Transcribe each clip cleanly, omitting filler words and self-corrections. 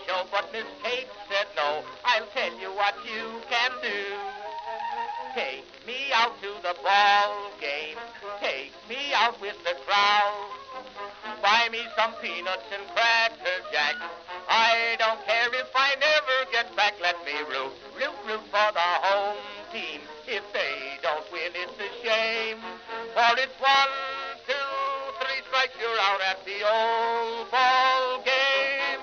show, but Miss Kate said no. I'll tell you what you can do. Take me out to the ball game. Take me out with the crowd. Buy me some peanuts and cracker jack. I don't care if I never get back. Let me root for the home team. If they don't win, it's a shame. For it's 1, 2, 3 strikes, you're out at the old ball game.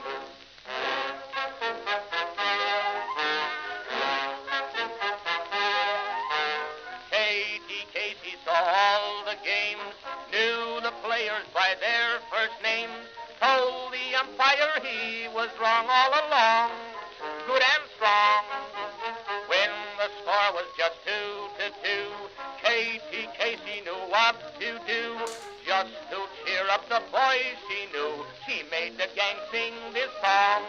Katie Casey saw all the games, knew the players by their first names, told the umpire he was wrong all along, good and strong. When the score was just 2-2, Katie Casey knew what to do. Just to cheer up the boys she knew, she made the gang sing this song.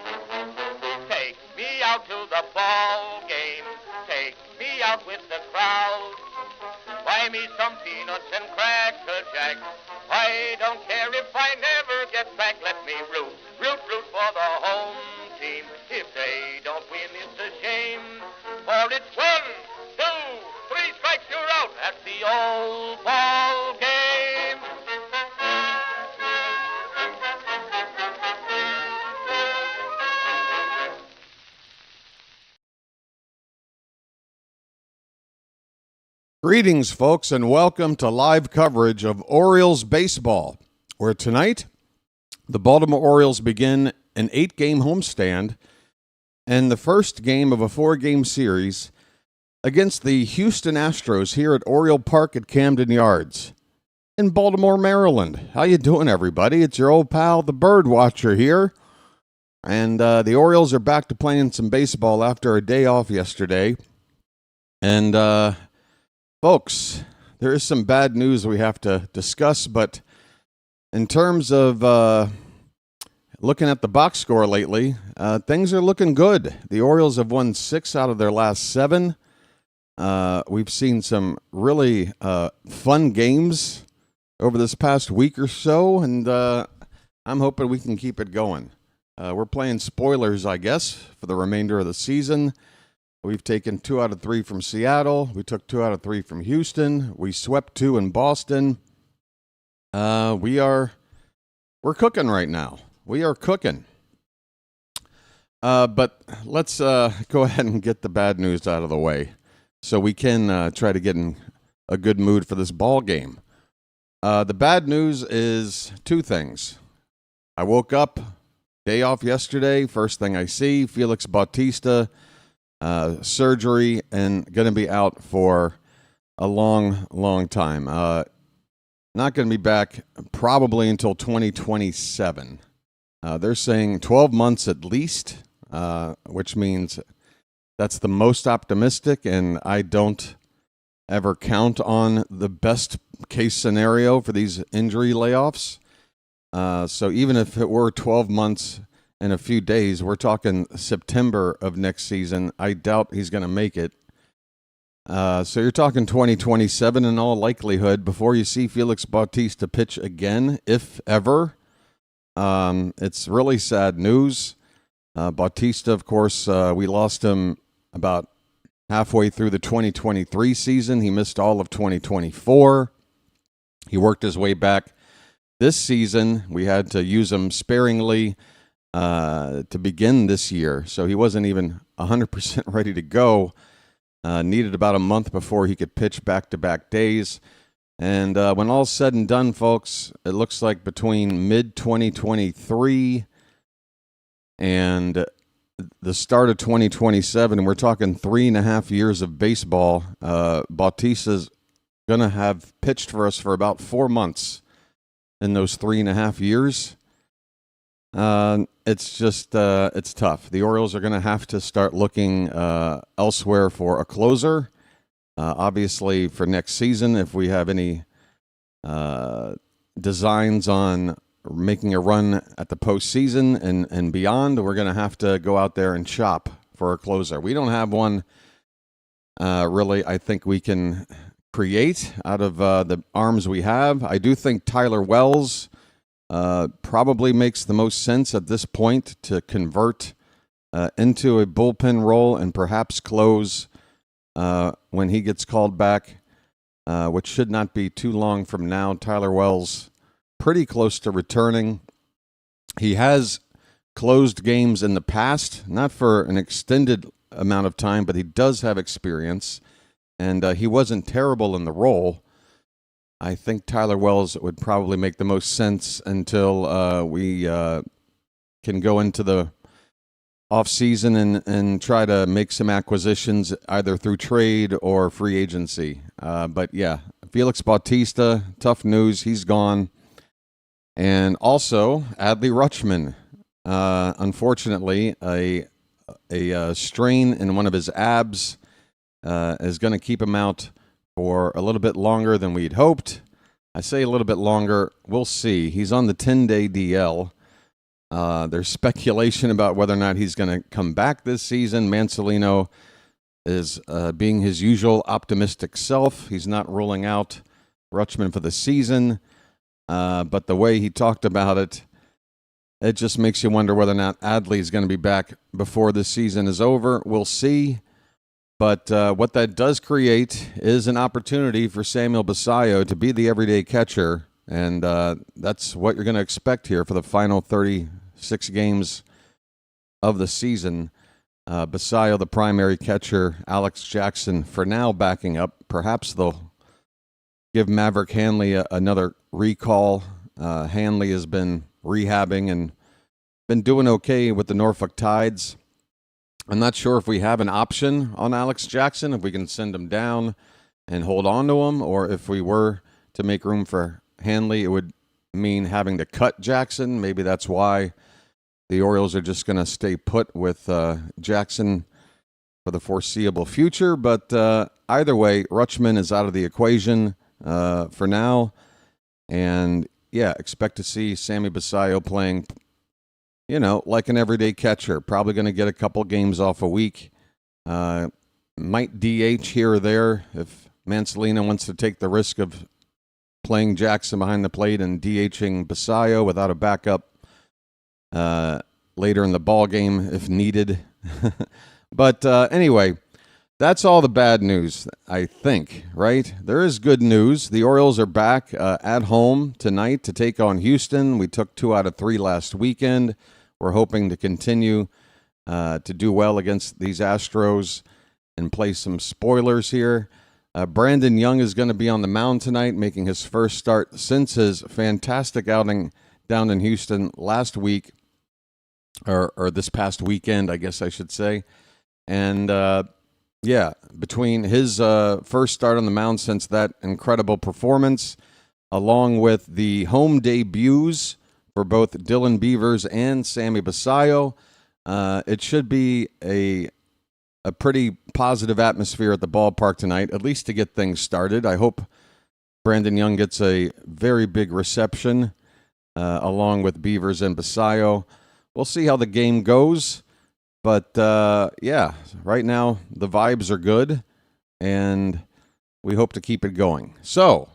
Take me out to the ball game, take me out with the crowd. Buy me some peanuts and cracker jack. I don't care if I never get back. Let me root for the home team. If they don't win, it's a shame. For it's 1, 2, 3 strikes, you're out at the old ball game. Greetings, folks, and welcome to live coverage of Orioles baseball, where tonight the Baltimore Orioles begin an 8-game homestand and the first game of a 4-game series against the Houston Astros here at Oriole Park at Camden Yards in Baltimore, Maryland. How you doing, everybody? It's your old pal, the BirdWatcher here, and the Orioles are back to playing some baseball after a day off yesterday, and folks, there is some bad news we have to discuss, but in terms of looking at the box score lately, things are looking good. The Orioles have won 6 out of their last 7. We've seen some really fun games over this past week or so, and I'm hoping we can keep it going. We're playing spoilers, I guess, for the remainder of the season. We've taken 2 out of 3 from Seattle. We took 2 out of 3 from Houston. We swept 2 in Boston. We're cooking right now. We are cooking. But let's go ahead and get the bad news out of the way so we can try to get in a good mood for this ball game. The bad news is 2 things. I woke up, day off yesterday. First thing I see, Felix Bautista, surgery, and going to be out for a long time. Not going to be back probably until 2027. They're saying 12 months at least, which means that's the most optimistic, and I don't ever count on the best case scenario for these injury layoffs. So even if it were 12 months in a few days, we're talking September of next season. I doubt he's going to make it. So you're talking 2027 in all likelihood before you see Felix Bautista pitch again, if ever. It's really sad news. Bautista, of course, we lost him about halfway through the 2023 season. He missed all of 2024. He worked his way back this season. We had to use him sparingly to begin this year, so he wasn't even 100% ready to go. Needed about a month before he could pitch back-to-back days. And when all's said and done, folks, it looks like between mid-2023 and the start of 2027, we're talking 3.5 years of baseball, Bautista's going to have pitched for us for about 4 months in those 3.5 years. It's just, it's tough. The Orioles are going to have to start looking elsewhere for a closer. Obviously, for next season, if we have any designs on making a run at the postseason and beyond, we're going to have to go out there and shop for a closer. We don't have one really I think we can create out of the arms we have. I do think Tyler Wells probably makes the most sense at this point to convert into a bullpen role and perhaps close when he gets called back, which should not be too long from now. Tyler Wells pretty close to returning. He has closed games in the past, not for an extended amount of time, but he does have experience, and he wasn't terrible in the role. I think Tyler Wells would probably make the most sense until we can go into the offseason and try to make some acquisitions either through trade or free agency. But yeah, Felix Bautista, tough news. He's gone. And also Adley Rutschman. Unfortunately, a strain in one of his abs is going to keep him out for a little bit longer than we'd hoped. I say a little bit longer. We'll see. He's on the 10-day DL. There's speculation about whether or not he's going to come back this season. Mansolino is being his usual optimistic self. He's not ruling out Rutschman for the season. But the way he talked about it, it just makes you wonder whether or not Adley is going to be back before the season is over. We'll see. But what that does create is an opportunity for Samuel Basallo to be the everyday catcher. And that's what you're going to expect here for the final 36 games of the season. Basallo, the primary catcher, Alex Jackson, for now backing up. Perhaps they'll give Maverick Hanley another recall. Hanley has been rehabbing and been doing okay with the Norfolk Tides. I'm not sure if we have an option on Alex Jackson, if we can send him down and hold on to him, or if we were to make room for Hanley, it would mean having to cut Jackson. Maybe that's why the Orioles are just going to stay put with Jackson for the foreseeable future. But either way, Rutschman is out of the equation for now. And, yeah, expect to see Sammy Basallo playing, like an everyday catcher. Probably going to get a couple games off a week. Might DH here or there if Mansolino wants to take the risk of playing Jackson behind the plate and DHing Basallo without a backup later in the ball game if needed. But anyway, that's all the bad news, I think, right? There is good news. The Orioles are back at home tonight to take on Houston. We took 2 out of 3 last weekend. We're hoping to continue to do well against these Astros and play some spoilers here. Brandon Young is going to be on the mound tonight, making his first start since his fantastic outing down in Houston last week, or this past weekend, I guess I should say. And, between his first start on the mound since that incredible performance, along with the home debuts for both Dylan Beavers and Sammy Basallo, it should be a pretty positive atmosphere at the ballpark tonight, at least to get things started. I hope Brandon Young gets a very big reception along with Beavers and Basallo. We'll see how the game goes. But, right now the vibes are good, and we hope to keep it going. So,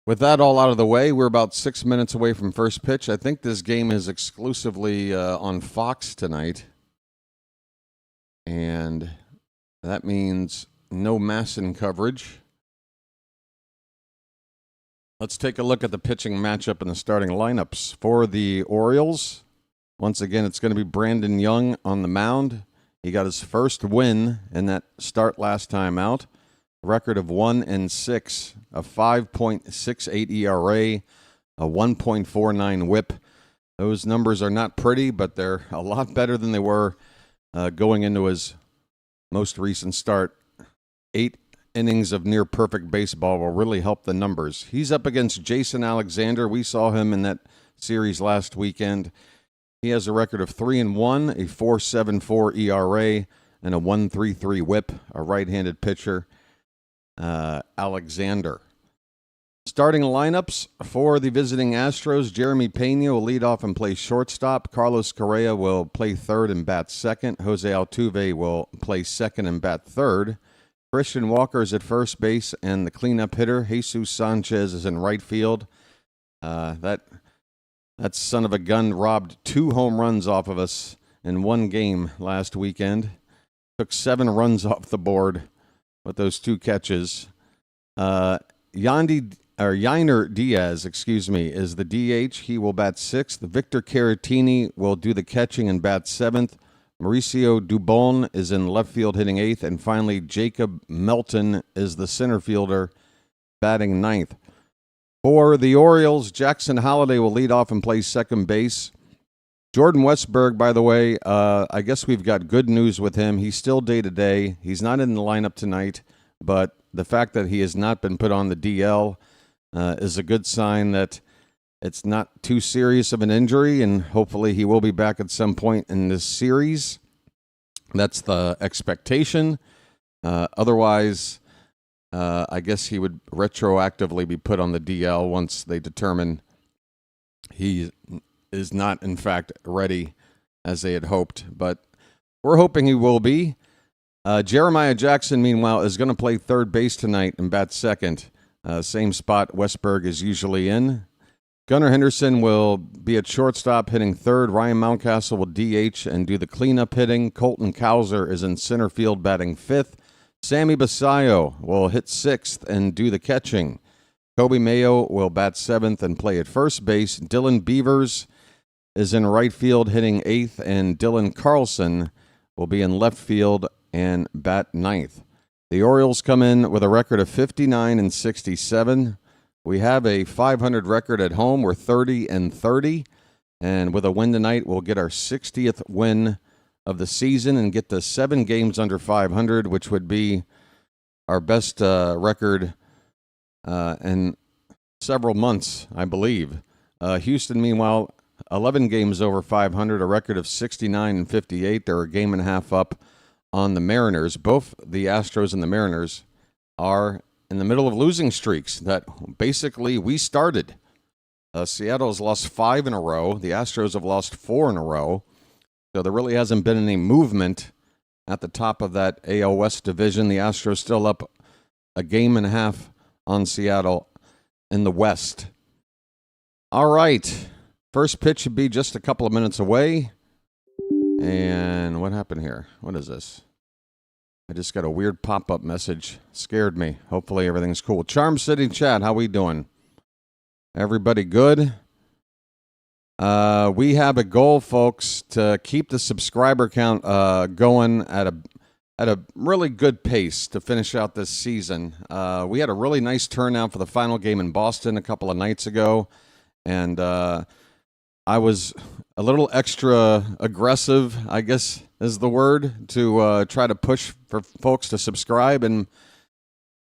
with that all out of the way, we're about 6 minutes away from first pitch. I think this game is exclusively on Fox tonight. And that means no Masson coverage. Let's take a look at the pitching matchup and the starting lineups for the Orioles. Once again, it's going to be Brandon Young on the mound. He got his first win in that start last time out. Record of 1-6, a 5.68 ERA, a 1.49 WHIP. Those numbers are not pretty, but they're a lot better than they were going into his most recent start. 8 innings of near-perfect baseball will really help the numbers. He's up against Jason Alexander. We saw him in that series last weekend. He has a record of 3-1, a 4.74 ERA, and a 1.33 WHIP, a right-handed pitcher, Alexander. Starting lineups for the visiting Astros, Jeremy Pena will lead off and play shortstop. Carlos Correa will play third and bat second. Jose Altuve will play second and bat third. Christian Walker is at first base, and the cleanup hitter, Jesus Sanchez, is in right field. That son of a gun robbed 2 home runs off of us in one game last weekend. Took 7 runs off the board with those 2 catches. Yainer Diaz, is the DH. He will bat 6th. Victor Caratini will do the catching and bat 7th. Mauricio Dubon is in left field hitting 8th. And finally, Jacob Melton is the center fielder batting 9th. For the Orioles, Jackson Holliday will lead off and play second base. Jordan Westburg, by the way, I guess we've got good news with him. He's still day-to-day. He's not in the lineup tonight, but the fact that he has not been put on the DL is a good sign that it's not too serious of an injury, and hopefully he will be back at some point in this series. That's the expectation. Otherwise, I guess he would retroactively be put on the DL once they determine he is not, in fact, ready as they had hoped. But we're hoping he will be. Jeremiah Jackson, meanwhile, is going to play third base tonight and bat second. Same spot Westburg is usually in. Gunnar Henderson will be at shortstop hitting third. Ryan Mountcastle will DH and do the cleanup hitting. Colton Cowser is in center field batting 5th. Sammy Basayo will hit 6th and do the catching. Kobe Mayo will bat 7th and play at first base. Dylan Beavers is in right field hitting 8th, and Dylan Carlson will be in left field and bat 9th. The Orioles come in with a record of 59-67. We have a .500 record at home. We're 30-30, and with a win tonight, we'll get our 60th win of the season and get to 7 games under .500, which would be our best record in several months, I believe. Houston, meanwhile, 11 games over .500, a record of 69-58. They're a game and a half up on the Mariners. Both the Astros and the Mariners are in the middle of losing streaks that basically we started. Seattle has lost 5 in a row. The Astros have lost 4 in a row. So there really hasn't been any movement at the top of that AL West division. The Astros still up a game and a half on Seattle in the West. All right. First pitch should be just a couple of minutes away. And what happened here? What is this? I just got a weird pop-up message. Scared me. Hopefully everything's cool. Charm City chat, how we doing? Everybody good? We have a goal, folks, to keep the subscriber count going at a really good pace to finish out this season. We had a really nice turnout for the final game in Boston a couple of nights ago, and I was a little extra aggressive, I guess is the word, to try to push for folks to subscribe. And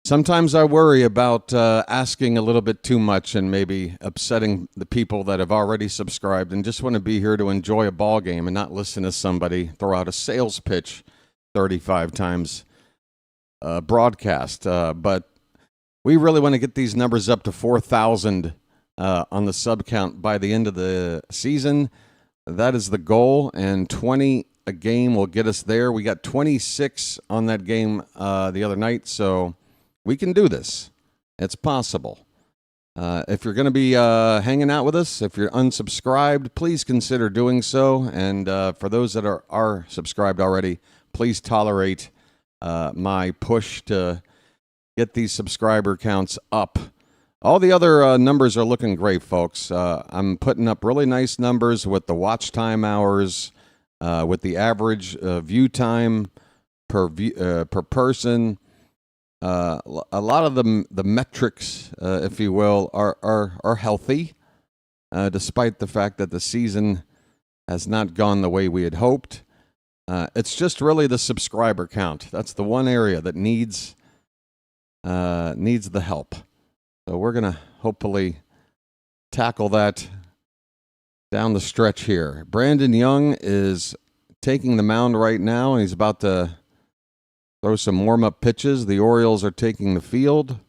sometimes I worry about asking a little bit too much and maybe upsetting the people that have already subscribed and just want to be here to enjoy a ball game and not listen to somebody throw out a sales pitch 35 times broadcast. But we really want to get these numbers up to 4,000 on the sub count by the end of the season. That is the goal, and 20 a game will get us there. We got 26 on that game the other night, so we can do this. It's possible. If you're going to be hanging out with us, if you're unsubscribed, please consider doing so. And for those that are subscribed already, please tolerate my push to get these subscriber counts up. All the other numbers are looking great, folks. I'm putting up really nice numbers with the watch time hours, with the average view time per person. A lot of the metrics, if you will, are healthy, despite the fact that the season has not gone the way we had hoped. It's just really the subscriber count. That's the one area that needs the help. So we're going to hopefully tackle that down the stretch here. Brandon Young is taking the mound right now, and he's about to throw some warm-up pitches. The Orioles are taking the field.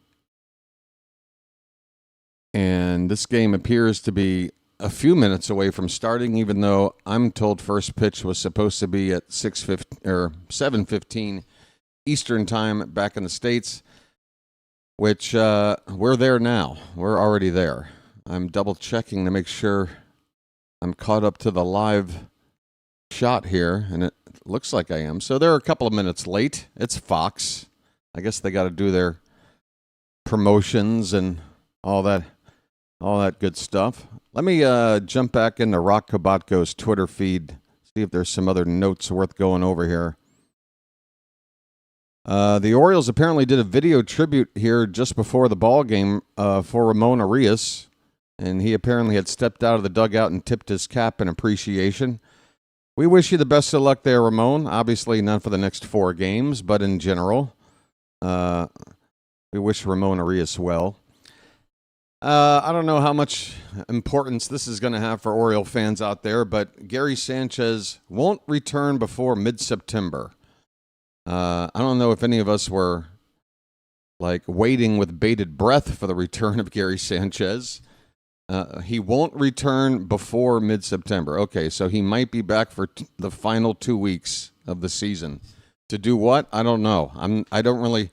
And this game appears to be a few minutes away from starting, even though I'm told first pitch was supposed to be at 7:15 Eastern time back in the States. Which we're there now. We're already there. I'm double checking to make sure I'm caught up to the live shot here, and it looks like I am. So they're a couple of minutes late. It's Fox. I guess they got to do their promotions and all that good stuff. Let me jump back into Rock Kabatko's Twitter feed, see if there's some other notes worth going over here. The Orioles apparently did a video tribute here just before the ball game for Ramon Arias, and he apparently had stepped out of the dugout and tipped his cap in appreciation. We wish you the best of luck there, Ramon. Obviously not for the next 4 games, but in general, we wish Ramon Arias well. I don't know how much importance this is going to have for Oriole fans out there, but Gary Sanchez won't return before mid-September. I don't know if any of us were like waiting with bated breath for the return of Gary Sanchez. He won't return before mid-September. Okay, so he might be back for the final 2 weeks of the season. To do what? I don't know. I don't really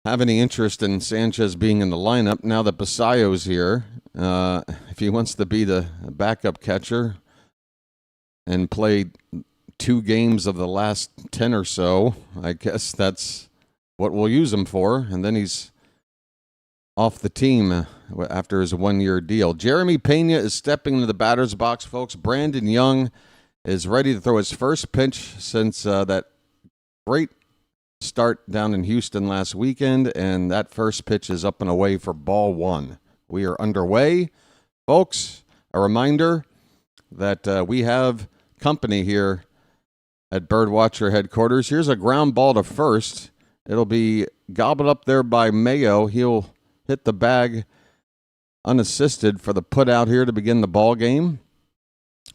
have any interest in Sanchez being in the lineup now that Basayo's here. If he wants to be the backup catcher and play 2 games of the last 10 or so, I guess that's what we'll use him for. And then he's off the team after his 1-year deal. Jeremy Pena is stepping into the batter's box, folks. Brandon Young is ready to throw his first pitch since that great start down in Houston last weekend, and that first pitch is up and away for ball 1. We are underway. Folks, a reminder that we have company here at BirdWatcher headquarters. Here's a ground ball to first. It'll be gobbled up there by Mayo. He'll hit the bag unassisted for the put out here to begin the ball game.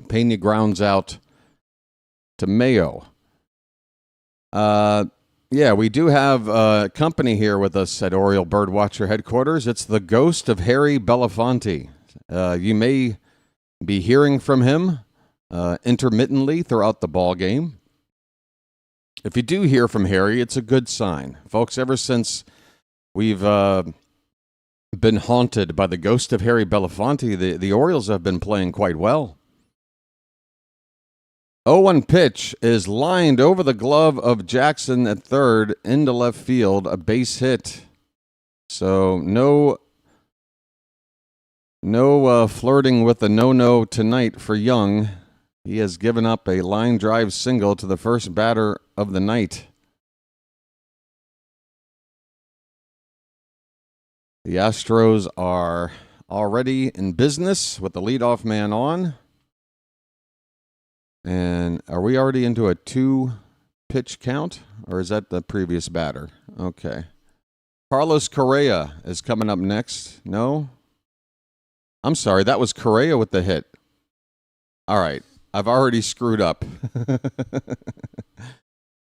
Pena grounds out to Mayo. Yeah, we do have company here with us at Oriole BirdWatcher headquarters. It's the ghost of Harry Belafonte. You may be hearing from him intermittently throughout the ball game. If you do hear from Harry, it's a good sign. Folks, ever since we've been haunted by the ghost of Harry Belafonte, the Orioles have been playing quite well. 0-1 pitch is lined over the glove of Jackson at third into left field, a base hit. So no flirting with the no-no tonight for Young. He has given up a line drive single to the first batter of the night. The Astros are already in business with the leadoff man on. And are we already into a 2-pitch count? Or is that the previous batter? Okay. Carlos Correa is coming up next. No? I'm sorry, that was Correa with the hit. All right. I've already screwed up.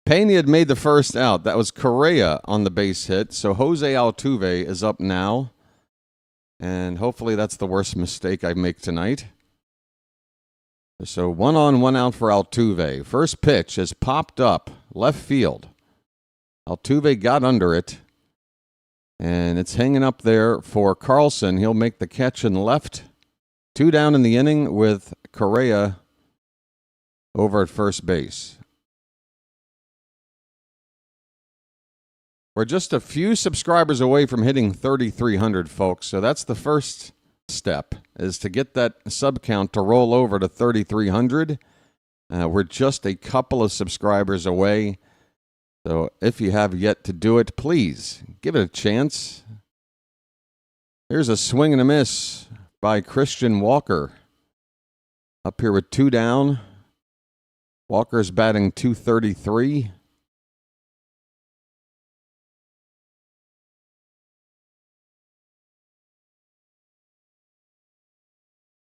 Pena had made the first out. That was Correa on the base hit. So Jose Altuve is up now. And hopefully that's the worst mistake I make tonight. So 1 on, 1 out for Altuve. First pitch is popped up left field. Altuve got under it. And it's hanging up there for Carlson. He'll make the catch in left. 2 down in the inning with Correa over at first base. We're just a few subscribers away from hitting 3,300, folks. So that's the first step, is to get that sub count to roll over to 3,300. We're just a couple of subscribers away. So if you have yet to do it, please give it a chance. Here's a swing and a miss by Christian Walker. Up here with 2 down. Walker's batting .233.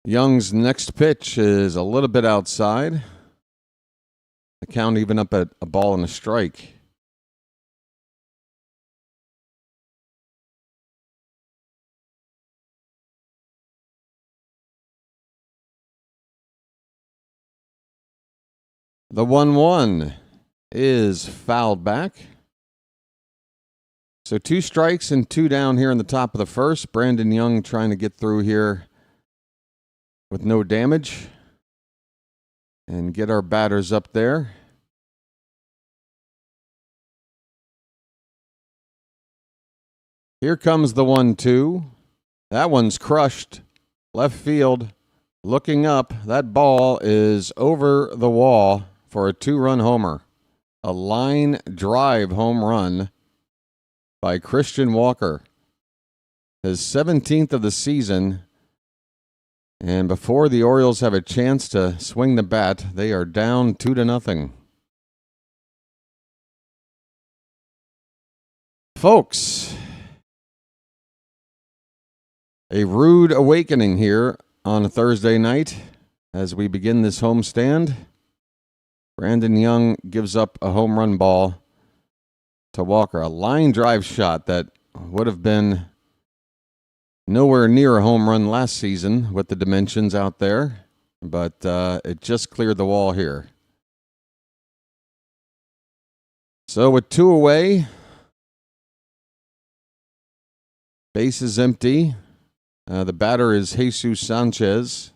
Young's next pitch is a little bit outside. The count even up at a ball and a strike. The 1-1 is fouled back. So 2 strikes and 2 down here in the top of the first. Brandon Young trying to get through here with no damage. and get our batters up there. Here comes the 1-2. That one's crushed. Left field. Looking up. That ball is over the wall for a 2-run homer. A line drive home run by Christian Walker. His 17th of the season. And before the Orioles have a chance to swing the bat, they are down 2-0. Folks, a rude awakening here on a Thursday night as we begin this homestand. Brandon Young gives up a home run ball to Walker. A line drive shot that would have been nowhere near a home run last season with the dimensions out there, but it just cleared the wall here. So with 2 away, base is empty. The batter is Jesus Sanchez.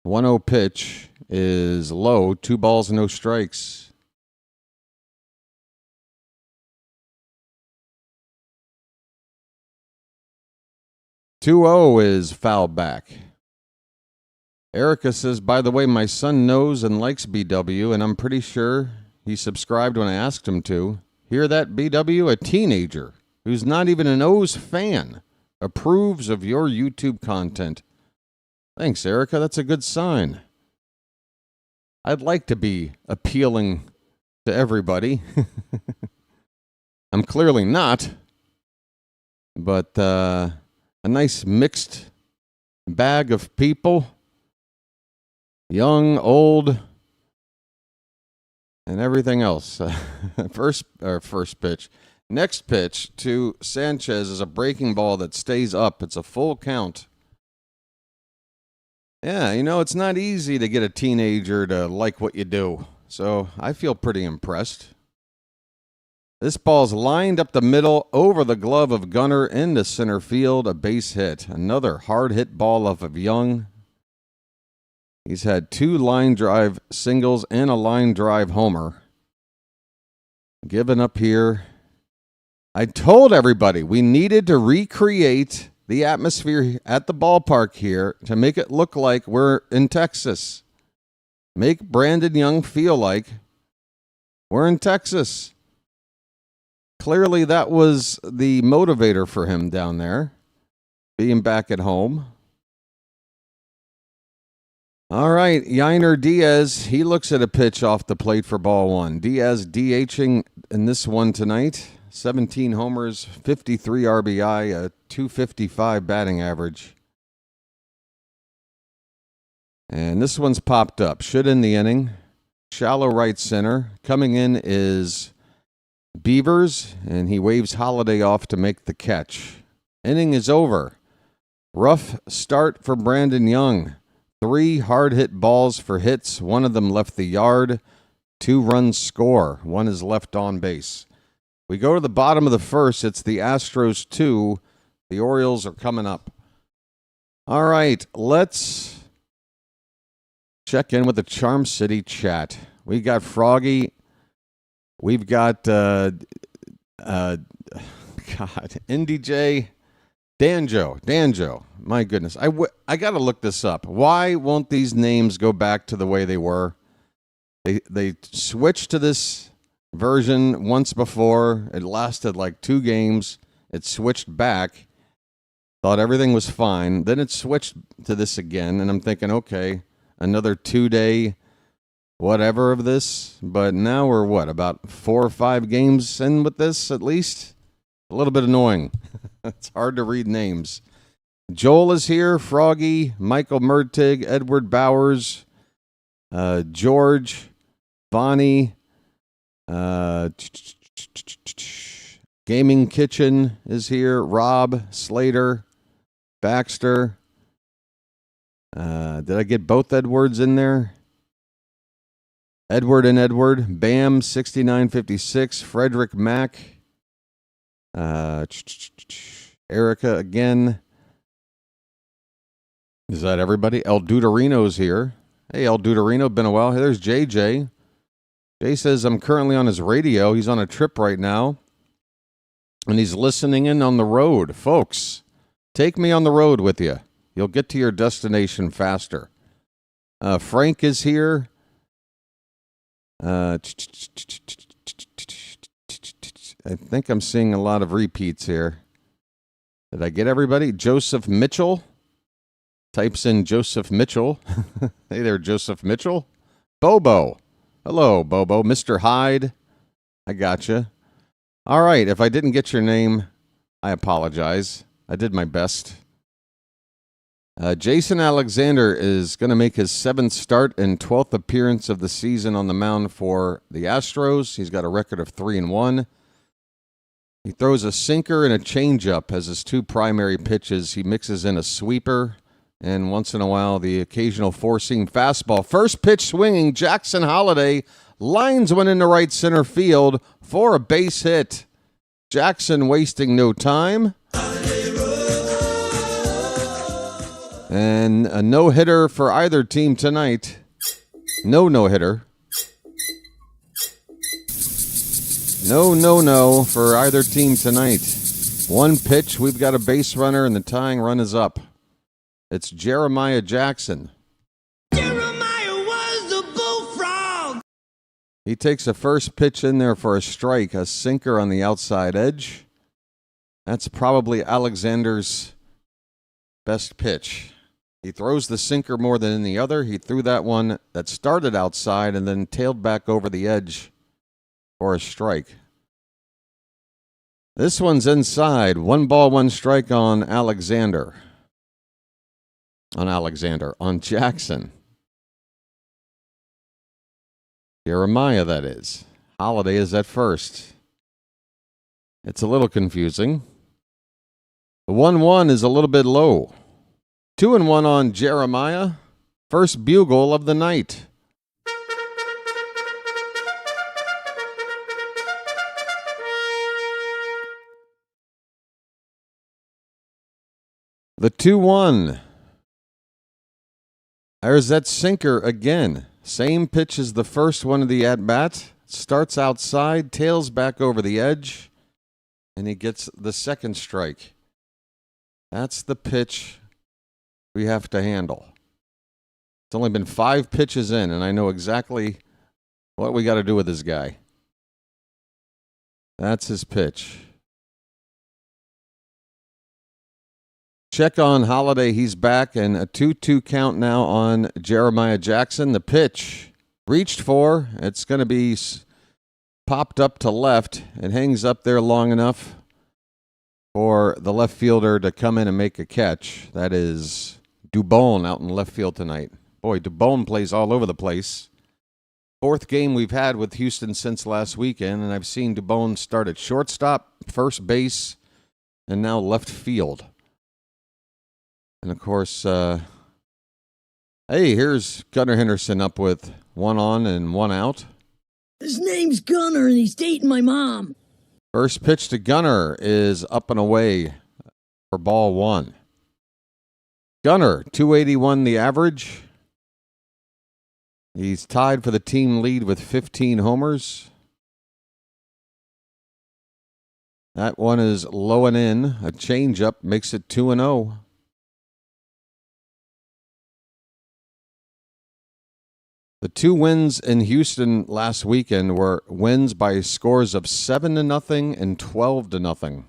1-0 pitch is low. 2 balls, no strikes. (2-0) is foul back. Erica says, by the way, my son knows and likes BW, and I'm pretty sure he subscribed when I asked him to. Hear that, BW? A teenager who's not even an O's fan approves of your YouTube content. Thanks, Erica. That's a good sign. I'd like to be appealing to everybody. I'm clearly not. But a nice mixed bag of people. Young, old, and everything else. First pitch. Next pitch to Sanchez is a breaking ball that stays up. It's a full count. Yeah, it's not easy to get a teenager to like what you do. So I feel pretty impressed. This ball's lined up the middle over the glove of Gunnar into center field. A base hit. Another hard hit ball off of Young. He's had 2 line drive singles and a line drive homer. Given up here. I told everybody we needed to recreate the atmosphere at the ballpark here to make it look like we're in Texas. Make Brandon Young feel like we're in Texas. Clearly that was the motivator for him down there, being back at home. All right, Yainer Diaz, he looks at a pitch off the plate for ball 1. Diaz DHing in this one tonight. 17 homers, 53 RBI, a 255 batting average. And this one's popped up. Should end the inning. Shallow right center. Coming in is Beavers, and he waves Holiday off to make the catch. Inning is over. Rough start for Brandon Young. 3 hard-hit balls for hits. 1 of them left the yard. 2 runs score. 1 is left on base. We go to the bottom of the first. It's the Astros 2. The Orioles are coming up. All right, let's check in with the Charm City chat. We got Froggy. We've got NDJ. Danjo. My goodness. I got to look this up. Why won't these names go back to the way they were? They switched to this version once before. It lasted like 2 games. It switched back. Thought everything was fine. Then it switched to this again, and I'm thinking, okay, another 2-day whatever of this. But now we're about 4 or 5 games in with this at least? A little bit annoying. It's hard to read names. Joel is here, Froggy, Michael Mertig, Edward Bowers, George, Bonnie, Gaming Kitchen is here, Rob, Slater, Baxter. Did I get both Edwards in there? Edward and Edward, Bam, 6956, Frederick Mack, Erica again. Is that everybody? El Deuterino's here. Hey, El Duderino, been a while. Hey, there's JJ. Jay says, I'm currently on his radio. He's on a trip right now, and he's listening in on the road. Folks, take me on the road with you. You'll get to your destination faster. Frank is here. I think I'm seeing a lot of repeats here. Did I get everybody? Joseph Mitchell types in Joseph Mitchell. Hey there, Joseph Mitchell. Bobo. Hello, Bobo. Mr. Hyde. I gotcha. All right. If I didn't get your name, I apologize. I did my best. Jason Alexander is going to make his 7th start and 12th appearance of the season on the mound for the Astros. He's got a record of 3-1. He throws a sinker and a changeup as his 2 primary pitches. He mixes in a sweeper and once in a while the occasional four-seam fastball. First pitch swinging, Jackson Holliday lines one into right center field for a base hit. Jackson wasting no time. And a no-hitter for either team tonight. No-hitter. No for either team tonight. One pitch, we've got a base runner, and the tying run is up. It's Jeremiah Jackson. Jeremiah was the bullfrog. He takes a first pitch in there for a strike, a sinker on the outside edge. That's probably Alexander's best pitch. He throws the sinker more than any other. He threw that one that started outside and then tailed back over the edge for a strike. This one's inside. 1 ball, 1 strike on Alexander. On Jackson. Jeremiah, that is. Holiday is at first. It's a little confusing. The 1-1 is a little bit low. 2-1 on Jeremiah. First bugle of the night. The 2-1. There's that sinker again. Same pitch as the first one of the at-bat. Starts outside, tails back over the edge, and he gets the second strike. That's the pitch we have to handle. It's only been 5 pitches in, and I know exactly what we got to do with this guy. That's his pitch. Check on Holiday. He's back, and a 2-2 count now on Jeremiah Jackson. The pitch reached for. It's going to be popped up to left. It hangs up there long enough for the left fielder to come in and make a catch. That is Dubon out in left field tonight. Boy, Dubon plays all over the place. 4th game we've had with Houston since last weekend, and I've seen Dubon start at shortstop, first base, and now left field. And, of course, hey, here's Gunnar Henderson up with 1 on and 1 out. His name's Gunnar, and he's dating my mom. First pitch to Gunnar is up and away for ball 1. Gunnar, 281 the average. He's tied for the team lead with 15 homers. That one is low and in. A changeup makes it 2-0. The 2 wins in Houston last weekend were wins by scores of 7-0 and 12-0.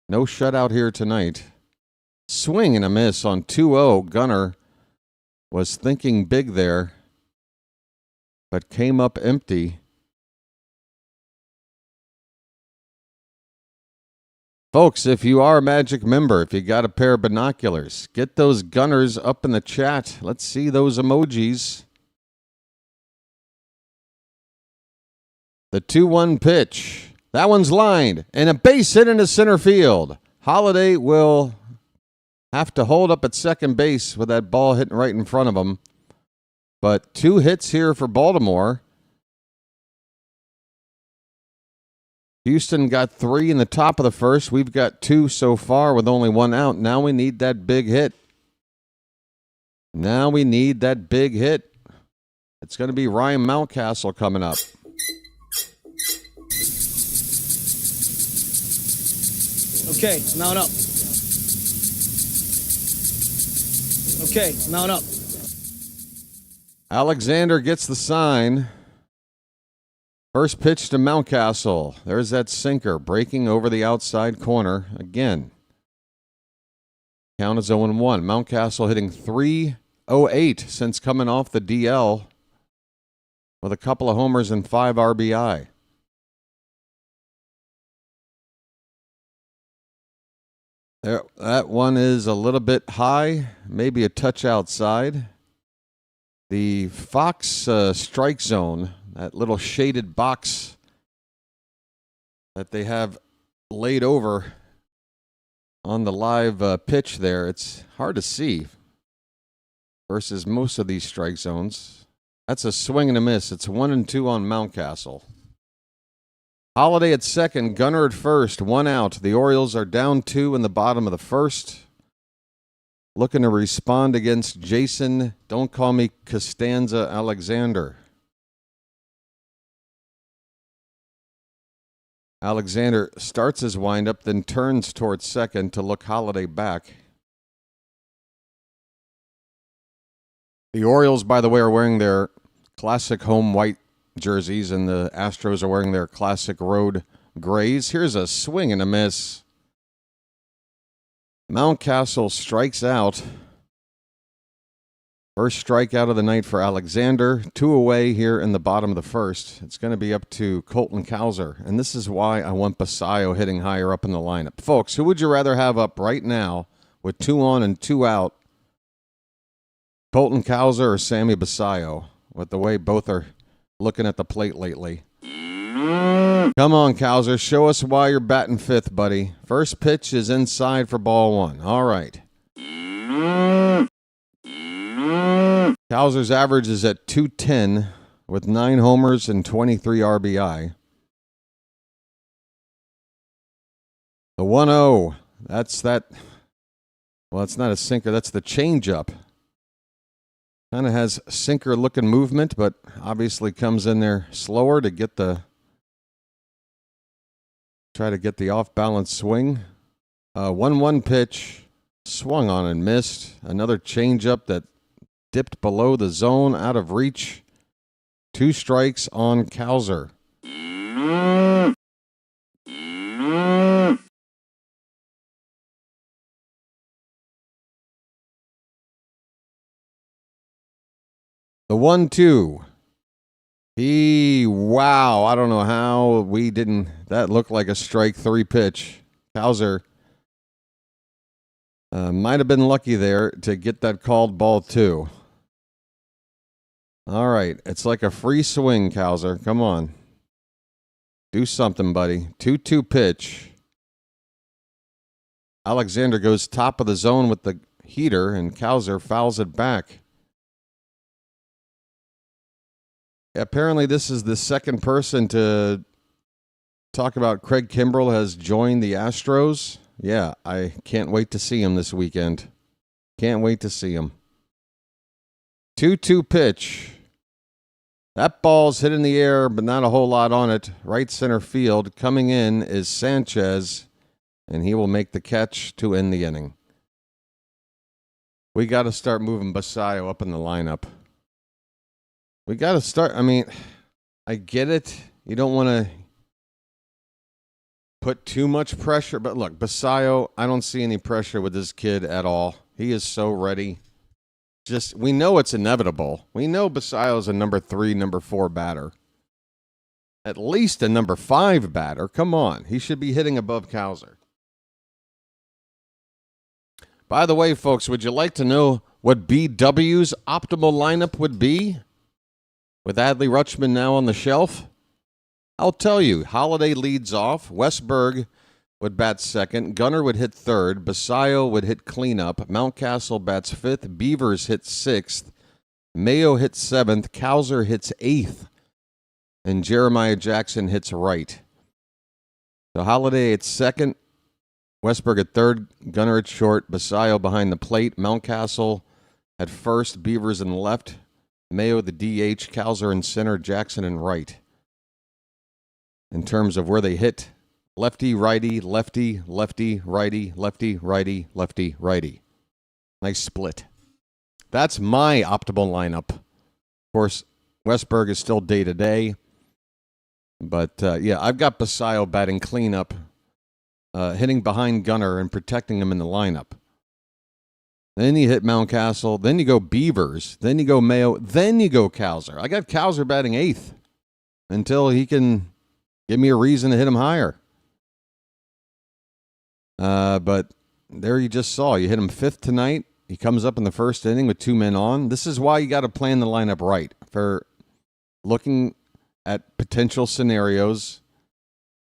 No shutout here tonight. Swing and a miss on 2-0. Gunnar was thinking big there, but came up empty. Folks, if you are a Magic member, if you got a pair of binoculars, get those Gunners up in the chat. Let's see those emojis. The 2-1 pitch. That one's lined. And a base hit into center field. Holiday will have to hold up at second base with that ball hitting right in front of him. But 2 hits here for Baltimore. Houston got 3 in the top of the first. We've got 2 so far with only 1 out. Now we need that big hit. Now we need that big hit. It's going to be Ryan Mountcastle coming up. Okay, mount up. Okay, mount up. Alexander gets the sign. First pitch to Mountcastle. There's that sinker breaking over the outside corner again. Count is 0-1. Mountcastle hitting .308 since coming off the DL with a couple of homers and 5 RBI. There, that one is a little bit high, maybe a touch outside. The Fox strike zone, that little shaded box that they have laid over on the live pitch there, it's hard to see versus most of these strike zones. That's a swing and a miss. It's 1-2 on Mountcastle. Holiday at second, Gunnar at first, 1 out. The Orioles are down 2 in the bottom of the first. Looking to respond against Jason, don't call me Costanza Alexander. Alexander starts his windup, then turns towards second to look Holiday back. The Orioles, by the way, are wearing their classic home white jerseys, and the Astros are wearing their classic road grays. Here's a swing and a miss. Mountcastle strikes out. First strikeout of the night for Alexander. 2 away here in the bottom of the first. It's going to be up to Colton Cowser, and this is why I want Basayo hitting higher up in the lineup. Folks, who would you rather have up right now with 2 on and 2 out? Colton Cowser or Sammy Basayo, with the way both are looking at the plate lately? Come on, Cowser. Show us why you're batting fifth, buddy. First pitch is inside for ball 1. All right. Cowser's average is at .210 with 9 homers and 23 RBI. The 1-0. That's that. Well, it's not a sinker. That's the changeup. Kind of has sinker-looking movement, but obviously comes in there slower to get the off-balance swing. 1-1 pitch, swung on and missed. Another changeup that dipped below the zone, out of reach. 2 strikes on Cowser. The 1-2. Wow, I don't know how we didn't. That looked like a strike 3 pitch. Cowser might have been lucky there to get that called ball 2. All right, it's like a free swing, Cowser. Come on. Do something, buddy. 2-2 pitch. Alexander goes top of the zone with the heater, and Cowser fouls it back. Apparently, this is the second person to talk about Craig Kimbrell has joined the Astros. Yeah, I can't wait to see him this weekend. Can't wait to see him. 2-2 pitch. That ball's hit in the air, but not a whole lot on it. Right center field. Coming in is Sanchez, and he will make the catch to end the inning. We got to start moving Basayo up in the lineup. We got to start. I mean, I get it. You don't want to put too much pressure. But look, Basayo, I don't see any pressure with this kid at all. He is so ready. Just, we know it's inevitable. We know Basayo's a number 3, number 4 batter. At least a number 5 batter. Come on. He should be hitting above Cowser. By the way, folks, would you like to know what BW's optimal lineup would be? With Adley Rutschman now on the shelf? I'll tell you. Holiday leads off. Westberg would bat second. Gunnar would hit third. Basayo would hit cleanup. Mountcastle bats fifth. Beavers hits sixth. Mayo hits seventh. Cowser hits eighth. And Jeremiah Jackson hits right. So Holiday at second. Westberg at third. Gunnar at short. Basayo behind the plate. Mountcastle at first, Beavers in left, Mayo the DH, Cowser in center, Jackson in right. In terms of where they hit, lefty, righty, lefty, lefty, righty, lefty, righty, lefty, righty. Nice split. That's my optimal lineup. Of course, Westberg is still day-to-day. But, I've got Basayo batting cleanup, hitting behind Gunnar and protecting him in the lineup. Then you hit Mountcastle. Then you go Beavers. Then you go Mayo. Then you go Cowser. I got Cowser batting 8th until he can give me a reason to hit him higher. But there you just saw. You hit him 5th tonight. He comes up in the first inning with 2 men on. This is why you got to plan the lineup right for looking at potential scenarios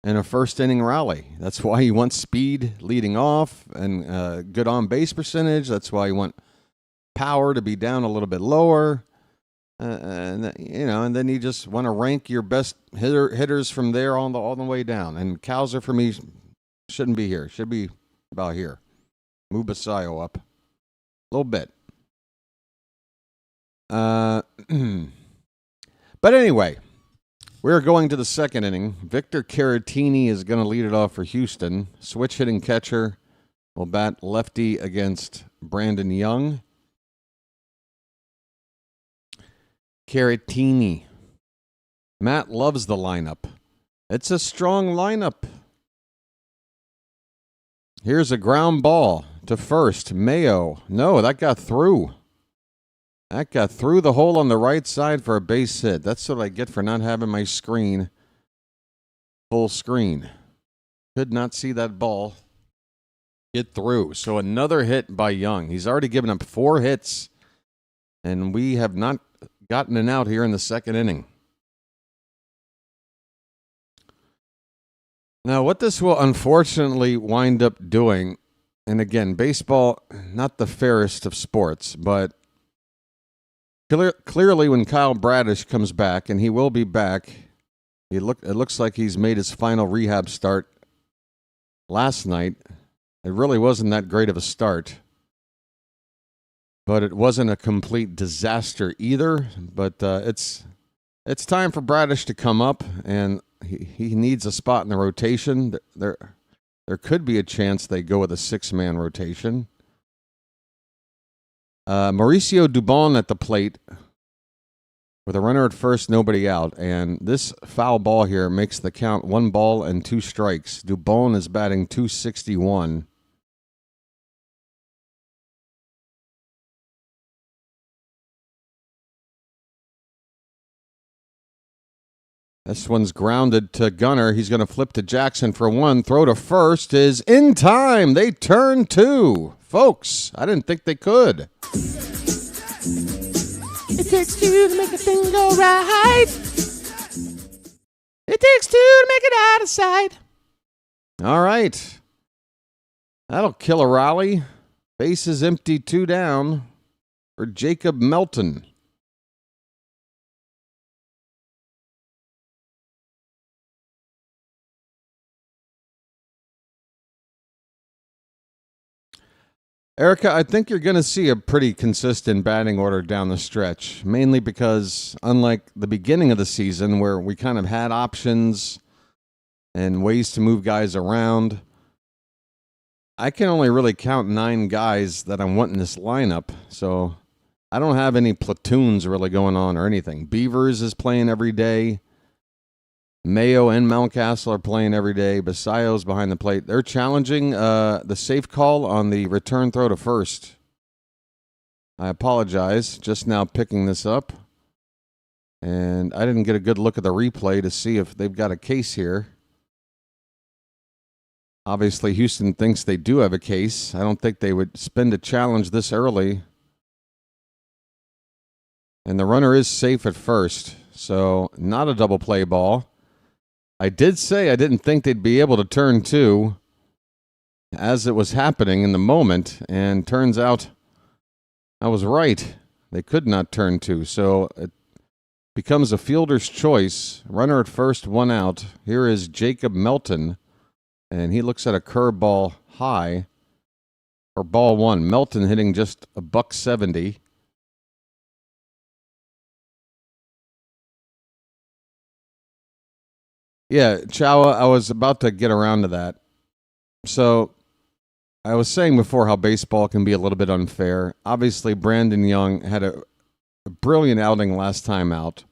in a first inning rally. That's why you want speed leading off and good on base percentage. That's why you want power to be down a little bit lower. And then you just want to rank your best hitters from there all the way down. And Cowser for me shouldn't be here. Should be about here. Move Basayo up a little bit. But anyway, we're going to the second inning. Victor Caratini is going to lead it off for Houston. Switch hitting catcher will bat lefty against Brandon Young. Caratini. Matt loves the lineup. It's a strong lineup. Here's a ground ball to first. Mayo. No, that got through. That got through the hole on the right side for a base hit. That's what I get for not having my screen full screen. Could not see that ball get through. So another hit by Young. He's already given up 4 hits, and we have not gotten an out here in the second inning. Now, what this will unfortunately wind up doing, and again, baseball, not the fairest of sports, but clearly, when Kyle Bradish comes back, and he will be back, it looks like he's made his final rehab start last night. It really wasn't that great of a start, but it wasn't a complete disaster either. But it's time for Bradish to come up, and he needs a spot in the rotation. There could be a chance they go with a 6-man rotation. Mauricio Dubon at the plate with a runner at first, nobody out. And this foul ball here makes the count 1 ball and 2 strikes. Dubon is batting .261. This one's grounded to Gunnar. He's going to flip to Jackson for 1. Throw to first is in time. They turn 2. Folks, I didn't think they could. It takes 2 to make a thing go right. It takes 2 to make it out of sight. All right. That'll kill a rally. Bases empty, 2 down for Jacob Melton. Erica, I think you're going to see a pretty consistent batting order down the stretch, mainly because unlike the beginning of the season where we kind of had options and ways to move guys around, I can only really count 9 guys that I'm wanting this lineup, so I don't have any platoons really going on or anything. Beavers is playing every day. Mayo and Mountcastle are playing every day. Basayo's behind the plate. They're challenging the safe call on the return throw to first. I apologize. Just now picking this up. And I didn't get a good look at the replay to see if they've got a case here. Obviously, Houston thinks they do have a case. I don't think they would spend a challenge this early. And the runner is safe at first. So not a double play ball. I did say I didn't think they'd be able to turn 2 as it was happening in the moment, and turns out I was right. They could not turn 2, so it becomes a fielder's choice. Runner at first, 1 out. Here is Jacob Melton, and he looks at a curveball high for ball 1. Melton hitting just $170. Yeah, Chowa, I was about to get around to that. So I was saying before how baseball can be a little bit unfair. Obviously, Brandon Young had a brilliant outing last time out,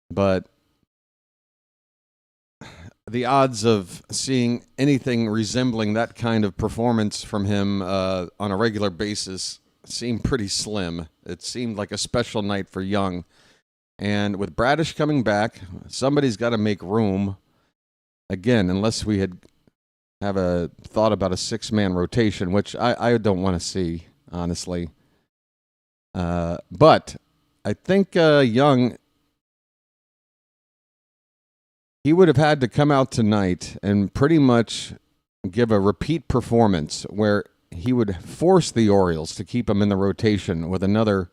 but the odds of seeing anything resembling that kind of performance from him on a regular basis seem pretty slim. It seemed like a special night for Young. And with Bradish coming back, somebody's got to make room. Again, unless we have a thought about a 6-man rotation, which I don't want to see, honestly. But I think Young, he would have had to come out tonight and pretty much give a repeat performance where he would force the Orioles to keep him in the rotation with another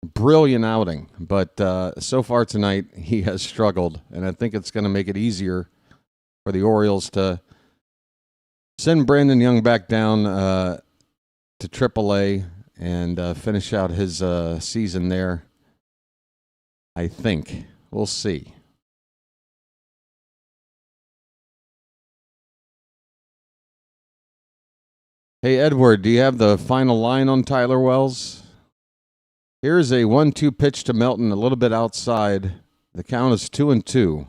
brilliant outing. But so far tonight, he has struggled, and I think it's going to make it easier for the Orioles to send Brandon Young back down to AAA and finish out his season there. I think. We'll see. Hey, Edward, do you have the final line on Tyler Wells? Here's a 1-2 pitch to Melton, a little bit outside. The count is 2-2.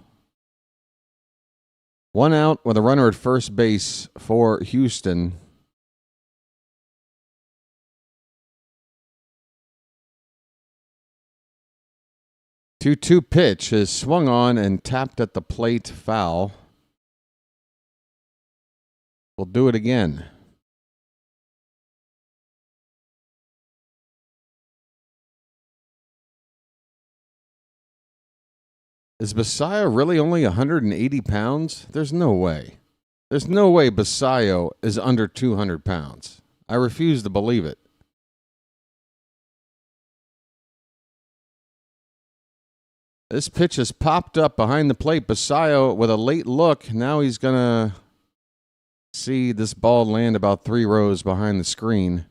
1 out with a runner at first base for Houston. Two pitch is swung on and tapped at the plate, foul. We'll do it again. Is Basayo really only 180 pounds? There's no way. There's no way Basayo is under 200 pounds. I refuse to believe it. This pitch has popped up behind the plate. Basayo with a late look. Now he's going to see this ball land about 3 rows behind the screen.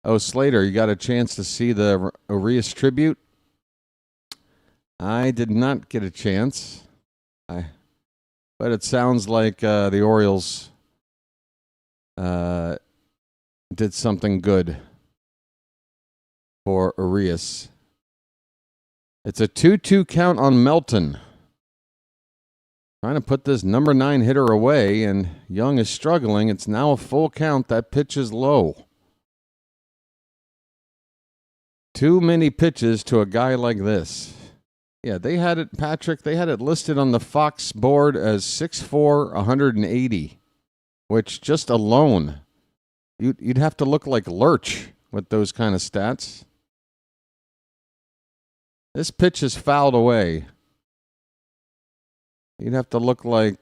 Oh, Slater, you got a chance to see the Urias tribute? I did not get a chance. But it sounds like the Orioles did something good for Urias. It's a 2-2 count on Melton. Trying to put this number 9 hitter away, and Young is struggling. It's now a full count. That pitch is low. Too many pitches to a guy like this. Yeah, they had it, Patrick, they had it listed on the Fox board as 6'4", 180, which just alone, you'd have to look like Lurch with those kind of stats. This pitch is fouled away. You'd have to look like,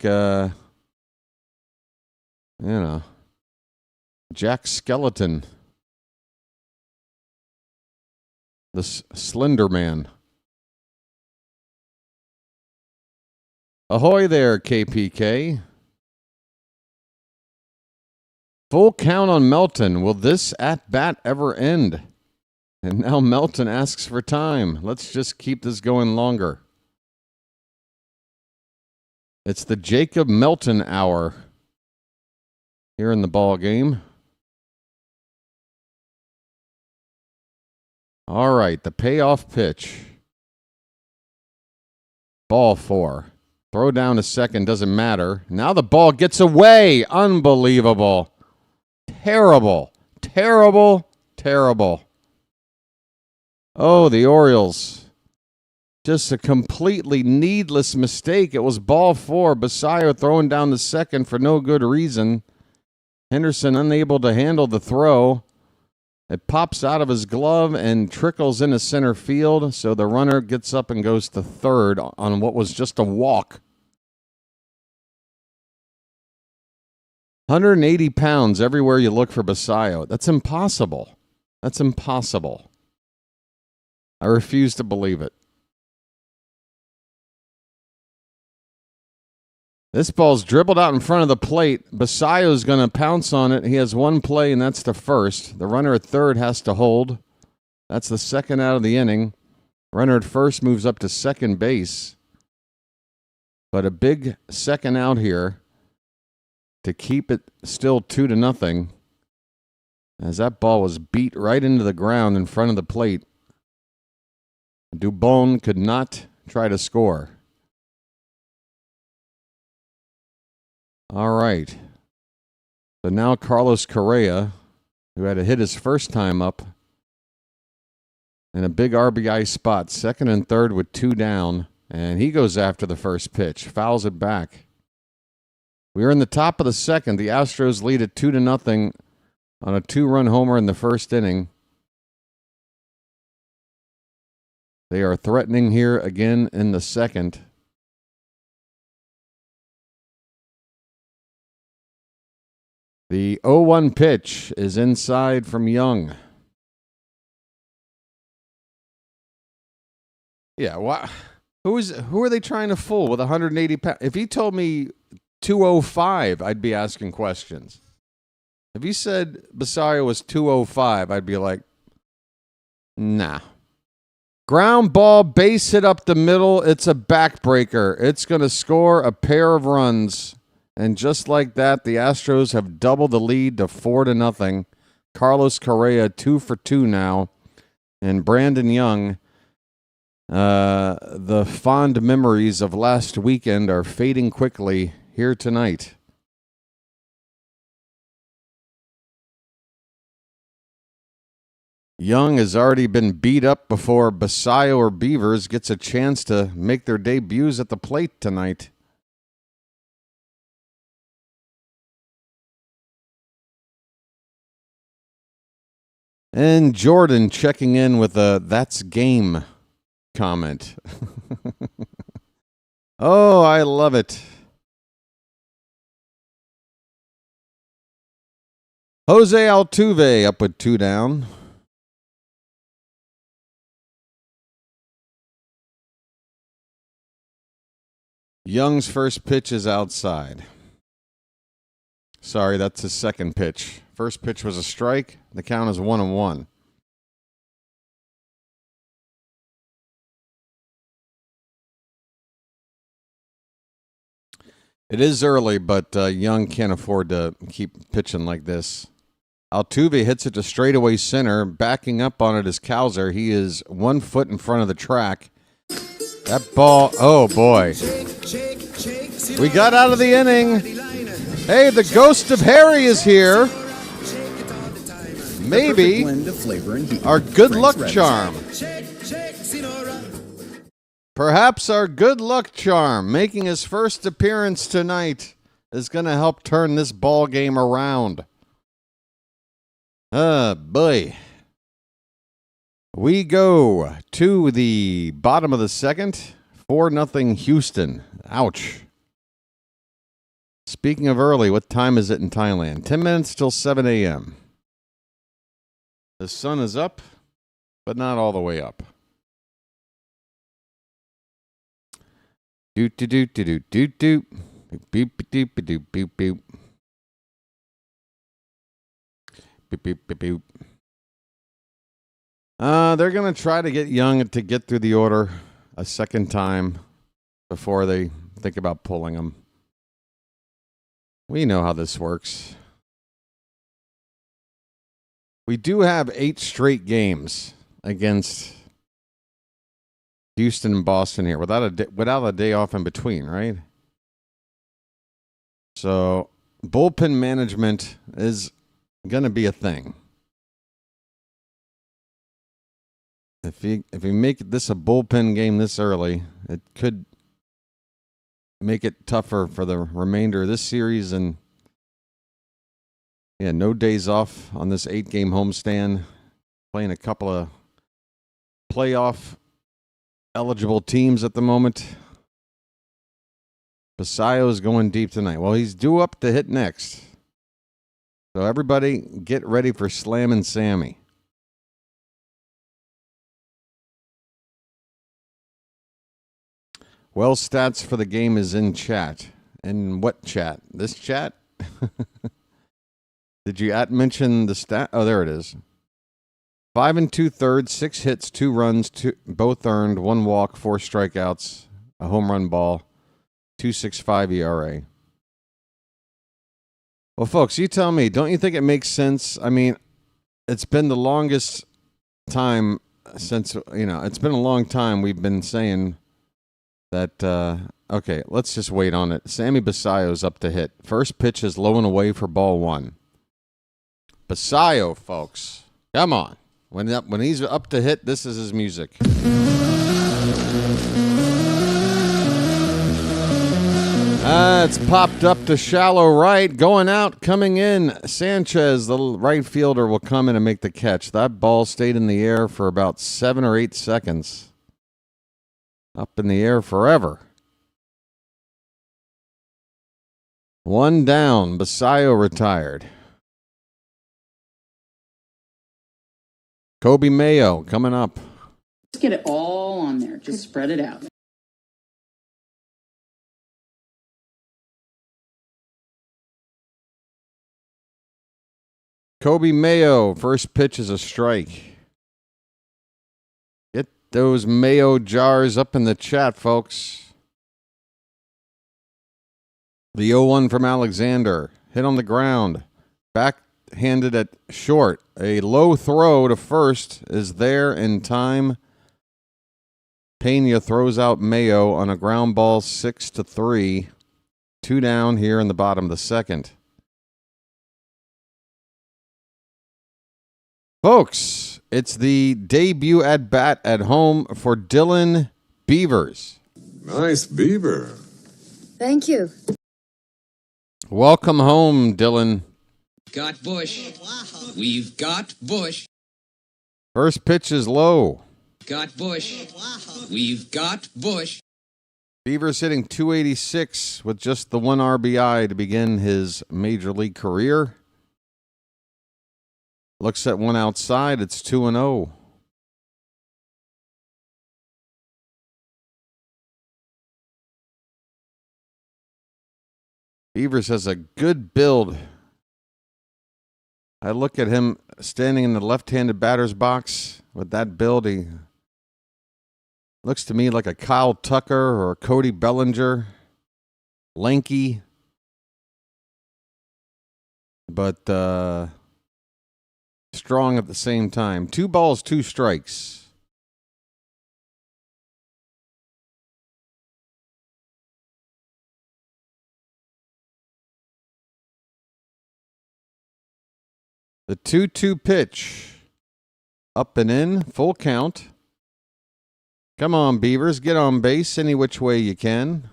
Jack Skeleton. The Slender Man. Ahoy there, KPK. Full count on Melton. Will this at-bat ever end? And now Melton asks for time. Let's just keep this going longer. It's the Jacob Melton hour here in the ball game. All right, the payoff pitch. Ball 4. Throw down to second, doesn't matter. Now the ball gets away. Unbelievable. Terrible. Terrible. Terrible. Oh, the Orioles. Just a completely needless mistake. It was ball 4. Basayo throwing down to second for no good reason. Henderson unable to handle the throw. It pops out of his glove and trickles into center field. So the runner gets up and goes to third on what was just a walk. 180 pounds everywhere you look for Basayo. That's impossible. That's impossible. I refuse to believe it. This ball's dribbled out in front of the plate. Basayo's going to pounce on it. He has one play, and that's to first. The runner at third has to hold. That's the second out of the inning. Runner at first moves up to second base. But a big second out here to keep it still 2-0, as that ball was beat right into the ground in front of the plate. Dubon could not try to score. All right. So now Carlos Correa, who had to hit his first time up in a big RBI spot, second and third with 2 down, and he goes after the first pitch, fouls it back. We are in the top of the second. The Astros lead at 2-0 on a 2-run homer in the first inning. They are threatening here again in the second. The 0-1 pitch is inside from Young. Yeah, who are they trying to fool with 180 pounds? If he told me 205, I'd be asking questions. If he said Basario was 205, I'd be like, nah. Ground ball, base hit up the middle. It's a backbreaker. It's going to score a pair of runs. And just like that, the Astros have doubled the lead to 4-0. Carlos Correa 2 for 2 now. And Brandon Young, the fond memories of last weekend are fading quickly here tonight. Young has already been beat up before Basayo or Beavers gets a chance to make their debuts at the plate tonight. And Jordan checking in with a "that's game" comment. Oh, I love it. Jose Altuve up with 2 down. Young's first pitch is outside. Sorry, that's his second pitch. First pitch was a strike. The count is 1-1. It is early, but Young can't afford to keep pitching like this. Altuve hits it to straightaway center. Backing up on it is Cowser. He is 1 foot in front of the track. That ball, oh boy. We got out of the inning. Hey, the ghost of Harry is here. Maybe our good luck charm. Perhaps our good luck charm, making his first appearance tonight, is going to help turn this ball game around. Boy. We go to the bottom of the second. 4-0 Houston. Ouch. Speaking of early, what time is it in Thailand? 10 minutes till 7 a.m. The sun is up, but not all the way up. Doot doot doot doot doot doot. Boop doop doop boop boop. Boop boop boop boop. They're going to try to get Young to get through the order a second time before they think about pulling him. We know how this works. We do have 8 straight games against Houston and Boston here without a day off in between, right? So bullpen management is going to be a thing. If you make this a bullpen game this early, it could make it tougher for the remainder of this series. And yeah, no days off on this 8-game homestand. Playing a couple of playoff eligible teams at the moment. Basayo is going deep tonight. Well, he's due up to hit next. So everybody get ready for Slammin' Sammy. Well, stats for the game is in chat. In what chat? This chat? Did you mention the stat? Oh, there it is. 5 2/3, 6 hits, 2 runs, both earned, 1 walk, 4 strikeouts, a home run ball. 2.65 ERA. Well, folks, you tell me, don't you think it makes sense? I mean, it's been the longest time since, it's been a long time we've been saying that, okay, let's just wait on it. Sammy Basayo's up to hit. First pitch is low and away for ball one. Basayo, folks, come on. When he's up to hit, this is his music. It's popped up to shallow right. Going out, coming in. Sanchez, the right fielder, will come in and make the catch. That ball stayed in the air for about 7 or 8 seconds. Up in the air forever. One down. Basayo retired. Kobe Mayo coming up. Just get it all on there. Just spread it out. Kobe Mayo, first pitch is a strike. Get those Mayo jars up in the chat, folks. The 0-1 from Alexander. Hit on the ground. Backhanded at short. A low throw to first is there in time. Pena throws out Mayo on a ground ball 6-3. 2 down here in the bottom of the second. Folks, it's the debut at bat at home for Dylan Beavers. Nice beaver. Thank you. Welcome home, Dylan. Got Bush. We've got Bush. First pitch is low. Got Bush. We've got Bush. Beavers hitting .286 with just the 1 RBI to begin his major league career. Looks at one outside. It's 2-0. Beavers has a good build. I look at him standing in the left-handed batter's box with that build. He looks to me like a Kyle Tucker or a Cody Bellinger. Lanky. But strong at the same time. 2 balls, 2 strikes. The 2-2 pitch. Up and in, full count. Come on, Beavers, get on base any which way you can.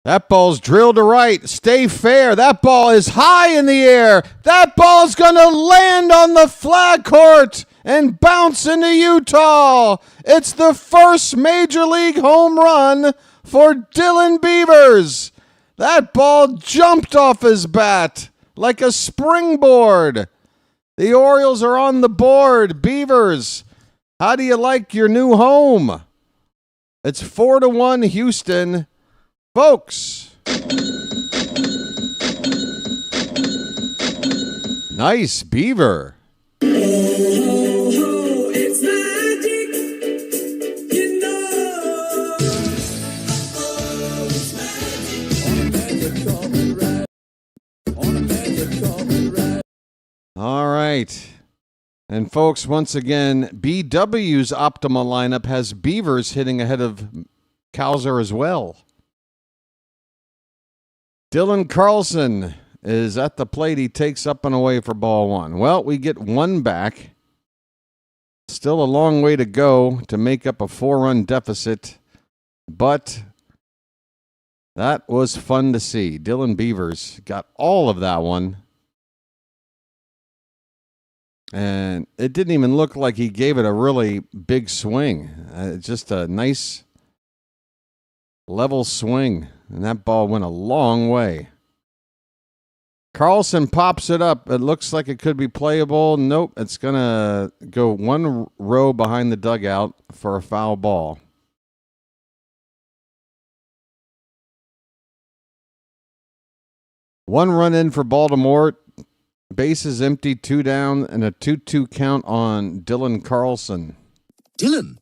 That ball's drilled to right. Stay fair. That ball is high in the air. That ball's going to land on the flag court and bounce into Utah. It's the first major league home run for Dylan Beavers. That ball jumped off his bat like a springboard. The Orioles are on the board. Beavers, how do you like your new home? It's 4-1 Houston. Folks. Nice Beaver. It's magic, you know. All right. And folks, once again, BW's optimal lineup has Beavers hitting ahead of Cowser as well. Dylan Carlson is at the plate. He takes up and away for ball one. Well, we get one back. Still a long way to go to make up a 4-run deficit, but that was fun to see. Dylan Beavers got all of that one. And it didn't even look like he gave it a really big swing. Just a nice level swing. And that ball went a long way. Carlson pops it up. It looks like it could be playable. Nope. It's going to go one row behind the dugout for a foul ball. One run in for Baltimore. Bases empty, 2 down, and a 2-2 count on Dylan Carlson. Dylan,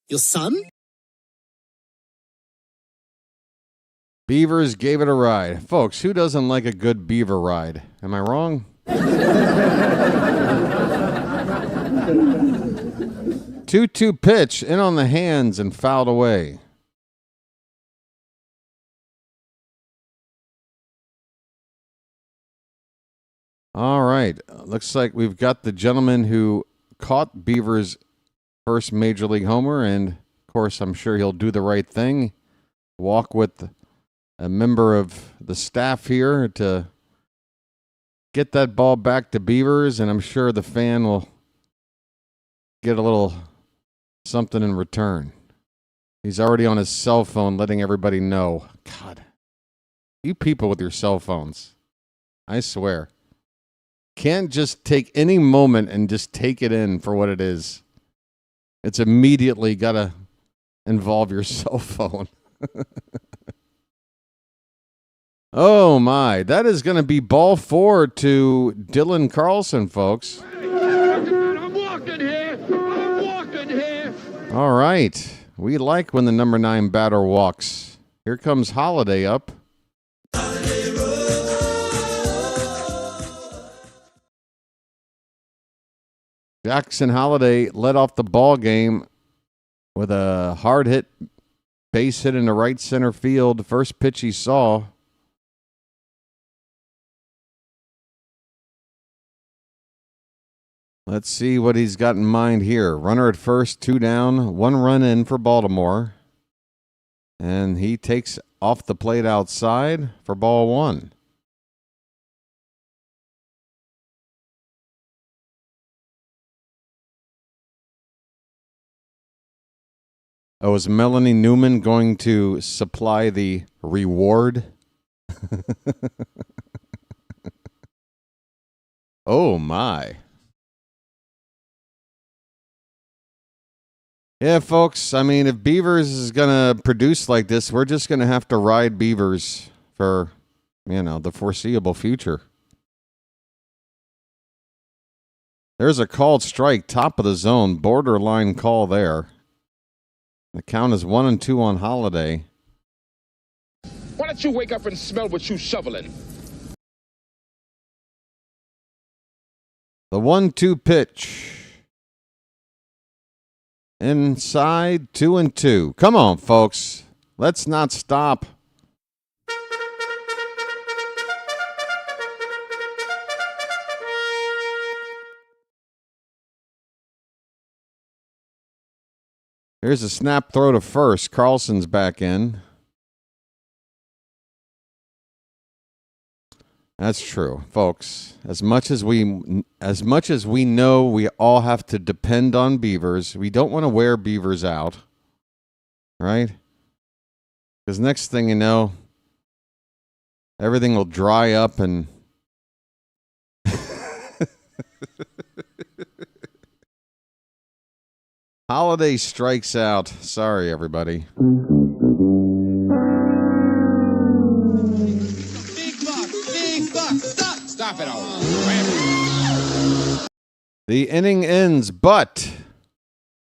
your son? Beavers gave it a ride. Folks, who doesn't like a good beaver ride? Am I wrong? 2-2 pitch, in on the hands and fouled away. All right. Looks like we've got the gentleman who caught Beavers' first Major League homer, and, of course, I'm sure he'll do the right thing. Walk with a member of the staff here to get that ball back to Beavers, and I'm sure the fan will get a little something in return. He's already on his cell phone letting everybody know. God, you people with your cell phones, I swear. Can't just take any moment and just take it in for what it is. It's immediately got to involve your cell phone. Oh, my. That is going to be ball 4 to Dylan Carlson, folks. I'm walking here. I'm walking here. All right. We like when the number 9 batter walks. Here comes Holiday up. Jackson Holiday led off the ball game with a hard hit base hit into right center field. The first pitch he saw. Let's see what he's got in mind here. Runner at first, 2 down, 1 run in for Baltimore. And he takes off the plate outside for ball 1. Oh, is Melanie Newman going to supply the reward? Oh, my. Yeah, folks, I mean, if Beavers is going to produce like this, we're just going to have to ride Beavers for, the foreseeable future. There's a called strike, top of the zone, borderline call there. The count is 1-2 on Holiday. Why don't you wake up and smell what you shoveling? The 1-2 pitch. Inside, 2-2. Come on, folks. Let's not stop. Here's a snap throw to first. Carlson's back in. That's true, folks. As much as we know we all have to depend on Beavers, we don't want to wear Beavers out, right? Because next thing you know, everything will dry up and Holiday strikes out. Sorry, everybody. Big buck, stop it all. The inning ends, but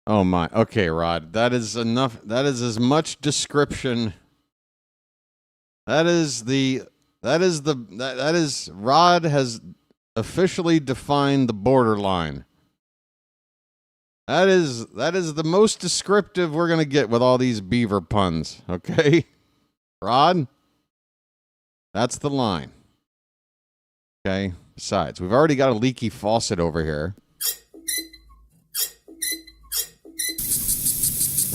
oh my. Okay, Rod. That is enough. That is as much description. That is Rod has officially defined the borderline. That is the most descriptive we're going to get with all these Beaver puns, okay? Rod, that's the line. Okay? Besides, we've already got a leaky faucet over here.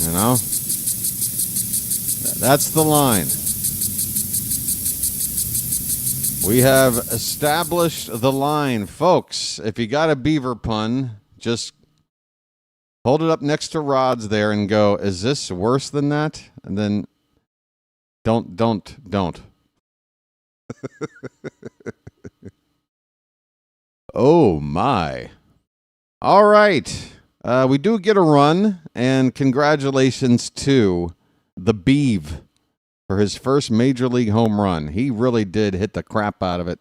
You know? That's the line. We have established the line. Folks, if you got a Beaver pun, just hold it up next to Rod's there and go, is this worse than that? And then don't. Oh, my. All right. We do get a run, and congratulations to the Beeve for his first Major League home run. He really did hit the crap out of it.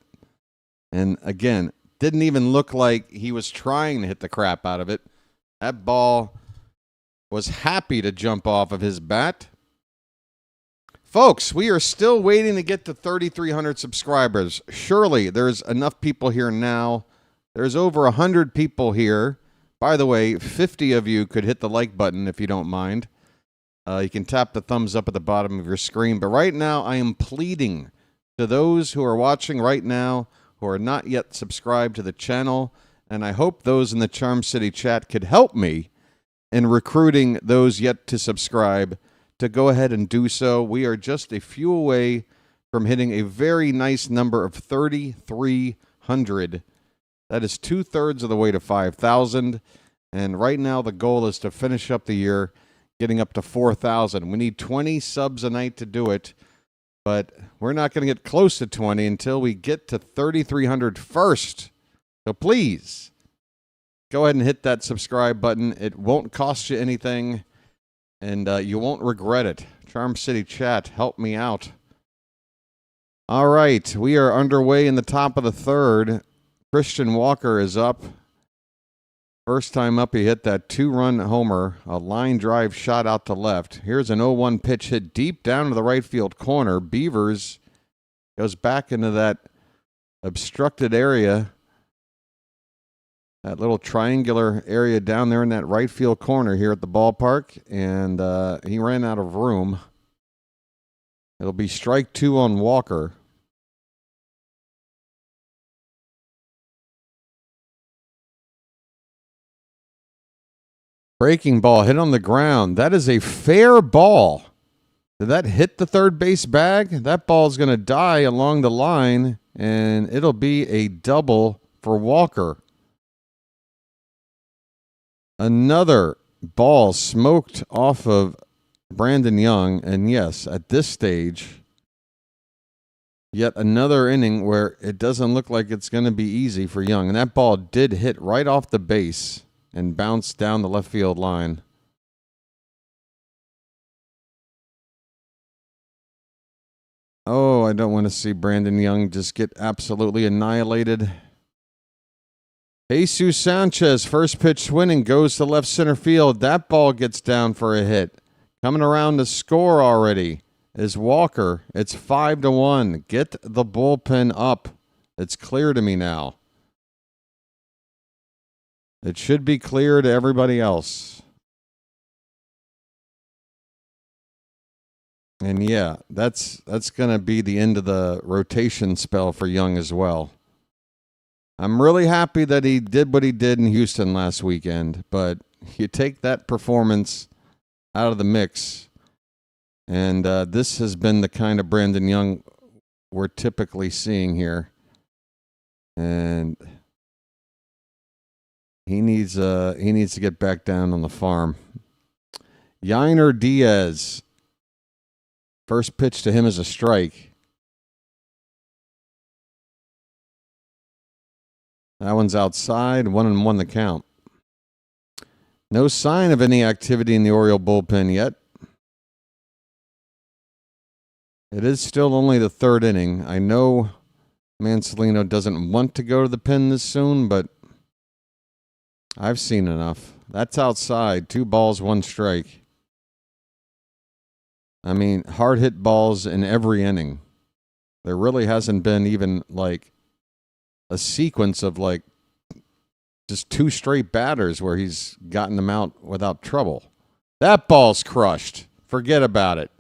And again, didn't even look like he was trying to hit the crap out of it. That ball was happy to jump off of his bat. Folks, we are still waiting to get to 3,300 subscribers. Surely there's enough people here now. There's over 100 people here. By the way, 50 of you could hit the like button if you don't mind. You can tap the thumbs up at the bottom of your screen. But right now, I am pleading to those who are watching right now who are not yet subscribed to the channel, and I hope those in the Charm City chat could help me in recruiting those yet to subscribe to go ahead and do so. We are just a few away from hitting a very nice number of 3,300. That is 2/3 of the way to 5,000. And right now the goal is to finish up the year getting up to 4,000. We need 20 subs a night to do it, but we're not going to get close to 20 until we get to 3,300 first. So please go ahead and hit that subscribe button. It won't cost you anything, and you won't regret it. Charm City chat, help me out. All right, we are underway in the top of the third. Christian Walker is up. First time up, he hit that 2-run homer, a line drive shot out to left. Here's an 0-1 pitch hit deep down to the right field corner. Beavers goes back into that obstructed area, that little triangular area down there in that right field corner here at the ballpark, and he ran out of room. It'll be strike 2 on Walker. Breaking ball hit on the ground. That is a fair ball. Did that hit the third base bag? That ball is going to die along the line, and it'll be a double for Walker. Another ball smoked off of Brandon Young, and yes, at this stage, yet another inning where it doesn't look like it's going to be easy for Young. And that ball did hit right off the base and bounced down the left field line. Oh, I don't want to see Brandon Young just get absolutely annihilated. Jesus Sanchez, first pitch swinging, goes to left center field. That ball gets down for a hit. Coming around to score already is Walker. It's 5-1. Get the bullpen up. It's clear to me now. It should be clear to everybody else. And yeah, that's going to be the end of the rotation spell for Young as well. I'm really happy that he did what he did in Houston last weekend, but you take that performance out of the mix, and this has been the kind of Brandon Young we're typically seeing here. And he needs to get back down on the farm. Yainer Diaz. First pitch to him is a strike. That one's outside, 1-1 the count. No sign of any activity in the Oriole bullpen yet. It is still only the third inning. I know Mansolino doesn't want to go to the pen this soon, but I've seen enough. That's outside. 2 balls, 1 strike. I mean, hard hit balls in every inning. There really hasn't been even like a sequence of like just 2 straight batters where he's gotten them out without trouble. That ball's crushed. Forget about it.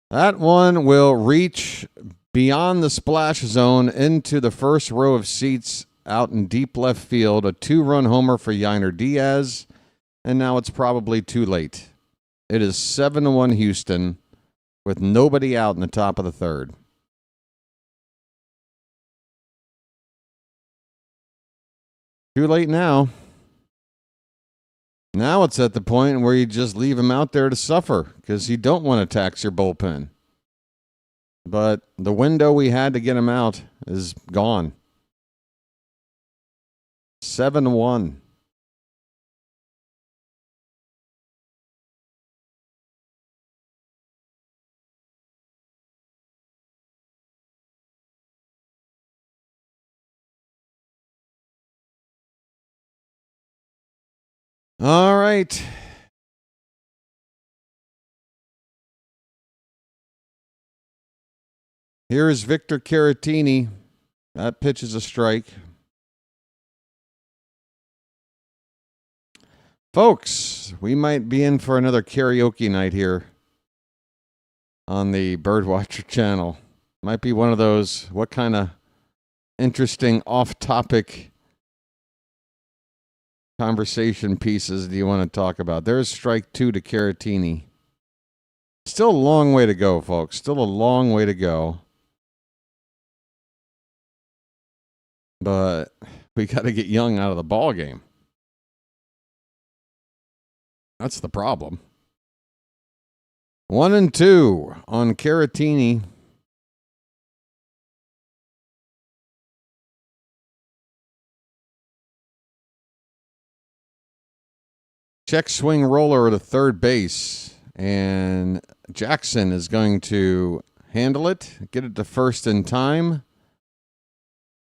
That one will reach beyond the splash zone into the first row of seats out in deep left field. A 2-run homer for Yainer Diaz. And now it's probably too late. It is 7-1 Houston with nobody out in the top of the third. Too late now. Now it's at the point where you just leave him out there to suffer because you don't want to tax your bullpen. But the window we had to get him out is gone. 7-1. right. Here is Victor Caratini. That pitch is a strike. Folks, we might be in for another karaoke night here on the BirdWatcher Channel. Might be one of those, what kind of interesting off-topic conversation pieces do you want to talk about? There's strike 2 to Caratini. Still a long way to go, folks. Still a long way to go. But we got to get Young out of the ball game. That's the problem. 1-2 on Caratini. Check swing roller to third base. And Jackson is going to handle it, get it to first in time.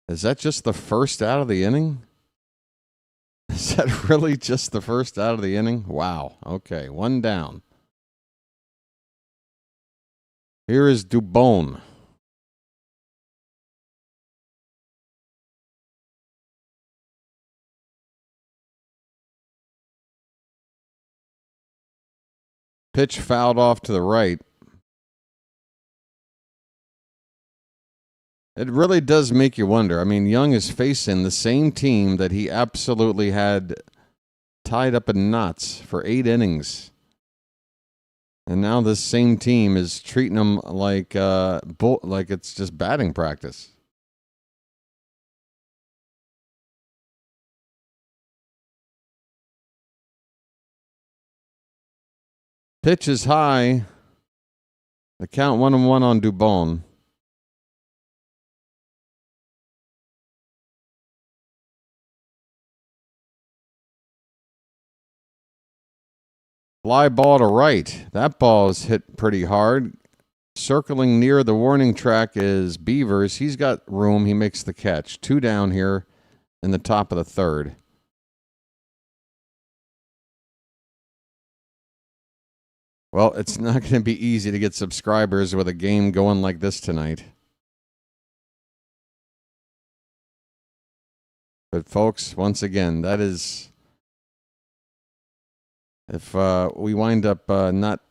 Is that just the first out of the inning? Is that really just the first out of the inning? Wow. Okay, 1 down. Here is Dubon. Pitch fouled off to the right. It really does make you wonder. I mean, Young is facing the same team that he absolutely had tied up in knots for 8 innings. And now this same team is treating him like it's just batting practice. Pitch is high. The count 1-1 on Dubon. Fly ball to right. That ball is hit pretty hard. Circling near the warning track is Beavers. He's got room. He makes the catch. 2 down here in the top of the third. Well, it's not going to be easy to get subscribers with a game going like this tonight. But folks, once again, that is... If we wind up not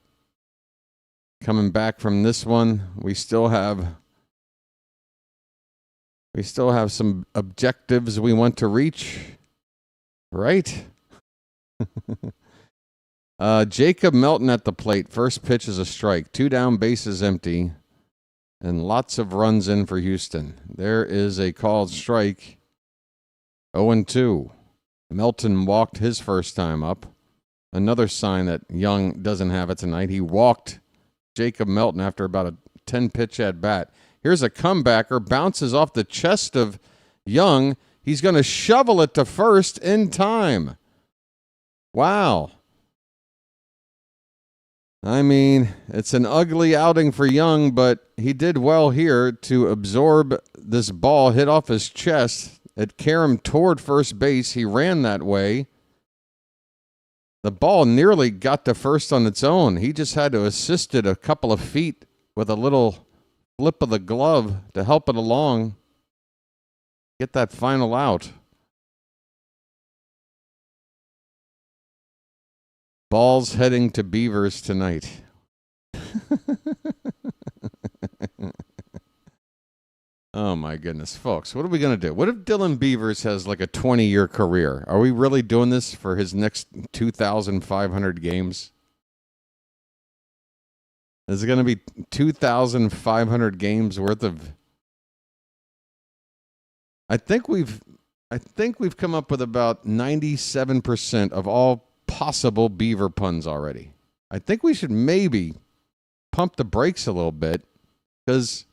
coming back from this one, we still have some objectives we want to reach, right? Jacob Melton at the plate. First pitch is a strike. 2 down, bases empty, and lots of runs in for Houston. There is a called strike. 0-2. Melton walked his first time up. Another sign that Young doesn't have it tonight. He walked Jacob Melton after about a 10-pitch at bat. Here's a comebacker. Bounces off the chest of Young. He's going to shovel it to first in time. Wow. I mean, it's an ugly outing for Young, but he did well here to absorb this ball, hit off his chest. It carried him toward first base. He ran that way. The ball nearly got to first on its own. He just had to assist it a couple of feet with a little flip of the glove to help it along. Get that final out. Balls heading to Beavers tonight. Oh, my goodness, folks. What are we going to do? What if Dylan Beavers has like a 20-year career? Are we really doing this for his next 2,500 games? Is it going to be 2,500 games worth of... I think we've come up with about 97% of all possible Beaver puns already. I think we should maybe pump the brakes a little bit, because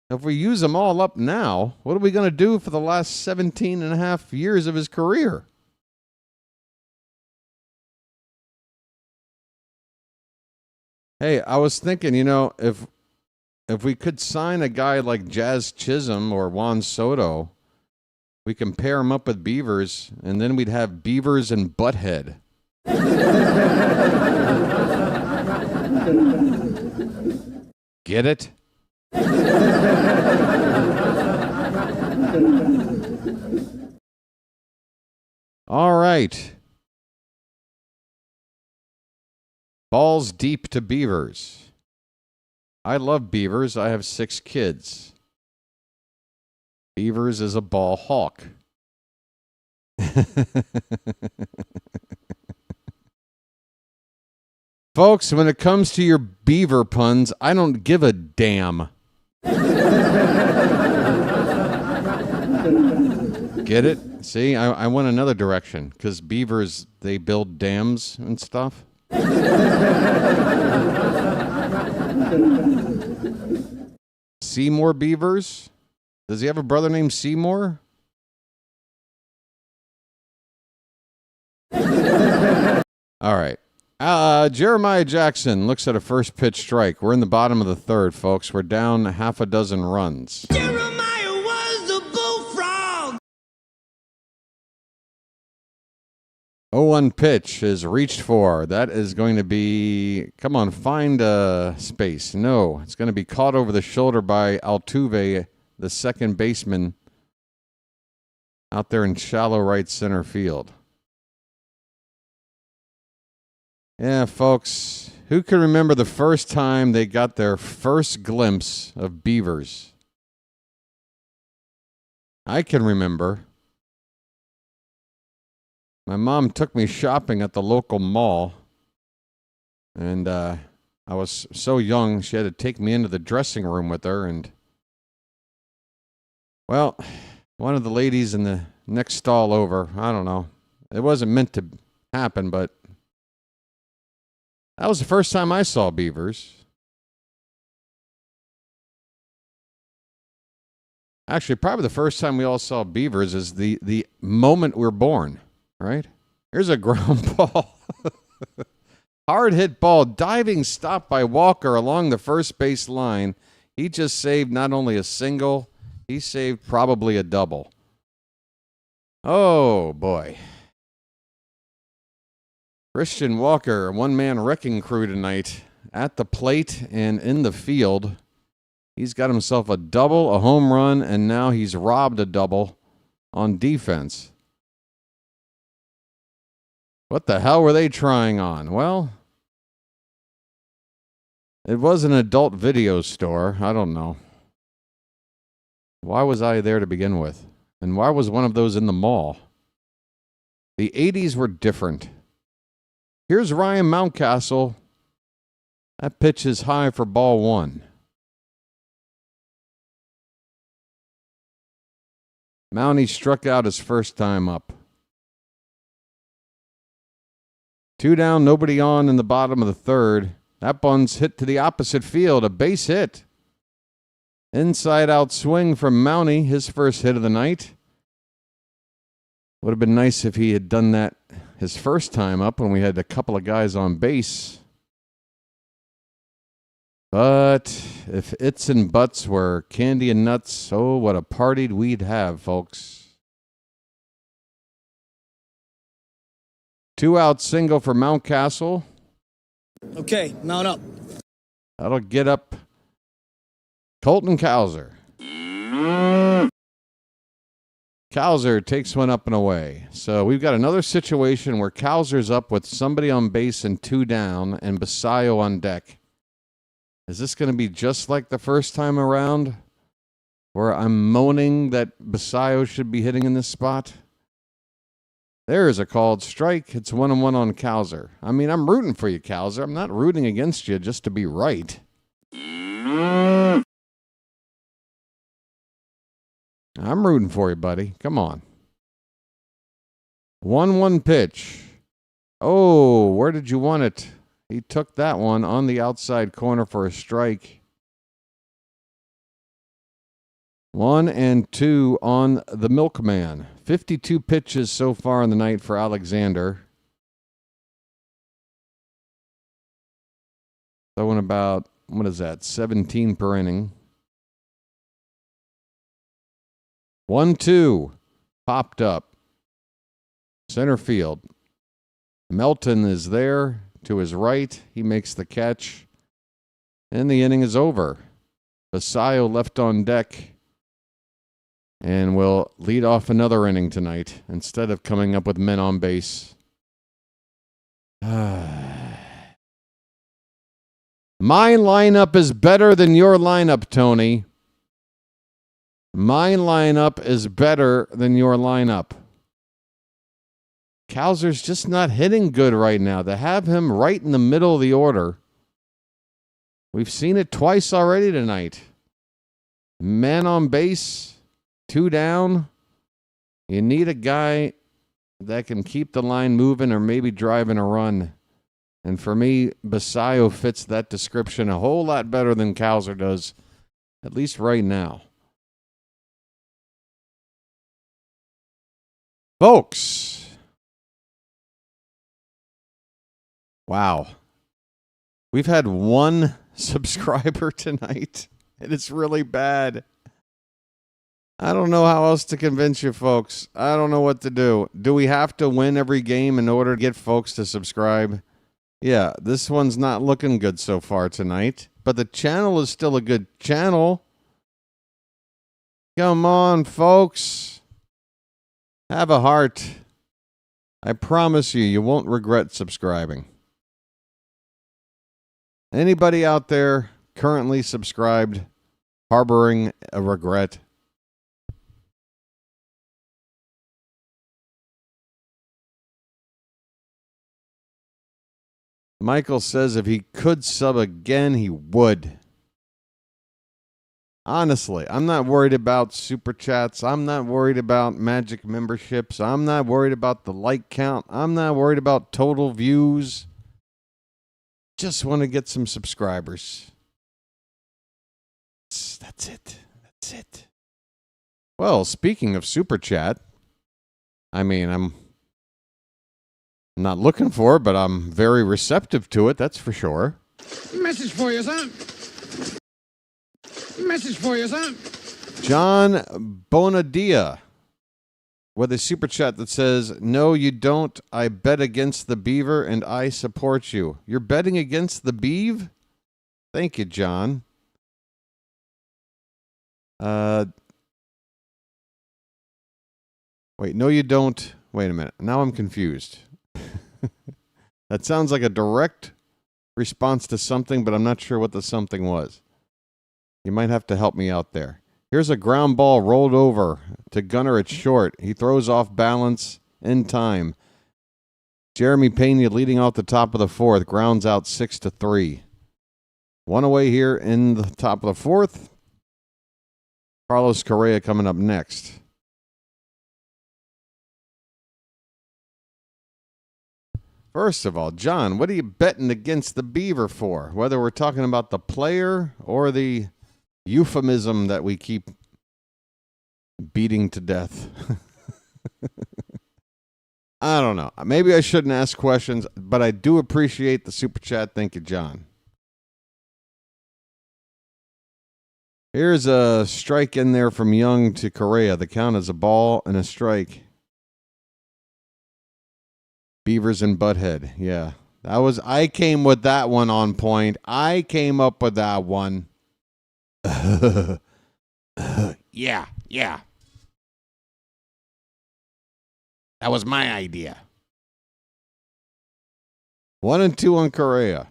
if we use them all up now, what are we going to do for the last 17 and a half years of his career? Hey, I was thinking, if we could sign a guy like Jazz Chisholm or Juan Soto, we can pair him up with Beavers, and then we'd have Beavers and Butthead. Get it? All right. Balls deep to beavers. I love beavers. I have 6 kids. Beavers is a ball hawk. Folks, when it comes to your beaver puns, I don't give a damn. Get it? See, I went another direction because beavers, they build dams and stuff. Seymour Beavers? Does he have a brother named Seymour? All right. Jeremiah Jackson looks at a first pitch strike. We're in the bottom of the third, folks. We're down half a dozen runs. Jeremiah was a bullfrog. 0-1 pitch is reached for. That is going to be... Come on, find a space. No, it's going to be caught over the shoulder by Altuve, the second baseman, out there in shallow right center field. Yeah, folks, who can remember the first time they got their first glimpse of beavers? I can remember. My mom took me shopping at the local mall, and I was so young, she had to take me into the dressing room with her, and, well, one of the ladies in the next stall over, I don't know, it wasn't meant to happen, but that was the first time I saw beavers. Actually, probably the first time we all saw beavers is the moment we're born, right? Here's a ground ball. Hard hit ball, diving stop by Walker along the first base line. He just saved not only a single, he saved probably a double. Oh, boy. Christian Walker, one-man wrecking crew tonight at the plate and in the field. He's got himself a double, a home run, and now he's robbed a double on defense. What the hell were they trying on? Well, it was an adult video store. I don't know. Why was I there to begin with? And why was one of those in the mall? The 80s were different. Here's Ryan Mountcastle. That pitch is high for ball 1. Mountie struck out his first time up. 2 down, nobody on in the bottom of the third. That bun's hit to the opposite field, a base hit. Inside out swing from Mountie, his first hit of the night. Would have been nice if he had done that his first time up when we had a couple of guys on base. But if its and buts were candy and nuts, oh, what a party we'd have, folks. 2-out single for Mountcastle. Okay, mount up. That'll get up Colton Cowser. Cowser takes one up and away. So we've got another situation where Cowser's up with somebody on base and 2 down and Basayo on deck. Is this going to be just like the first time around where I'm moaning that Basayo should be hitting in this spot? There is a called strike. It's 1-1 on Cowser. I mean, I'm rooting for you, Cowser. I'm not rooting against you just to be right. I'm rooting for you, buddy. Come on. 1-1 pitch. Oh, where did you want it? He took that one on the outside corner for a strike. 1-2 on the Milkman. 52 pitches so far in the night for Alexander. Throwing about, 17 per inning. 1-2. Popped up. Center field. Melton is there to his right. He makes the catch. And the inning is over. Basayo left on deck and will lead off another inning tonight instead of coming up with men on base. My lineup is better than your lineup, Tony. My lineup is better than your lineup. Cowser's just not hitting good right now. To have him right in the middle of the order, we've seen it twice already tonight. Man on base, 2 down. You need a guy that can keep the line moving or maybe driving a run. And for me, Basayo fits that description a whole lot better than Cowser does, at least right now. Folks. Wow. We've had 1 subscriber tonight, and it's really bad. I don't know how else to convince you folks. I don't know what to do. Do we have to win every game in order to get folks to subscribe? Yeah, this one's not looking good so far tonight, but the channel is still a good channel. Come on, folks. Have a heart. I promise you, you won't regret subscribing. Anybody out there currently subscribed, harboring a regret? Michael says if he could sub again, he would. Honestly, I'm not worried about super chats. I'm not worried about magic memberships. I'm not worried about the like count. I'm not worried about total views. Just want to get some subscribers. That's it. That's it. Well, speaking of super chat, I'm not looking for it, but I'm very receptive to it, that's for sure. Message for you, son. Message for you, son. John Bonadia with a super chat that says, "No, you don't. I bet against the Beaver and I support you." You're betting against the Beav? Thank you, John. Wait, no, you don't. Wait a minute. Now I'm confused. That sounds like a direct response to something, but I'm not sure what the something was. You might have to help me out there. Here's a ground ball rolled over to Gunnar at short. He throws off balance in time. Jeremy Pena leading off the top of the 4th. Grounds out 6-3. 1 away here in the top of the 4th. Carlos Correa coming up next. First of all, John, what are you betting against the Beaver for? Whether we're talking about the player or the euphemism that we keep beating to death. I don't know. Maybe I shouldn't ask questions, but I do appreciate the super chat. Thank you, John. Here's a strike in there from Young to Correa. The count is a ball and a strike. Beavers and Butthead. Yeah. I came with that one on point. I came up with that one. Yeah. That was my idea. 1-2 on Correa.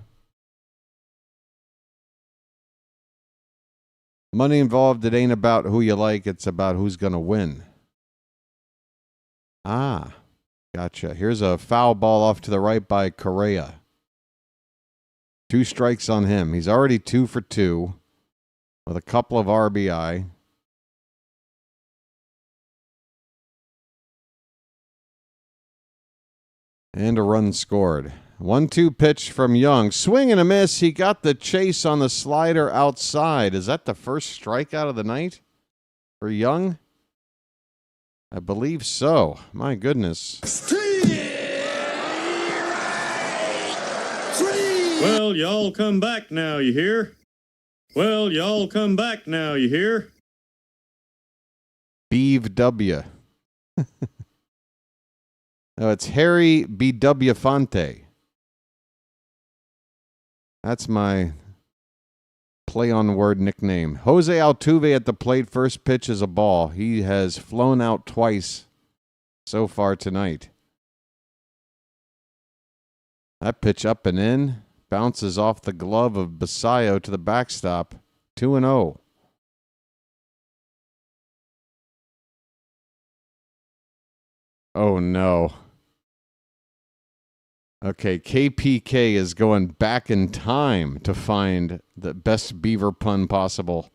Money involved, it ain't about who you like, it's about who's going to win. Ah, gotcha. Here's a foul ball off to the right by Correa. 2 strikes on him. He's already 2 for 2 with a couple of RBI. And a run scored. 1-2 pitch from Young. Swing and a miss. He got the chase on the slider outside. Is that the first strikeout of the night for Young? I believe so. My goodness. Well, y'all come back now, you hear? Well, y'all come back now, you hear? Beeve W. No, it's Harry B.W. Fonte. That's my play-on-word nickname. Jose Altuve at the plate. First pitch is a ball. He has flown out twice so far tonight. That pitch up and in. Bounces off the glove of Basayo to the backstop. 2-0. Oh, no. Okay, KPK is going back in time to find the best beaver pun possible.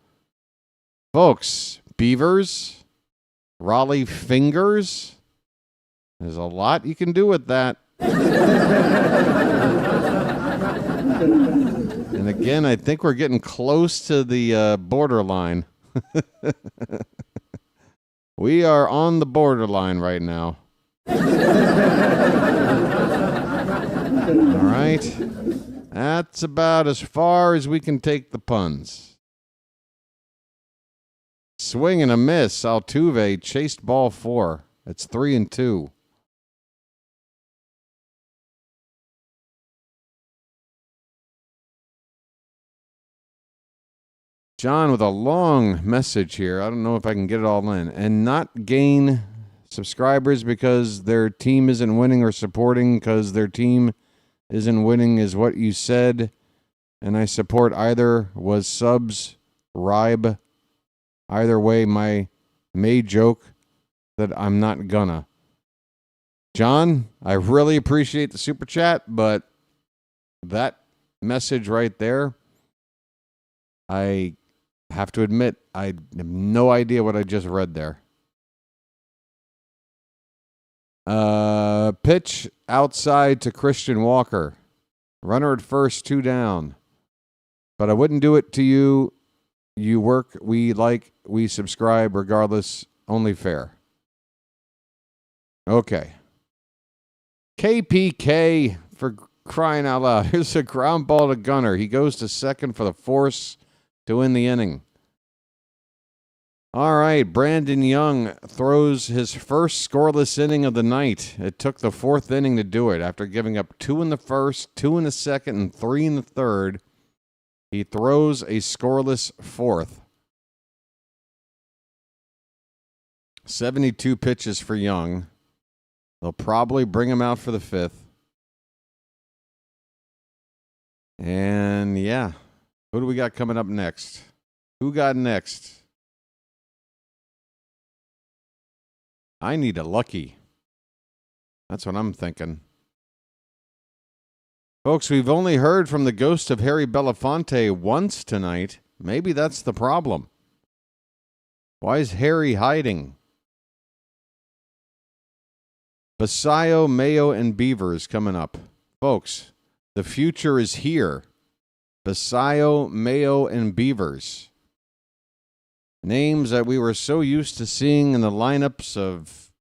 Folks, beavers, Raleigh fingers. There's a lot you can do with that. And again, I think we're getting close to the borderline. We are on the borderline right now. All right. That's about as far as we can take the puns. Swing and a miss. Altuve chased ball 4. It's 3-2. John with a long message here. I don't know if I can get it all in. And not gain subscribers because their team isn't winning, or supporting because their team isn't winning is what you said. And I support either. Was subs, ribe. Either way, my May joke that I'm not gonna. John, I really appreciate the super chat, but that message right there, I have to admit, I have no idea what I just read there. Pitch outside to Christian Walker. Runner at first, 2 down. But I wouldn't do it to you. You work, we like, we subscribe, regardless, only fair. Okay. KPK, for crying out loud. Here's a ground ball to Gunner. He goes to second for the force to win the inning. All right, Brandon Young throws his first scoreless inning of the night. It took the 4th inning to do it. After giving up 2 in the first, 2 in the second, and 3 in the third, he throws a scoreless 4th. 72 pitches for Young. They'll probably bring him out for the 5th. And yeah, who do we got coming up next? Who got next? I need a Lucky. That's what I'm thinking. Folks, we've only heard from the ghost of Harry Belafonte once tonight. Maybe that's the problem. Why is Harry hiding? Basayo, Mayo, and Beavers coming up. Folks, the future is here. Basayo, Mayo, and Beavers. Names that we were so used to seeing in the lineups of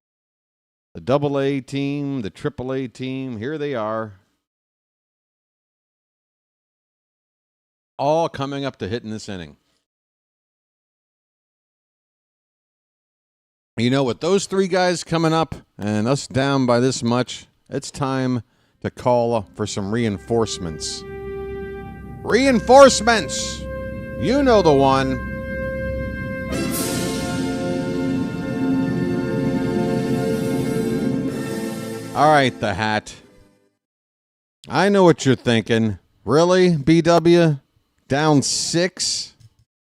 the AA team, the AAA team. Here they are. All coming up to hit in this inning. You know, with those 3 guys coming up and us down by this much, it's time to call for some reinforcements. Reinforcements! You know the one. All right, the Hat. I know what you're thinking. Really, BW? Down 6?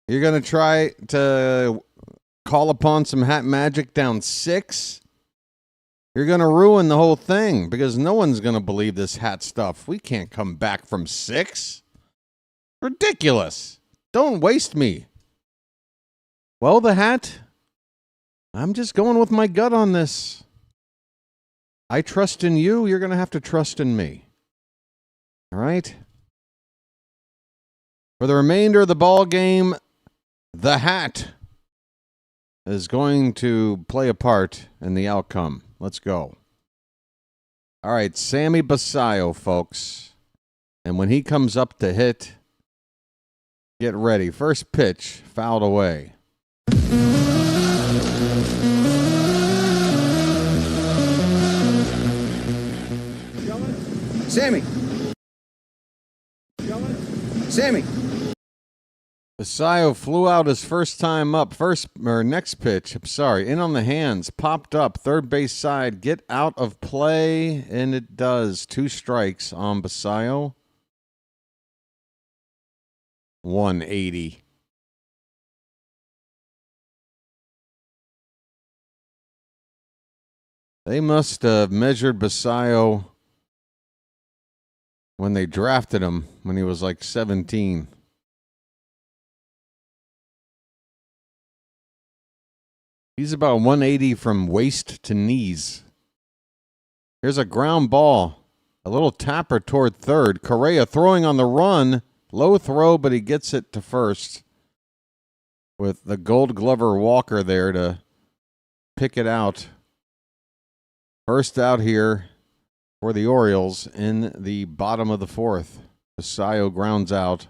You're going to try to call upon some Hat magic down 6? You're going to ruin the whole thing because no one's going to believe this Hat stuff. We can't come back from 6. Ridiculous. Don't waste me. Well, the Hat, I'm just going with my gut on this. I trust in you. You're going to have to trust in me. All right? For the remainder of the ball game, the Hat is going to play a part in the outcome. Let's go. All right, Sammy Basayo, folks. And when he comes up to hit, get ready. First pitch, fouled away. Sammy. Sammy. Basayo flew out his first time up. Next pitch. I'm sorry. In on the hands. Popped up. Third base side. Get out of play. And it does. 2 strikes on Basayo. 180. They must have measured Basayo when they drafted him when he was like 17. He's about 180 from waist to knees. Here's a ground ball. A little tapper toward third. Correa throwing on the run. Low throw, but he gets it to first. With the Gold Glover Walker there to pick it out. First out here for the Orioles in the bottom of the 4th. Basayo grounds out.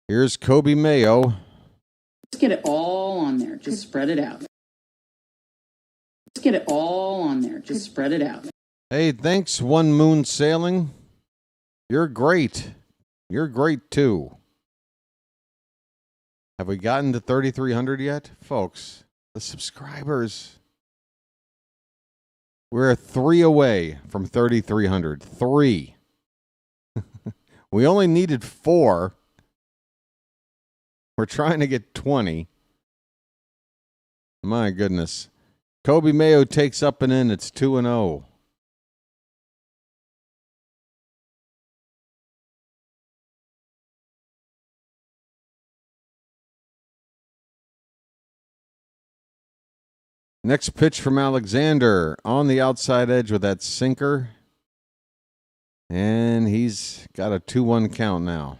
Here's Kobe Mayo. Just get it all on there. Just spread it out. Just get it all on there. Just spread it out. Hey, thanks, One Moon Sailing. You're great. You're great, too. Have we gotten to 3,300 yet? Folks, the subscribers. We're 3 away from 3,300. 3. We only needed 4. We're trying to get 20. My goodness. Kobe Mayo takes up and in. It's 2-0. Next pitch from Alexander on the outside edge with that sinker. And he's got a 2-1 count now.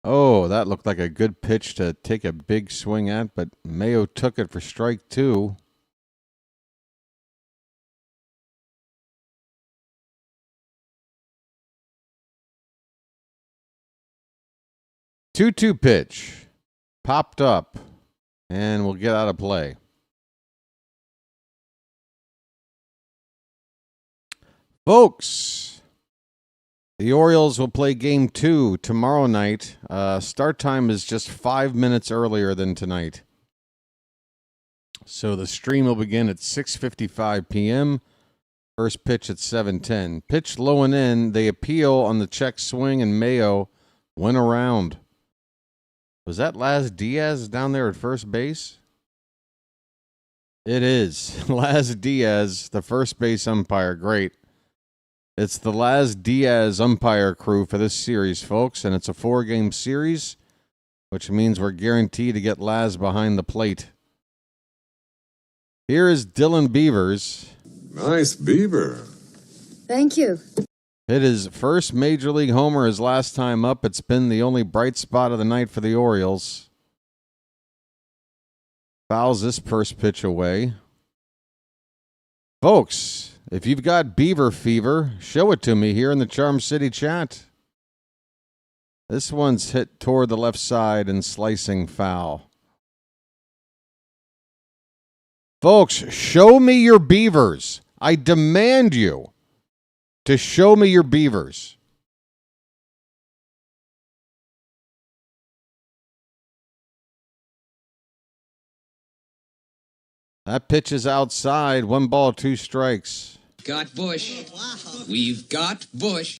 Oh, that looked like a good pitch to take a big swing at, but Mayo took it for strike 2. Two-two pitch. Popped up. And we'll get out of play. Folks, the Orioles will play game 2 tomorrow night. Start time is just 5 minutes earlier than tonight. So the stream will begin at 6:55 p.m. First pitch at 7:10. Pitch low and in. They appeal on the check swing, and Mayo went around. Was that Laz Diaz down there at first base? It is. Laz Diaz, the first base umpire. Great. It's the Laz Diaz umpire crew for this series, folks, and it's a 4-game series, which means we're guaranteed to get Laz behind the plate. Here is Dylan Beavers. Nice beaver. Thank you. Hit his first Major League homer his last time up. It's been the only bright spot of the night for the Orioles. Fouls this first pitch away. Folks, if you've got Beaver fever, show it to me here in the Charm City chat. This one's hit toward the left side and slicing foul. Folks, show me your Beavers. I demand you to show me your Beavers. That pitch is outside. 1 ball, 2 strikes. Got Bush. We've got Bush.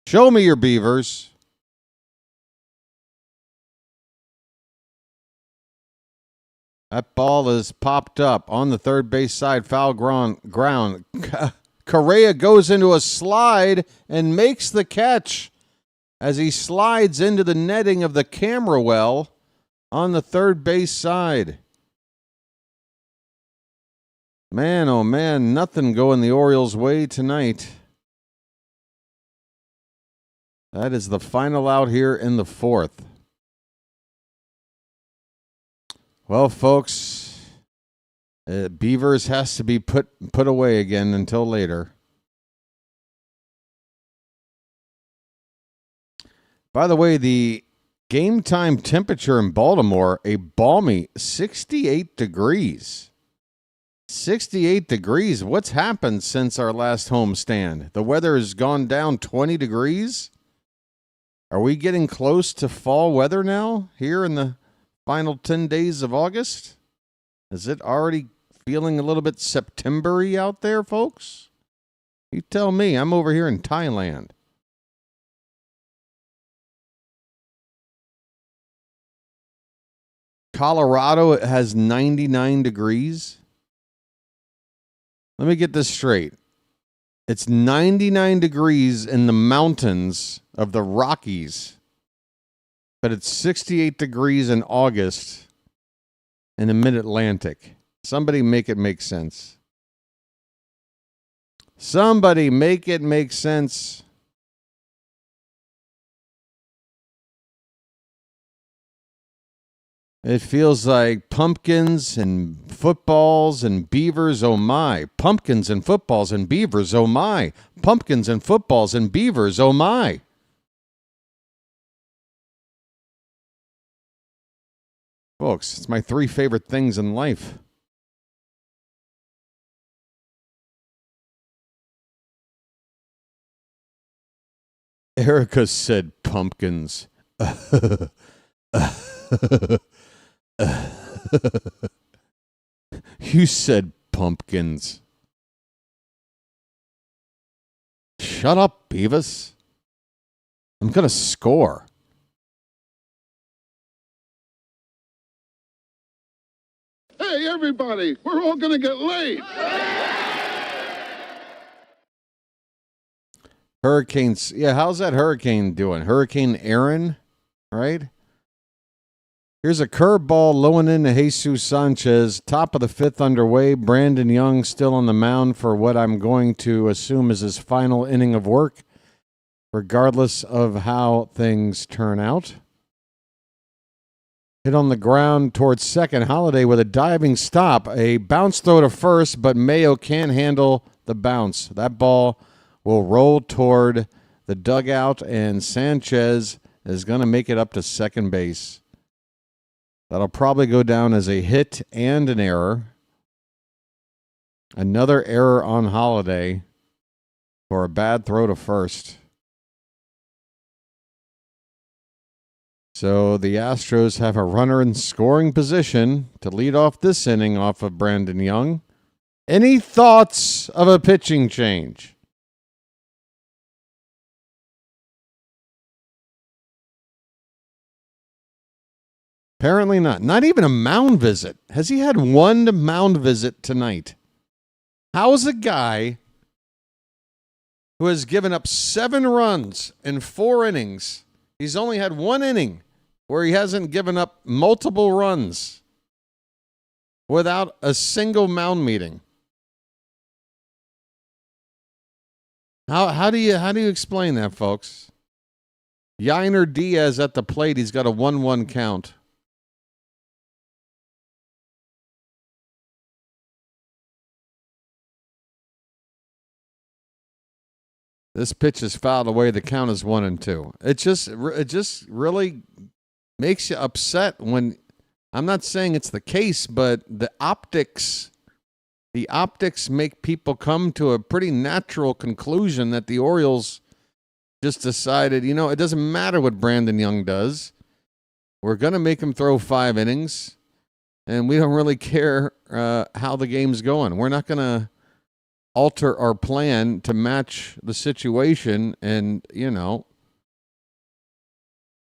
Show me your Beavers. That ball is popped up on the third base side. Foul ground. Correa goes into a slide and makes the catch as he slides into the netting of the camera well on the third base side. Man, oh man, nothing going the Orioles' way tonight. That is the final out here in the 4th. Well, folks, Beavers has to be put away again until later. By the way, the Game time temperature in Baltimore, a balmy 68 degrees. 68 degrees. What's happened since our last homestand? The weather has gone down 20 degrees. Are we getting close to fall weather now here in the final 10 days of August? Is it already feeling a little bit September-y out there, folks? You tell me. I'm over here in Thailand. Colorado has 99 degrees. Let me get this straight. It's 99 degrees in the mountains of the Rockies, but it's 68 degrees in August in the mid-Atlantic. Somebody make it make sense. Somebody make it make sense. It feels like pumpkins and footballs and beavers, oh my. Pumpkins and footballs and beavers, oh my. Pumpkins and footballs and beavers, oh my. Folks, it's my 3 favorite things in life. Erica said pumpkins. You said pumpkins. Shut up, Beavis. I'm going to score. Hey, everybody, we're all going to get late. Hurricanes. Yeah, how's that hurricane doing? Hurricane Aaron, right? Here's a curveball low and into Jesus Sanchez. Top of the 5th underway. Brandon Young still on the mound for what I'm going to assume is his final inning of work, regardless of how things turn out. Hit on the ground towards second. Holiday with a diving stop. A bounce throw to first, but Mayo can't handle the bounce. That ball will roll toward the dugout, and Sanchez is going to make it up to second base. That'll probably go down as a hit and an error. Another error on Holiday for a bad throw to first. So the Astros have a runner in scoring position to lead off this inning off of Brandon Young. Any thoughts of a pitching change? Apparently not. Not even a mound visit. Has he had one mound visit tonight? How is a guy who has given up 7 runs in 4 innings, he's only had 1 inning where he hasn't given up multiple runs without a single mound meeting? How do you explain that, folks? Yainer Diaz at the plate, he's got a 1-1 count. This pitch is fouled away. The count is 1-2. It just really makes you upset when, I'm not saying it's the case, but the optics make people come to a pretty natural conclusion that the Orioles just decided, it doesn't matter what Brandon Young does. We're going to make him throw 5 innings, and we don't really care how the game's going. We're not going to alter our plan to match the situation, and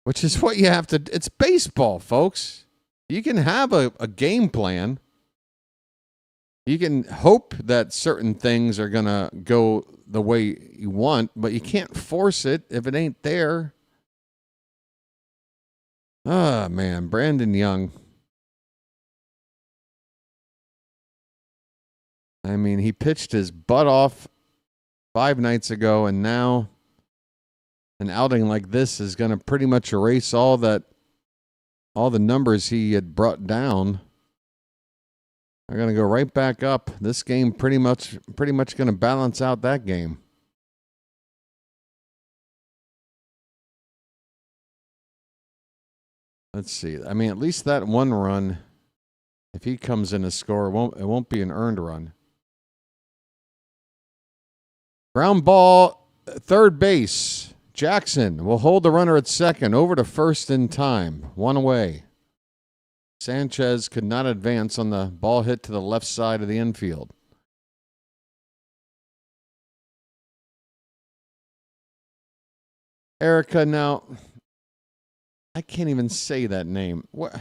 which is what you have to. It's baseball, folks. You can have a game plan. You can hope that certain things are going to go the way you want, but you can't force it if it ain't there. Ah, man, Brandon Young. I mean, he pitched his butt off 5 nights ago, and now an outing like this is going to pretty much erase all the numbers he had brought down. They're going to go right back up. This game pretty much going to balance out that game. Let's see. I mean, at least that one run, if he comes in to score, it won't be an earned run. Ground ball, third base. Jackson will hold the runner at second, over to first in time. One away. Sanchez could not advance on the ball hit to the left side of the infield. Erica, now, I can't even say that name. What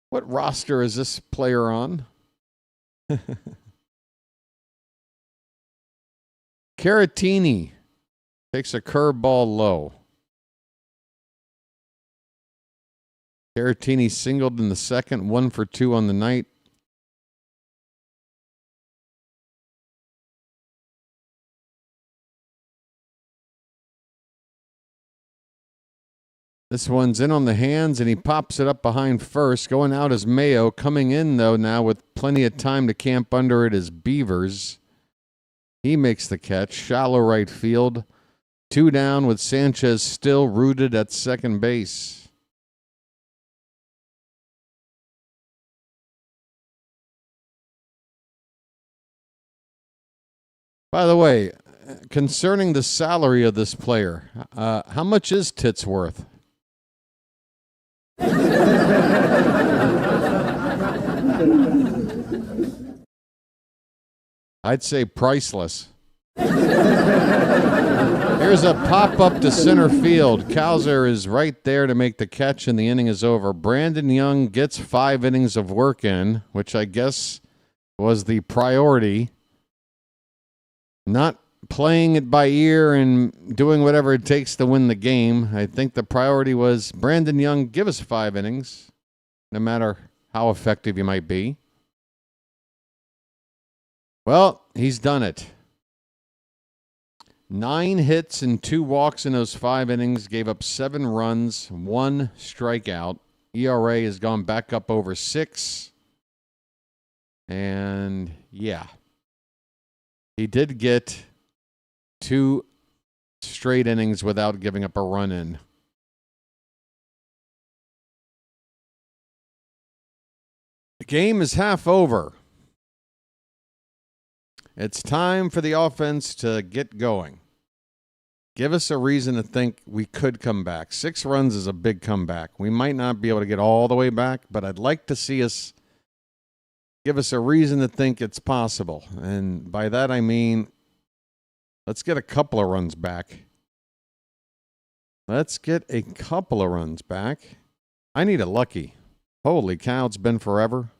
roster is this player on? Caratini takes a curveball low. Caratini singled in the second, 1 for 2 on the night. This one's in on the hands, and he pops it up behind first. Going out is Mayo. Coming in, though, now with plenty of time to camp under it is Beavers. He makes the catch. Shallow right field. 2 down with Sanchez still rooted at second base. By the way, concerning the salary of this player, how much is Tits worth? I'd say priceless. Here's a pop-up to center field. Cowser is right there to make the catch, and the inning is over. Brandon Young gets 5 innings of work in, which I guess was the priority. Not playing it by ear and doing whatever it takes to win the game. I think the priority was Brandon Young, give us 5 innings, no matter how effective you might be. Well, he's done it. 9 hits and 2 walks in those 5 innings, gave up 7 runs, 1 strikeout. ERA has gone back up over 6. And yeah, he did get 2 straight innings without giving up a run in. The game is half over. It's time for the offense to get going. Give us a reason to think we could come back. 6 runs is a big comeback. We might not be able to get all the way back, but I'd like to see us give us a reason to think it's possible. And by that I mean, let's get a couple of runs back. Let's get a couple of runs back. I need a lucky. Holy cow, it's been forever.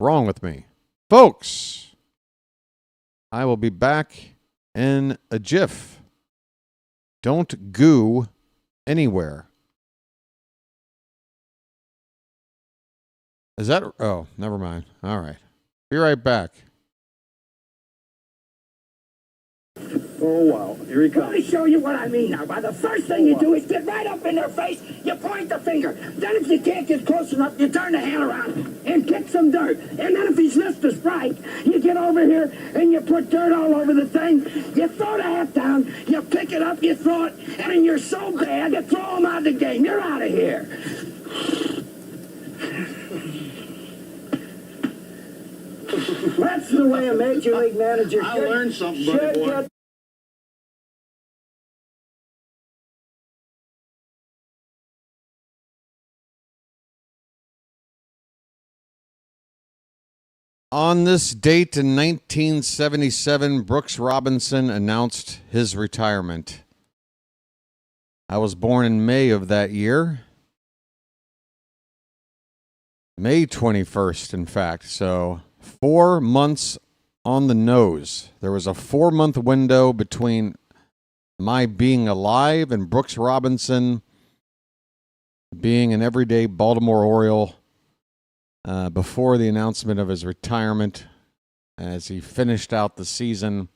Wrong with me. Folks, I will be back in a jiff. Don't goo anywhere. Is that... Oh, never mind. All right. Be right back. Oh, wow. Here he comes. Let me show you what I mean now. By the first thing you do is get right up in their face, you point the finger. Then if you can't get close enough, you turn the hand around and kick some dirt. And then if he's missed a strike, you get over here and you put dirt all over the thing. You throw the hat down, you pick it up, you throw it, and then you're so bad, you throw him out of the game. You're out of here. That's the way a major league manager I learned something, buddy boy. On this date in 1977, Brooks Robinson announced his retirement. I was born in May of that year. May 21st, in fact. So 4 months on the nose. There was a 4-month window between my being alive and Brooks Robinson being an everyday Baltimore Oriole before the announcement of his retirement as he finished out the season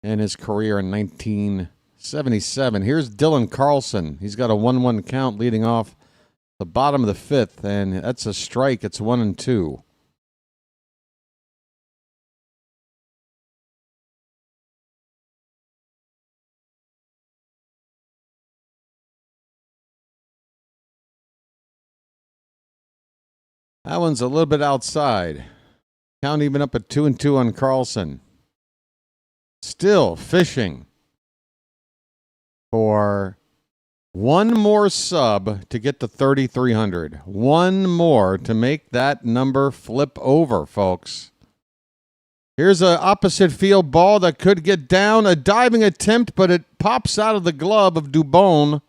and his career in 1977. Here's Dylan Carlson. He's got a 1-1 count leading off the bottom of the 5th, and that's a strike. It's 1-2. That one's a little bit outside. Count even up at 2-2 on Carlson. Still fishing for one more sub to get to 3,300. One more to make that number flip over, folks. Here's an opposite field ball that could get down. A diving attempt, but it pops out of the glove of Dubon.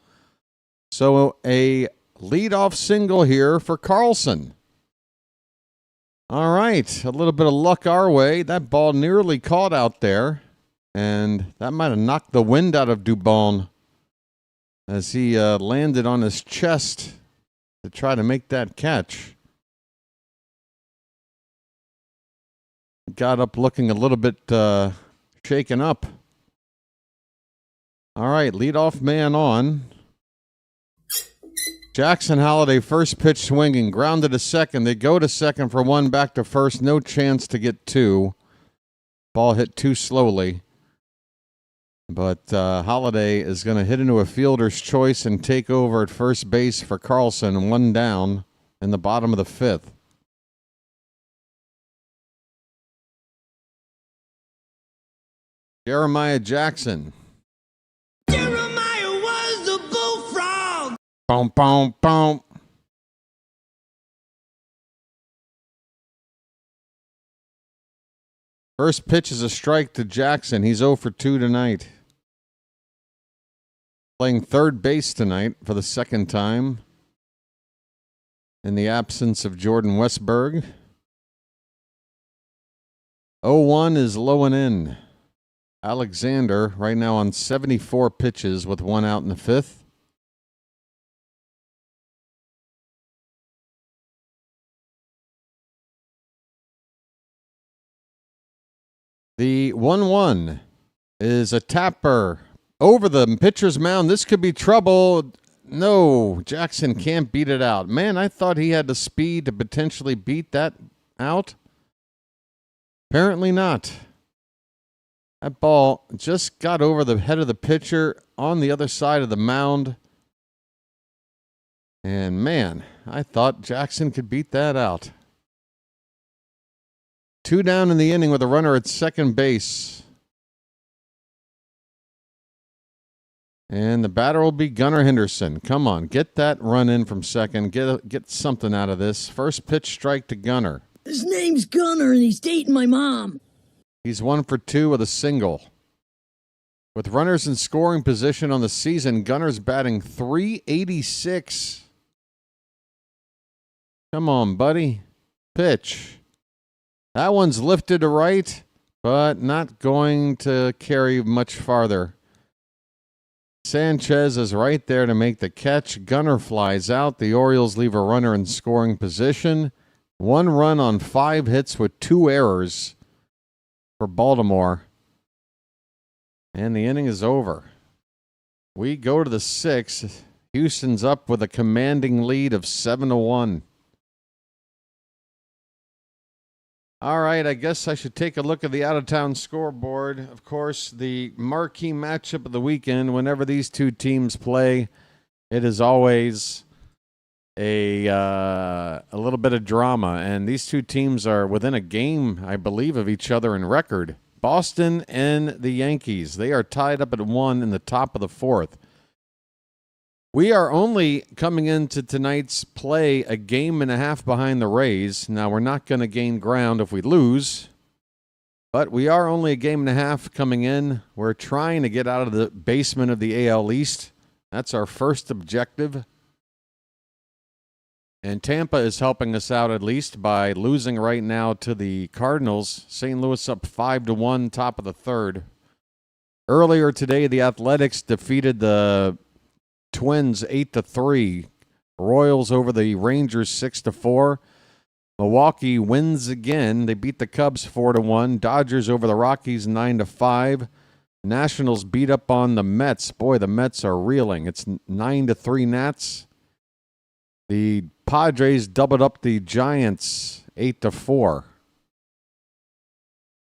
So a leadoff single here for Carlson. All right, a little bit of luck our way. That ball nearly caught out there, and that might have knocked the wind out of Dubon as he landed on his chest to try to make that catch. Got up looking a little bit shaken up. All right, leadoff man on. Jackson Holliday, first pitch swinging, grounded to second. They go to second for one, back to first. No chance to get two. Ball hit too slowly. But Holliday is going to hit into a fielder's choice and take over at first base for Carlson. One down in the bottom of the fifth. Jeremiah Jackson. Jeremiah was a bullfrog. Boom, boom, boom. First pitch is a strike to Jackson. He's 0 for 2 tonight. Playing third base tonight for the second time in the absence of Jordan Westberg. 0-1 is low and in. Alexander right now on 74 pitches with one out in the fifth. The 1-1 is a tapper over the pitcher's mound. This could be trouble. No, Jackson can't beat it out. Man, I thought he had the speed to potentially beat that out. Apparently not. That ball just got over the head of the pitcher on the other side of the mound. And man, I thought Jackson could beat that out. 2 down in the inning with a runner at second base. And the batter will be Gunnar Henderson. Come on, get that run in from second. Get something out of this. First pitch strike to Gunnar. His name's Gunnar and he's dating my mom. He's 1 for 2 with a single. With runners in scoring position on the season, Gunnar's batting .386. Come on, buddy. Pitch. That one's lifted to right, but not going to carry much farther. Sanchez is right there to make the catch. Gunnar flies out. The Orioles leave a runner in scoring position. 1 run on 5 hits with 2 errors for Baltimore. And the inning is over. We go to the 6th. Houston's up with a commanding lead of 7-1. All right, I guess I should take a look at the out-of-town scoreboard. Of course, the marquee matchup of the weekend, whenever these two teams play, it is always a little bit of drama. And these two teams are within a game, I believe, of each other in record. Boston and the Yankees, they are tied up at 1 in the top of the 4th. We are only coming into tonight's play a game and a half behind the Rays. Now, we're not going to gain ground if we lose, but we are only a game and a half coming in. We're trying to get out of the basement of the AL East. That's our first objective. And Tampa is helping us out at least by losing right now to the Cardinals. St. Louis up 5-1, top of the 3rd. Earlier today, the Athletics defeated the Twins 8-3. Royals over the Rangers 6-4. Milwaukee wins again. They beat the Cubs 4-1. Dodgers over the Rockies 9-5. Nationals beat up on the Mets. Boy, the Mets are reeling. It's 9-3 Nats. The Padres doubled up the Giants 8-4.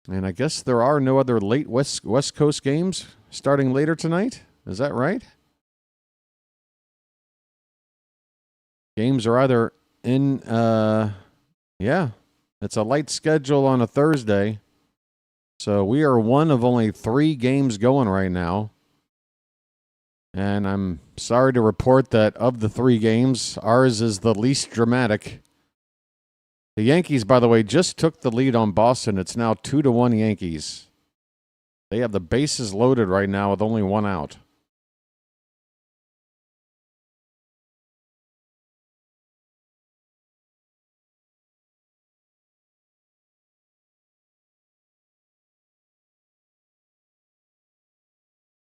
And I guess there are no other late West Coast games starting later tonight. Is that right? Games are either in Yeah, it's a light schedule on a Thursday. So we are one of only 3 games going right now. And I'm sorry to report that of the 3 games, ours is the least dramatic. The Yankees, by the way, just took the lead on Boston. It's now 2-1 Yankees. They have the bases loaded right now with only 1 out.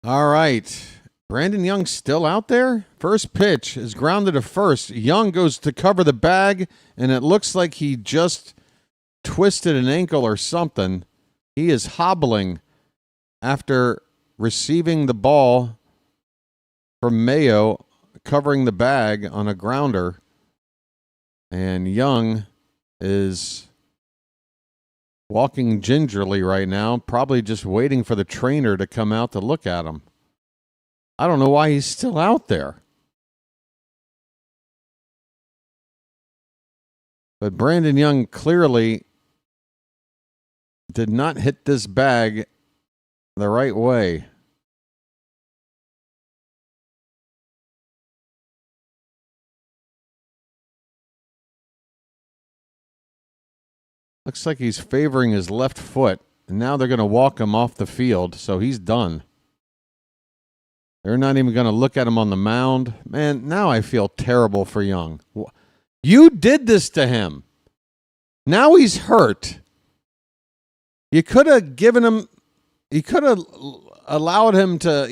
All right. Brandon Young still out there? First pitch is grounded to first. Young goes to cover the bag, and it looks like he just twisted an ankle or something. He is hobbling after receiving the ball from Mayo, covering the bag on a grounder. And Young is walking gingerly right now, probably just waiting for the trainer to come out to look at him. I don't know why he's still out there. But Brandon Young clearly did not hit this bag the right way. Looks like he's favoring his left foot, and now they're going to walk him off the field, so he's done. They're not even going to look at him on the mound. Man, now I feel terrible for Young. You did this to him. Now he's hurt. You could have given him, you could have allowed him to,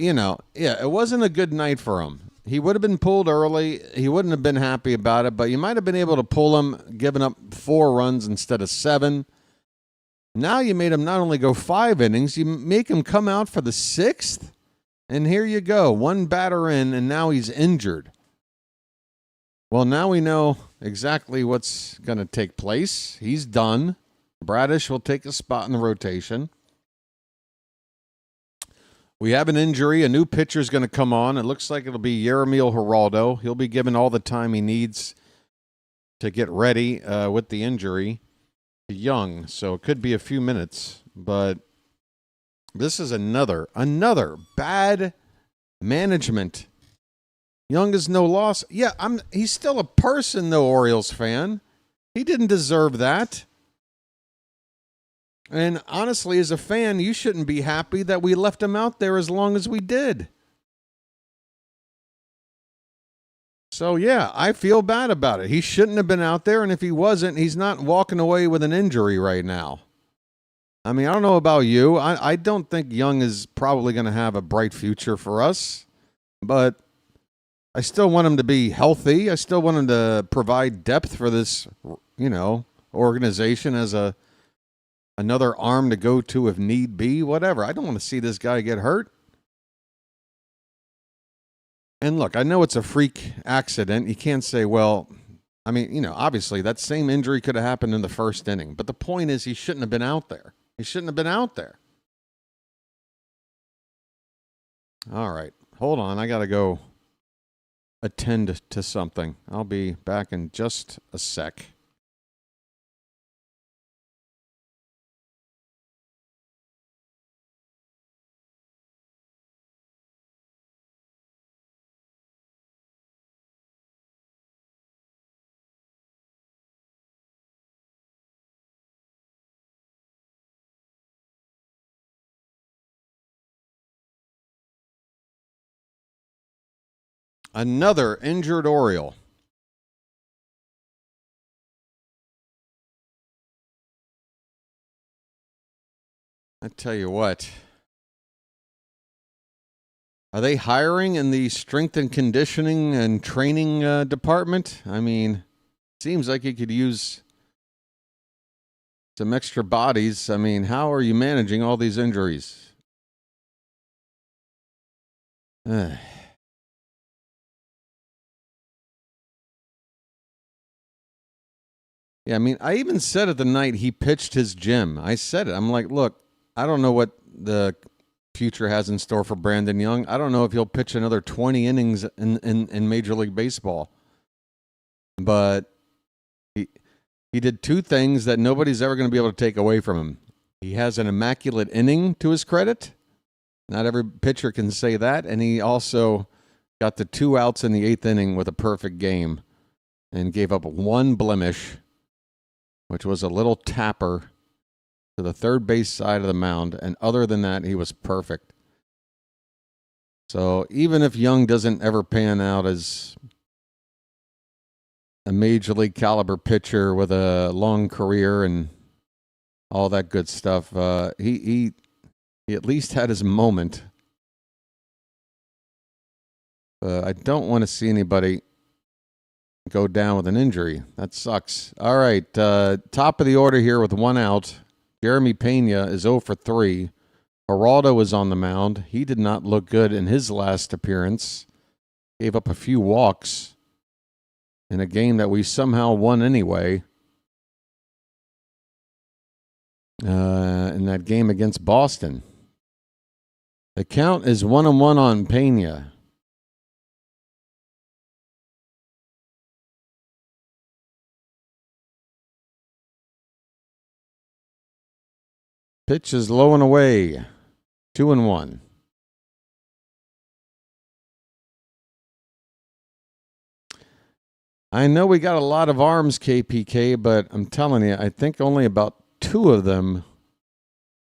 it wasn't a good night for him. He would have been pulled early. He wouldn't have been happy about it, but you might have been able to pull him, giving up 4 runs instead of 7. Now you made him not only go 5 innings, you make him come out for the 6th. And here you go, 1 batter in, and now he's injured. Well, now we know exactly what's going to take place. He's done. Bradish will take a spot in the rotation. We have an injury. A new pitcher is going to come on. It looks like it'll be Yermíl Geraldo. He'll be given all the time he needs to get ready with the injury to Young. So it could be a few minutes, but this is another bad management. Young is no loss. Yeah, he's still a person, though, Orioles fan. He didn't deserve that. And honestly, as a fan, you shouldn't be happy that we left him out there as long as we did. So, yeah, I feel bad about it. He shouldn't have been out there, and if he wasn't, he's not walking away with an injury right now. I mean, I don't know about you. I don't think Young is probably going to have a bright future for us, but I still want him to be healthy. I still want him to provide depth for this, organization as another arm to go to if need be, whatever. I don't want to see this guy get hurt. And look, I know it's a freak accident. You can't say, well, I mean, obviously that same injury could have happened in the first inning. But the point is he shouldn't have been out there. He shouldn't have been out there. All right. Hold on. I got to go attend to something. I'll be back in just a sec. Another injured Oriole. I tell you what. Are they hiring in the strength and conditioning and training department? I mean, seems like you could use some extra bodies. I mean, how are you managing all these injuries? Yeah, I mean, I even said it the night he pitched his gym. I said it. I'm like, look, I don't know what the future has in store for Brandon Young. I don't know if he'll pitch another 20 innings in Major League Baseball. But He did two things that nobody's ever going to be able to take away from him. He has an immaculate inning to his credit. Not every pitcher can say that. And he also got the 2 outs in the 8th inning with a perfect game and gave up one blemish, which was a little tapper to the third base side of the mound. And other than that, he was perfect. So even if Young doesn't ever pan out as a major league caliber pitcher with a long career and all that good stuff, he at least had his moment. I don't want to see anybody go down with an injury. That sucks. All right, top of the order here with 1 out. Jeremy Pena is 0 for 3. Geraldo was on the mound. He did not look good in his last appearance. Gave up a few walks in a game that we somehow won anyway. In that game against Boston. The count is 1-1 on Pena. Pitch is low and away. 2-1. I know we got a lot of arms, KPK, but I'm telling you, I think only about 2 of them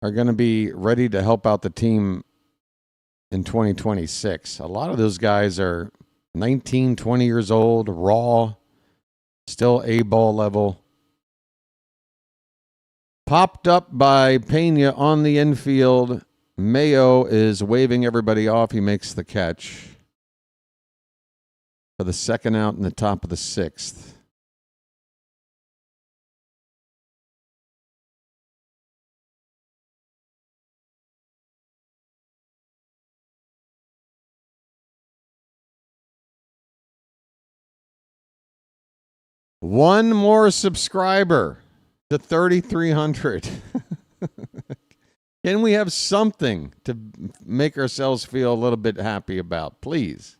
are going to be ready to help out the team in 2026. A lot of those guys are 19, 20 years old, raw, still A-ball level. Popped up by Pena on the infield. Mayo is waving everybody off. He makes the catch for the 2nd out in the top of the 6th. One more subscriber to 3,300. Can we have something to make ourselves feel a little bit happy about, please?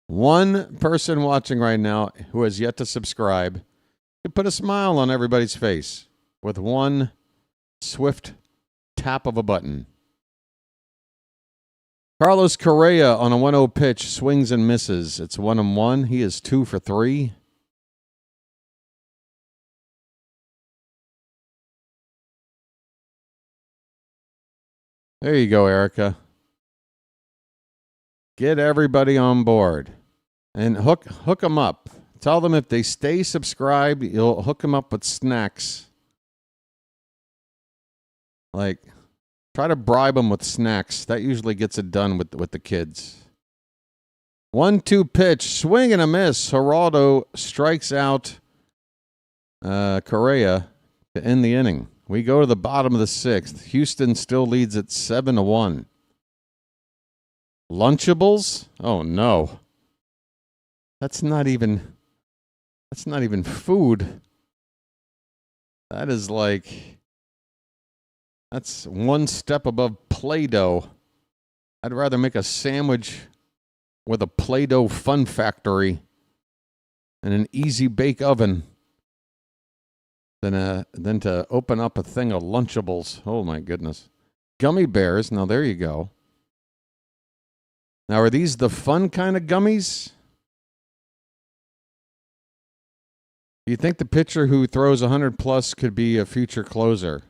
One person watching right now who has yet to subscribe can put a smile on everybody's face with one swift tap of a button. Carlos Correa on a 1-0 pitch swings and misses. It's 1-1. He is 2 for 3. There you go, Erica. Get everybody on board and hook them up. Tell them if they stay subscribed, you'll hook them up with snacks. Like, try to bribe them with snacks. That usually gets it done with the kids. 1-2 pitch, swing and a miss. Geraldo strikes out Correa to end the inning. We go to the bottom of the 6th. Houston still leads at 7-1. Lunchables? Oh no. That's not even food. That is like, that's one step above Play-Doh. I'd rather make a sandwich with a Play-Doh Fun Factory and an easy bake oven than to open up a thing of Lunchables. Oh my goodness. Gummy bears. Now there you go. Now are these the fun kind of gummies? Do you think the pitcher who throws 100 plus could be a future closer?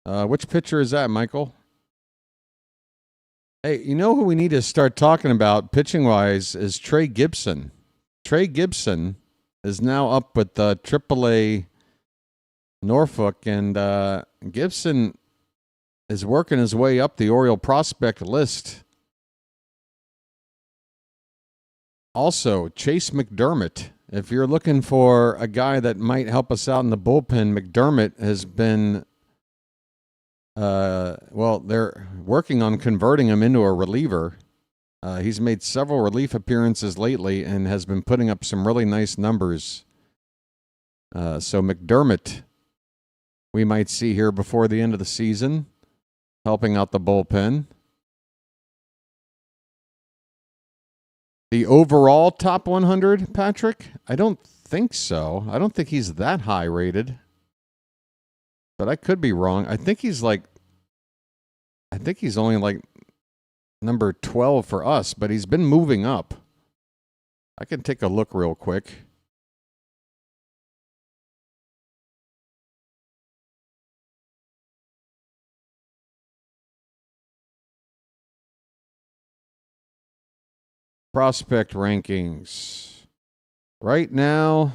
Which pitcher is that, Michael? Hey, you know who we need to start talking about pitching-wise is Trey Gibson. Trey Gibson is now up with AAA Norfolk, and Gibson is working his way up the Oriole prospect list. Also, Chase McDermott. If you're looking for a guy that might help us out in the bullpen, McDermott has been, they're working on converting him into a reliever. He's made several relief appearances lately and has been putting up some really nice numbers. So McDermott, we might see here before the end of the season, helping out the bullpen. The overall top 100, Patrick, I don't think so. I don't think he's that high rated. But I could be wrong. I think he's only like number 12 for us, but he's been moving up. I can take a look real quick. Prospect rankings. Right now,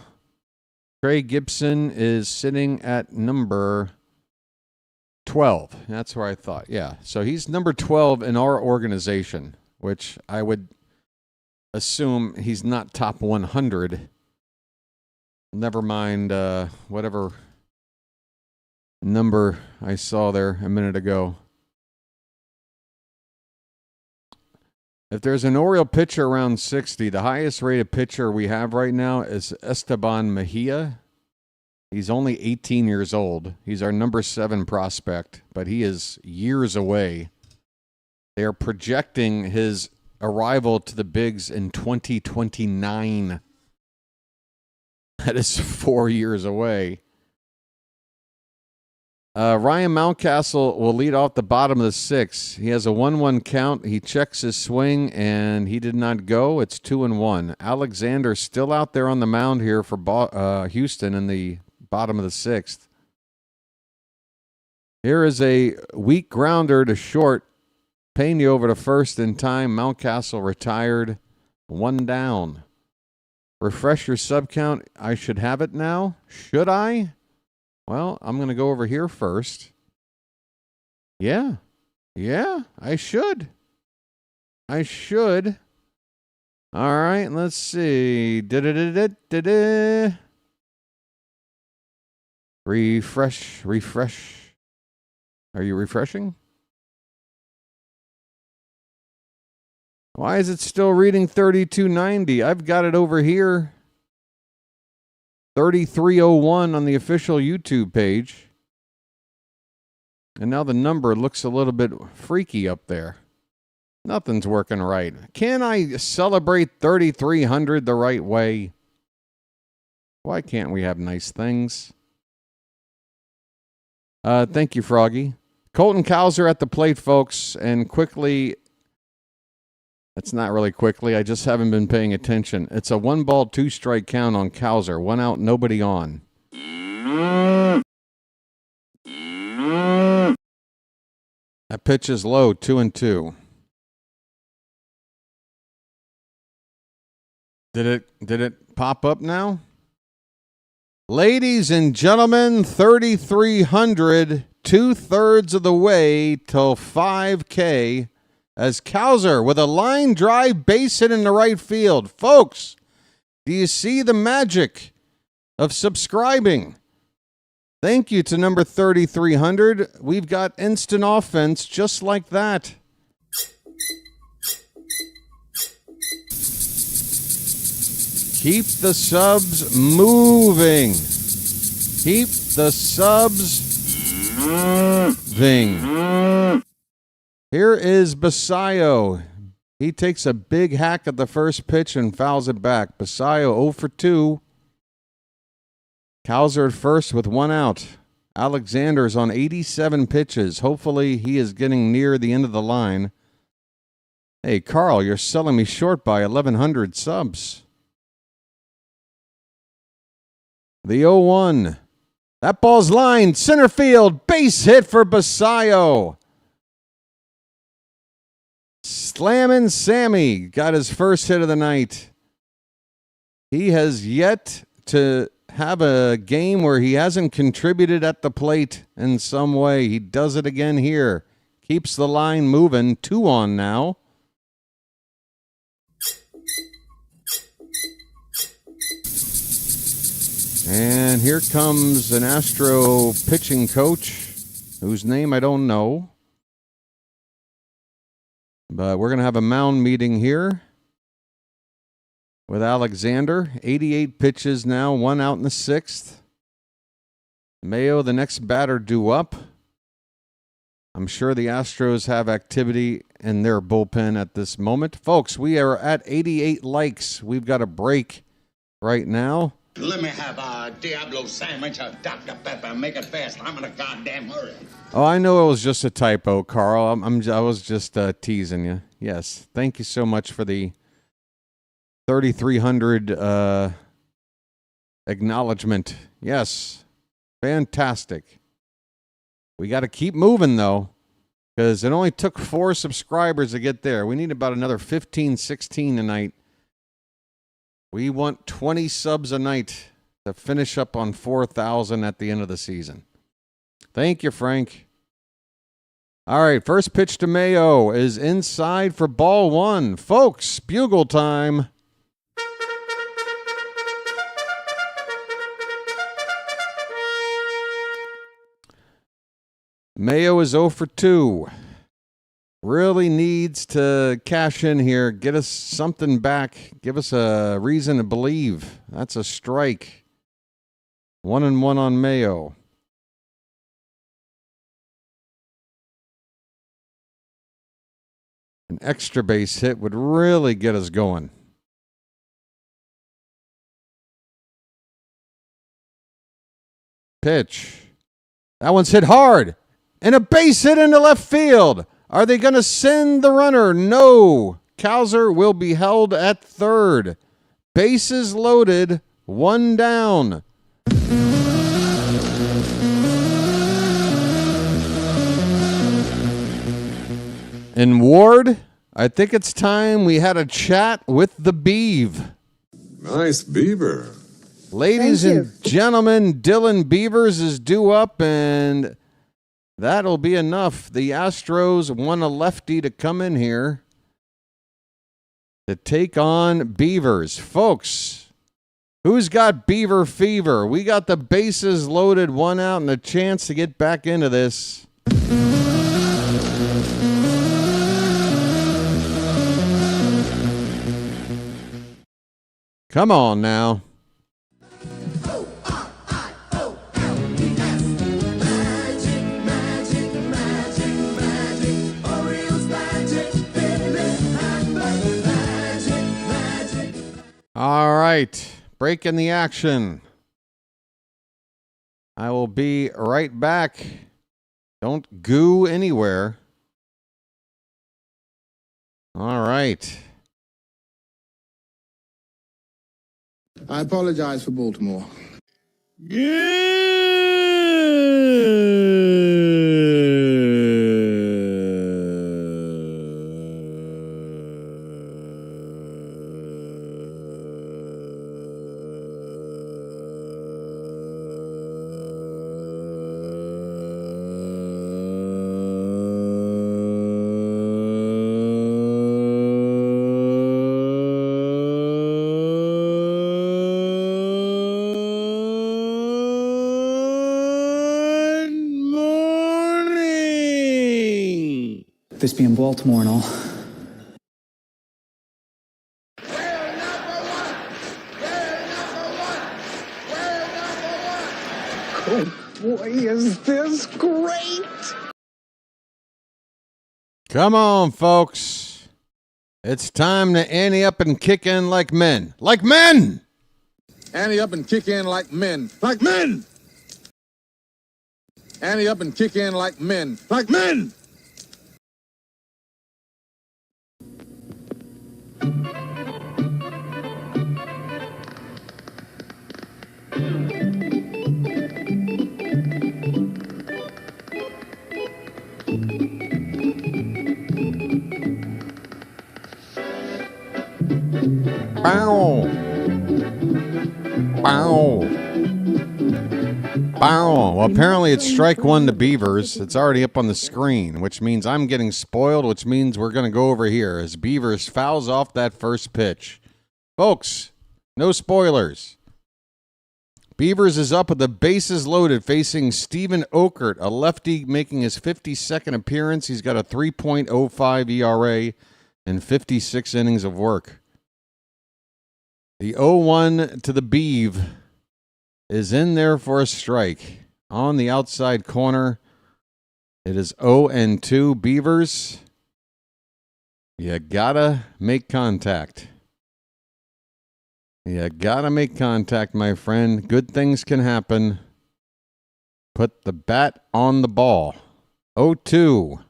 Trey Gibson is sitting at number 12. That's where I thought. Yeah. So he's number 12 in our organization, which I would assume he's not top 100. Never mind whatever number I saw there a minute ago. If there's an Oriole pitcher around 60, the highest rated pitcher we have right now is Esteban Mejia. He's only 18 years old. He's our number 7 prospect, but he is years away. They are projecting his arrival to the bigs in 2029. That is 4 years away. Ryan Mountcastle will lead off the bottom of the 6th. He has a 1-1 count. He checks his swing, and he did not go. It's 2-1. Alexander still out there on the mound here for Houston in the bottom of the 6th. Here is a weak grounder to short. Pena over to first in time. Mountcastle retired. 1 down. Refresh your sub count. I should have it now. Should I? Well, I'm going to go over here first. Yeah, I should. All right, let's see. Refresh. Are you refreshing? Why is it still reading 3290? I've got it over here. 3301 on the official YouTube page. And now the number looks a little bit freaky up there. Nothing's working right. Can I celebrate 3300 the right way? Why can't we have nice things? Thank you, Froggy. Colton Cowser at the plate, folks. And quickly, it's not really quickly. I just haven't been paying attention. It's a 1-ball, 2-strike count on Cowser. 1 out, nobody on. That pitch is low, 2-2. Did it pop up now? Ladies and gentlemen, 3,300, 2/3 of the way till 5K. As Cowser with a line drive base hit in the right field. Folks, do you see the magic of subscribing? Thank you to number 3,300. We've got instant offense just like that. Keep the subs moving. Keep the subs moving. Here is Basayo. He takes a big hack at the first pitch and fouls it back. Basayo 0 for 2. Cowser at first with 1 out. Alexander's on 87 pitches. Hopefully he is getting near the end of the line. Hey, Carl, you're selling me short by 1,100 subs. The 0-1. That ball's lined. Center field. Base hit for Basayo. Slammin' Sammy got his first hit of the night. He has yet to have a game where he hasn't contributed at the plate in some way. He does it again here. Keeps the line moving. 2 on now. And here comes an Astro pitching coach whose name I don't know. But we're going to have a mound meeting here with Alexander. 88 pitches now, 1 out in the 6th. Mayo, the next batter, due up. I'm sure the Astros have activity in their bullpen at this moment. Folks, we are at 88 likes. We've got a break right now. Let me have a Diablo sandwich, a Dr. Pepper. Make it fast. I'm in a goddamn hurry. Oh, I know it was just a typo, Carl. I was just teasing you. Yes. Thank you so much for the 3,300 acknowledgement. Yes. Fantastic. We got to keep moving, though, because it only took 4 subscribers to get there. We need about another 15, 16 tonight. We want 20 subs a night to finish up on 4,000 at the end of the season. Thank you, Frank. All right, first pitch to Mayo is inside for ball 1. Folks, bugle time. Mayo is 0 for 2. Really needs to cash in here. Get us something back. Give us a reason to believe. That's a strike. 1-1 on Mayo. An extra base hit would really get us going. Pitch. That one's hit hard. And a base hit into left field. Are they going to send the runner? No. Cowser will be held at third. Bases loaded. 1 down. And Ward, I think it's time we had a chat with the Beav. Nice beaver. Ladies and gentlemen, Dylan Beavers is due up, and that'll be enough. The Astros want a lefty to come in here to take on Beavers. Folks, who's got Beaver fever? We got the bases loaded, 1 out, and a chance to get back into this. Come on now. All right, breaking the action. I will be right back. Don't goo anywhere. All right. I apologize for Baltimore. This being Baltimore and all. Oh boy, is this great! Come on, folks. It's time to ante up and kick in like men. Like men! Ante up and kick in like men. Like men! Ante up and kick in like men. Like men! Bow. Bow. Bow. Well, apparently it's strike 1 to Beavers. It's already up on the screen, which means I'm getting spoiled, which means we're going to go over here as Beavers fouls off that first pitch. Folks, no spoilers. Beavers is up with the bases loaded facing Steven Okert, a lefty making his 52nd appearance. He's got a 3.05 ERA and 56 innings of work. The 0-1 to the Beav is in there for a strike. On the outside corner, it is 0-2 Beavers. You gotta make contact. You gotta make contact, my friend. Good things can happen. Put the bat on the ball. 0-2.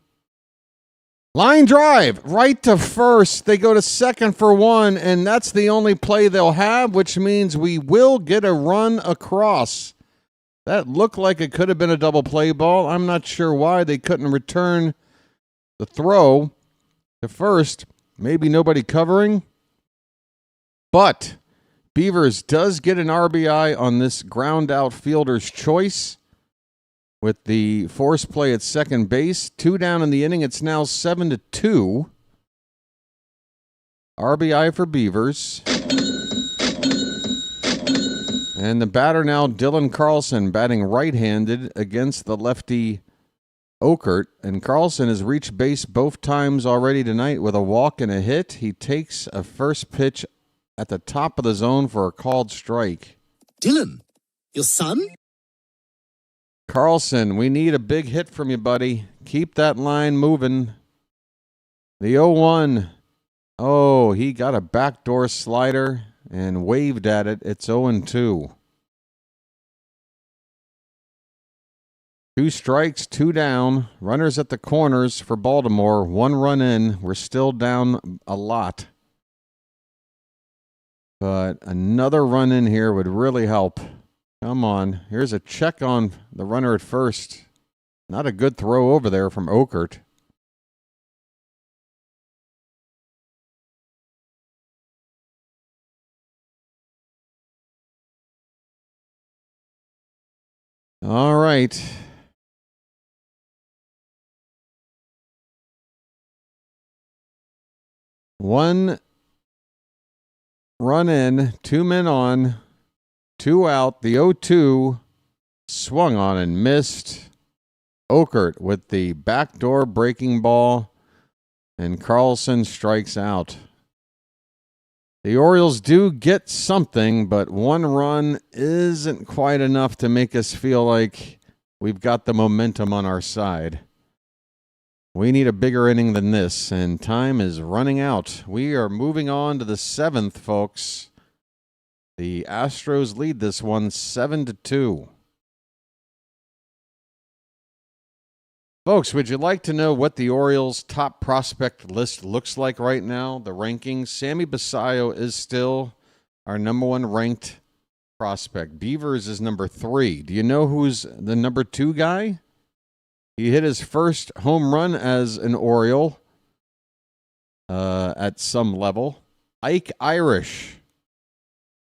Line drive right to first. They go to second for one, and that's the only play they'll have, which means we will get a run across. That looked like it could have been a double play ball. I'm not sure why they couldn't return the throw to first. Maybe nobody covering. But Beavers does get an RBI on this ground out fielder's choice. With the force play at second base, 2 down in the inning, it's now 7-2. RBI for Beavers. And the batter now, Dylan Carlson, batting right-handed against the lefty Okert. And Carlson has reached base both times already tonight with a walk and a hit. He takes a first pitch at the top of the zone for a called strike. Dylan, your son? Carlson, we need a big hit from you, buddy. Keep that line moving. The 0-1. Oh, he got a backdoor slider and waved at it. It's 0-2. 2 strikes, 2 down. Runners at the corners for Baltimore. 1 run in. We're still down a lot. But another run in here would really help. Come on. Here's a check on the runner at first. Not a good throw over there from Okert. All right. One run in, 2 men on. 2 out. The 0-2 swung on and missed. Okert with the backdoor breaking ball, and Carlson strikes out. The Orioles do get something, but 1 run isn't quite enough to make us feel like we've got the momentum on our side. We need a bigger inning than this, and time is running out. We are moving on to the 7th, folks. The Astros lead this one 7-2. Folks, would you like to know what the Orioles' top prospect list looks like right now? The rankings. Sammy Basayo is still our number 1 ranked prospect. Beavers is number 3. Do you know who's the number 2 guy? He hit his first home run as an Oriole at some level. Ike Irish.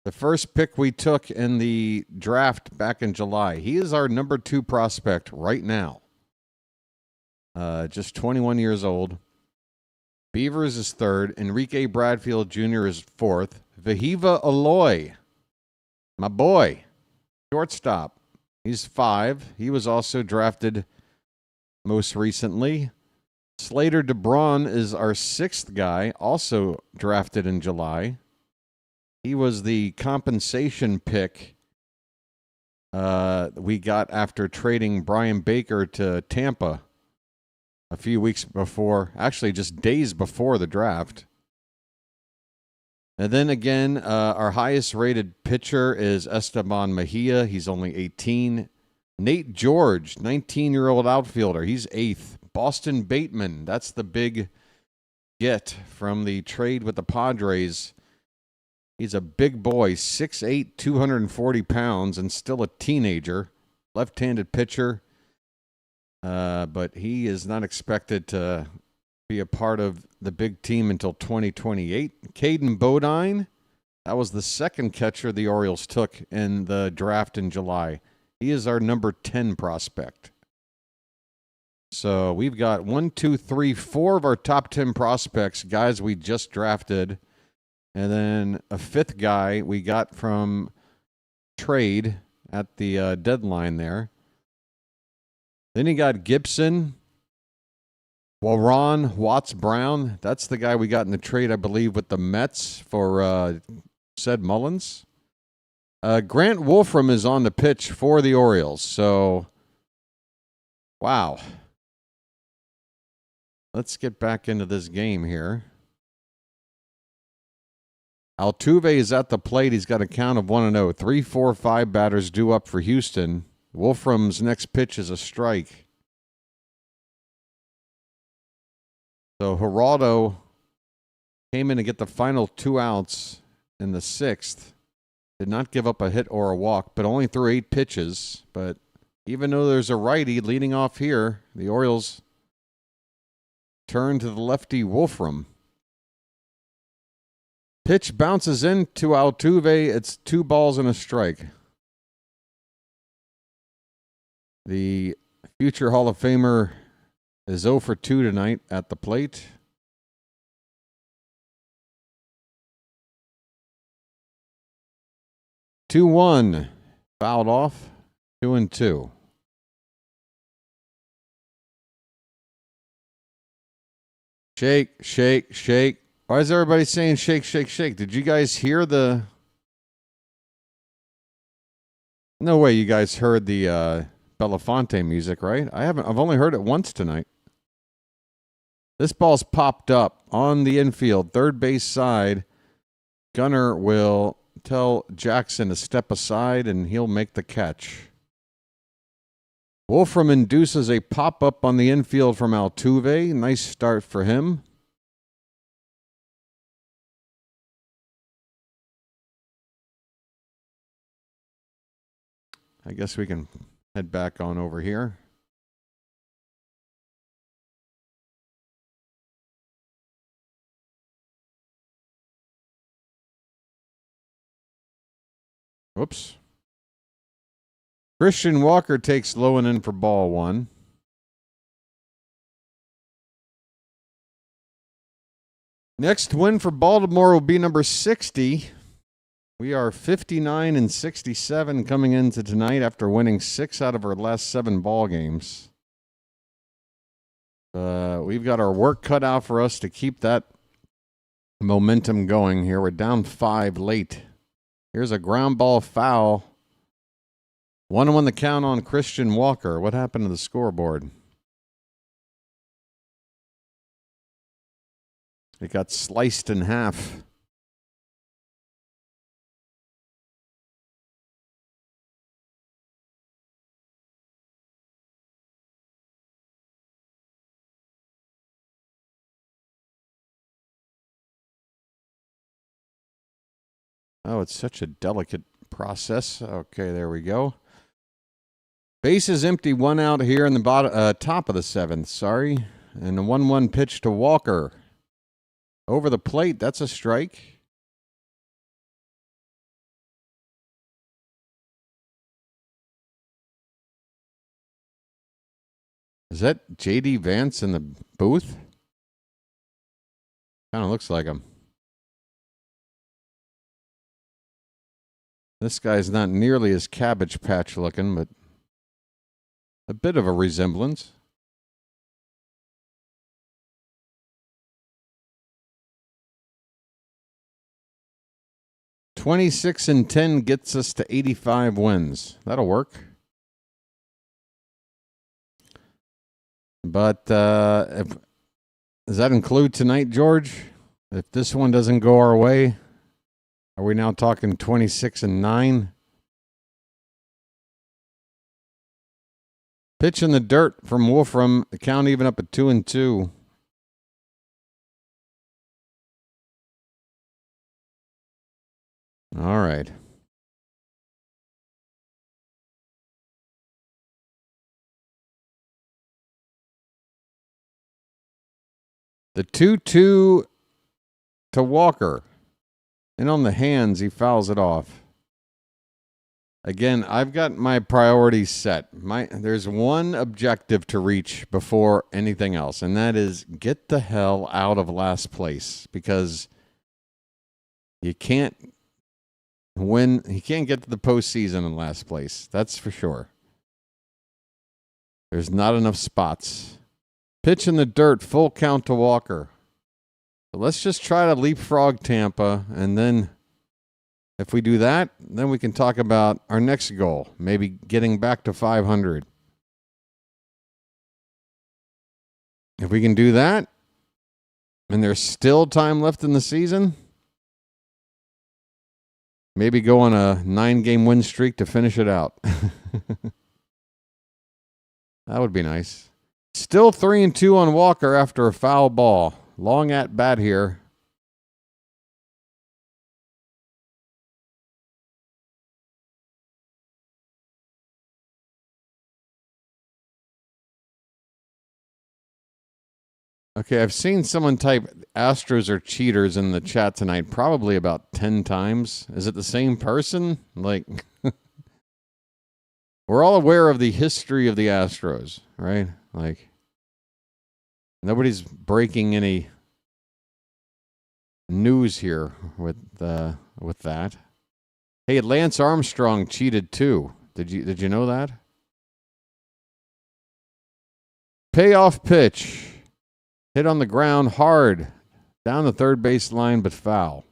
The first pick we took in the draft back in July. He is our number 2 prospect right now. Just 21 years old. Beavers is 3rd. Enrique Bradfield Jr. is 4th. Vahiva Aloy, my boy, shortstop. He's 5. He was also drafted most recently. Slater DeBron is our 6th guy, also drafted in July. He was the compensation pick we got after trading Brian Baker to Tampa a few weeks before, actually just days before the draft. And then again, our highest rated pitcher is Esteban Mejia. He's only 18. Nate George, 19-year-old outfielder. He's 8th. Boston Bateman, that's the big get from the trade with the Padres. He's a big boy, 6'8", 240 pounds, and still a teenager. Left-handed pitcher. But he is not expected to be a part of the big team until 2028. Caden Bodine, that was the 2nd catcher the Orioles took in the draft in July. He is our number 10 prospect. So we've got 4 of our top 10 prospects, guys we just drafted. And then a 5th guy we got from trade at the deadline there. Then you got Gibson, Warren Watts-Brown. That's the guy we got in the trade, I believe, with the Mets for Ced Mullins. Grant Wolfram is on the pitch for the Orioles. So, wow. Let's get back into this game here. Altuve is at the plate. He's got a count of 1-0. 3, 4, 5 batters due up for Houston. Wolfram's next pitch is a strike. So Geraldo came in to get the final 2 outs in the 6th. Did not give up a hit or a walk, but only threw 8 pitches. But even though there's a righty leading off here, the Orioles turn to the lefty Wolfram. Pitch bounces into Altuve. It's 2 balls and a strike. The future Hall of Famer is 0 for 2 tonight at the plate. Two-one, fouled off. 2-2. Shake, shake, shake. Why is everybody saying shake, shake, shake? Did you guys hear the... No way you guys heard the Belafonte music, right? I've only heard it once tonight. This ball's popped up on the infield, third base side. Gunner will tell Jackson to step aside, and he'll make the catch. Wolfram induces a pop-up on the infield from Altuve. Nice start for him. I guess we can head back on over here. Whoops. Christian Walker takes low and in for ball 1. Next win for Baltimore will be number 60. We are 59-67 coming into tonight after winning 6 out of our last 7 ball games. We've got our work cut out for us to keep that momentum going here. We're down 5 late. Here's a ground ball foul. 1-1 the count on Christian Walker. What happened to the scoreboard? It got sliced in half. Oh, it's such a delicate process. Okay, there we go. Base is empty, 1 out here in the top of the 7th. Sorry. And a 1-1 pitch to Walker. Over the plate, that's a strike. Is that J.D. Vance in the booth? Kind of looks like him. This guy's not nearly as Cabbage Patch looking, but a bit of a resemblance. $26-10 gets us to 85 wins. That'll work. But does that include tonight, George? If this one doesn't go our way, are we now talking 26-9? Pitch in the dirt from Wolfram. The count even up at 2-2. All right. The 2-2 to Walker. And on the hands, he fouls it off. Again, I've got my priorities set. There's one objective to reach before anything else, and that is get the hell out of last place, because you can't win. You can't get to the postseason in last place. That's for sure. There's not enough spots. Pitch in the dirt, full count to Walker. So let's just try to leapfrog Tampa, and then if we do that, then we can talk about our next goal, maybe getting back to 500. If we can do that, and there's still time left in the season, Maybe go on a 9-game win streak to finish it out. That would be nice. Still 3-2 on Walker after a foul ball. Long at bat here. Okay, I've seen someone type Astros are cheaters in the chat tonight probably about 10 times. Is it the same person? Like, we're all aware of the history of the Astros, right? Like, nobody's breaking any news here with that. Hey, Lance Armstrong cheated too. Did you know that? Payoff pitch. Hit on the ground hard. Down the third base line, but foul.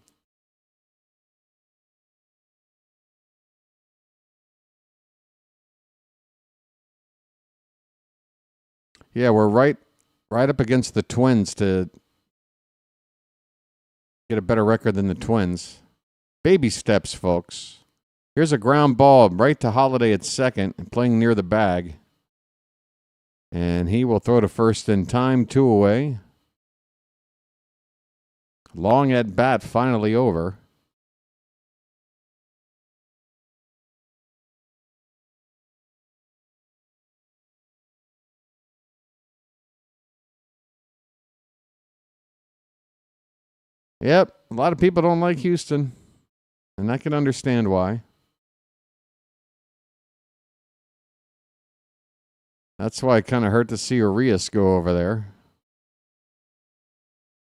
Yeah, we're right up against the Twins to get a better record than the Twins. Baby steps, folks. Here's a ground ball right to Holiday at second, playing near the bag. And he will throw to first in time, 2 away. Long at bat, finally over. Yep, a lot of people don't like Houston, and I can understand why. That's why it kind of hurt to see Urias go over there.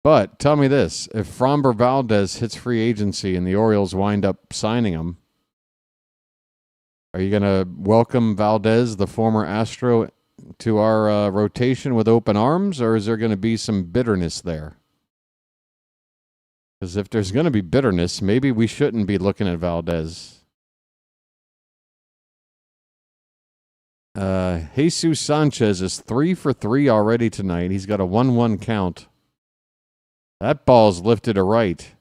But tell me this, if Framber Valdez hits free agency and the Orioles wind up signing him, are you going to welcome Valdez, the former Astro, to our rotation with open arms, or is there going to be some bitterness there? Because if there's going to be bitterness, maybe we shouldn't be looking at Valdez. Jesus Sanchez is 3 for 3 already tonight. He's got a 1-1 count. That ball's lifted to right.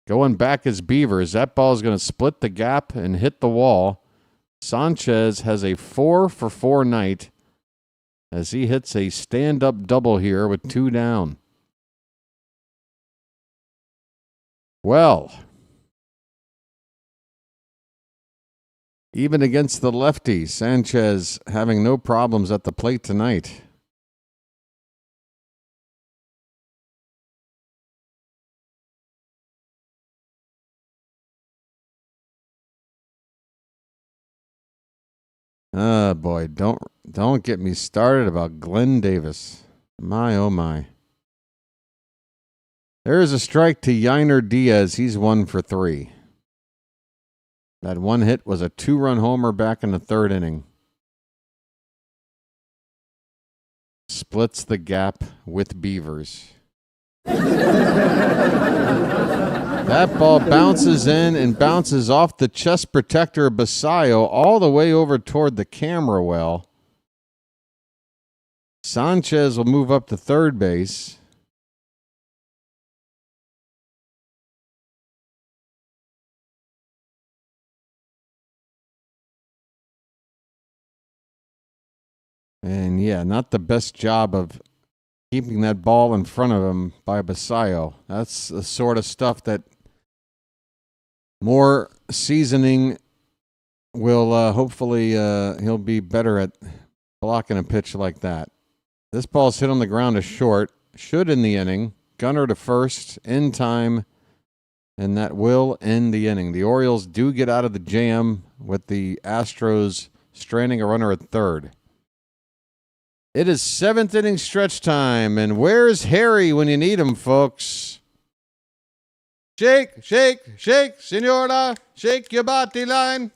Going back as Beavers. That ball's going to split the gap and hit the wall. Sanchez has a 4 for 4 night as he hits a stand-up double here with 2 down. Well, even against the lefty, Sanchez having no problems at the plate tonight. Oh boy, don't get me started about Glenn Davis. My oh my. There is a strike to Yainer Diaz. He's 1 for 3. That one hit was a 2-run homer back in the 3rd inning. Splits the gap with Beavers. That ball bounces in and bounces off the chest protector of Basayo all the way over toward the camera well. Sanchez will move up to third base. And yeah, not the best job of keeping that ball in front of him by Basayo. That's the sort of stuff that more seasoning will hopefully he'll be better at blocking a pitch like that. This ball's hit on the ground to short. Should end the inning. Gunner to first in time. And that will end the inning. The Orioles do get out of the jam with the Astros stranding a runner at third. It is 7th inning stretch time, and where's Harry when you need him, folks? Shake, shake, shake, senora, shake your body line.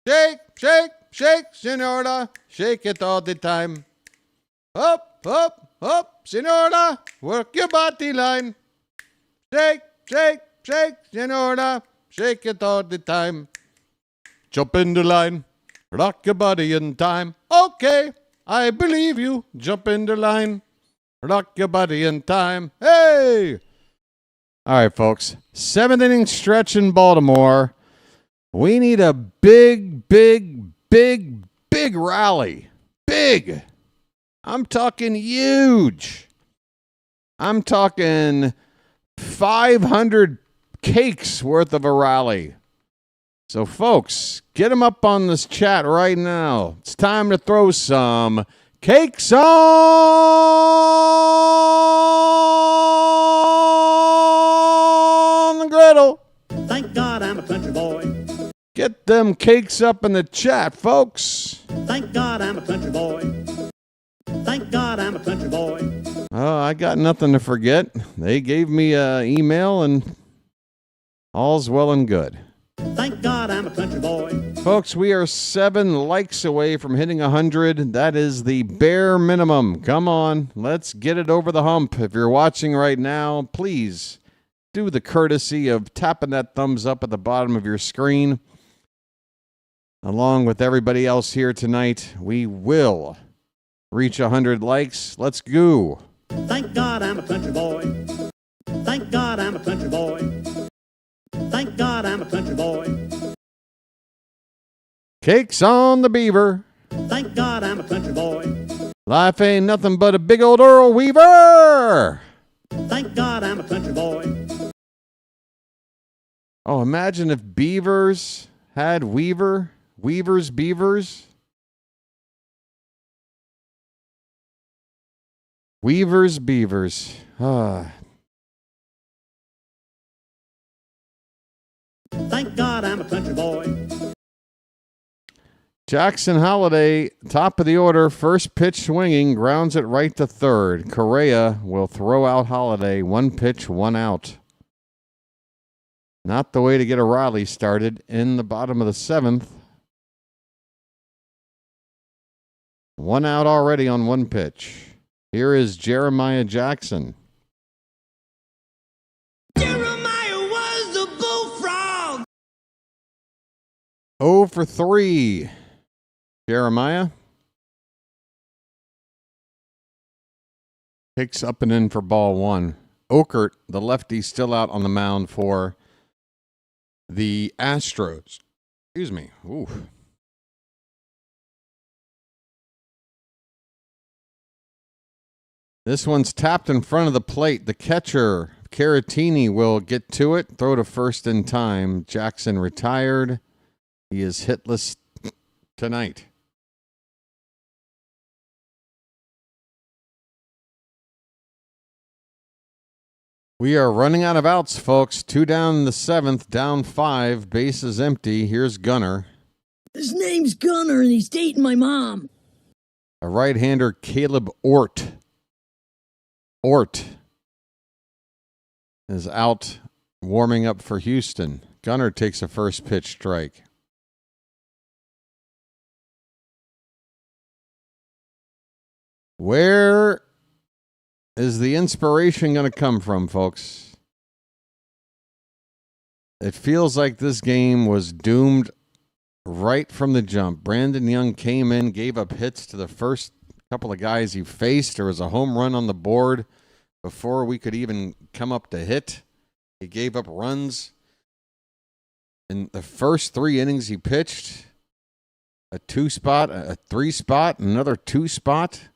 Shake, shake, shake, senora, shake it all the time. Up, up, up, senora, work your body line. Shake, shake, shake, senora, shake it all the time. Jump in the line, rock your body in time. Okay. I believe you. Jump in the line. Rock your body in time. Hey! All right, folks. 7th inning stretch in Baltimore. We need a big, big, big, big rally. Big. I'm talking huge. I'm talking 500 cakes worth of a rally. So, folks, get them up on this chat right now. It's time to throw some cakes on the griddle. Thank God I'm a country boy. Get them cakes up in the chat, folks. Thank God I'm a country boy. Thank God I'm a country boy. Oh, I got nothing to forget. They gave me an email and all's well and good. Thank God I'm a country boy. Folks, we are 7 likes away from hitting 100. That is the bare minimum. Come on, let's get it over the hump. If you're watching right now, please do the courtesy of tapping that thumbs up at the bottom of your screen. Along with everybody else here tonight, we will reach 100 likes. Let's go. Thank God I'm a country boy. Thank God I'm a country boy. Thank God I'm a country boy. Cakes on the beaver. Thank God I'm a country boy. Life ain't nothing but a big old Earl Weaver. Thank God I'm a country boy. Oh, imagine if beavers had Weaver. Weavers, beavers. Weavers, beavers. Thank God I'm a country boy. Jackson Holiday, top of the order, first pitch swinging, grounds it right to third. Correa will throw out Holiday, 1 pitch, 1 out. Not the way to get a rally started in the bottom of the 7th. 1 out already on 1 pitch. Here is Jeremiah Jackson. Jeremiah was a bullfrog. 0 for 3. Jeremiah picks up and in for ball 1. Okert, the lefty, still out on the mound for the Astros. Excuse me. Ooh. This one's tapped in front of the plate. The catcher, Caratini, will get to it. Throw to first in time. Jackson retired. He is hitless tonight. We are running out of outs, folks. 2 down in the 7th, down 5. Bases empty. Here's Gunner. His name's Gunner, and he's dating my mom. A right-hander, Caleb Ort. Ort is out warming up for Houston. Gunner takes a first pitch strike. Where is the inspiration going to come from, folks? It feels like this game was doomed right from the jump. Brandon Young came in, gave up hits to the first couple of guys he faced. There was a home run on the board before we could even come up to hit. He gave up runs in the first 3 innings he pitched. A 2 spot, a 3 spot, another 2 spot.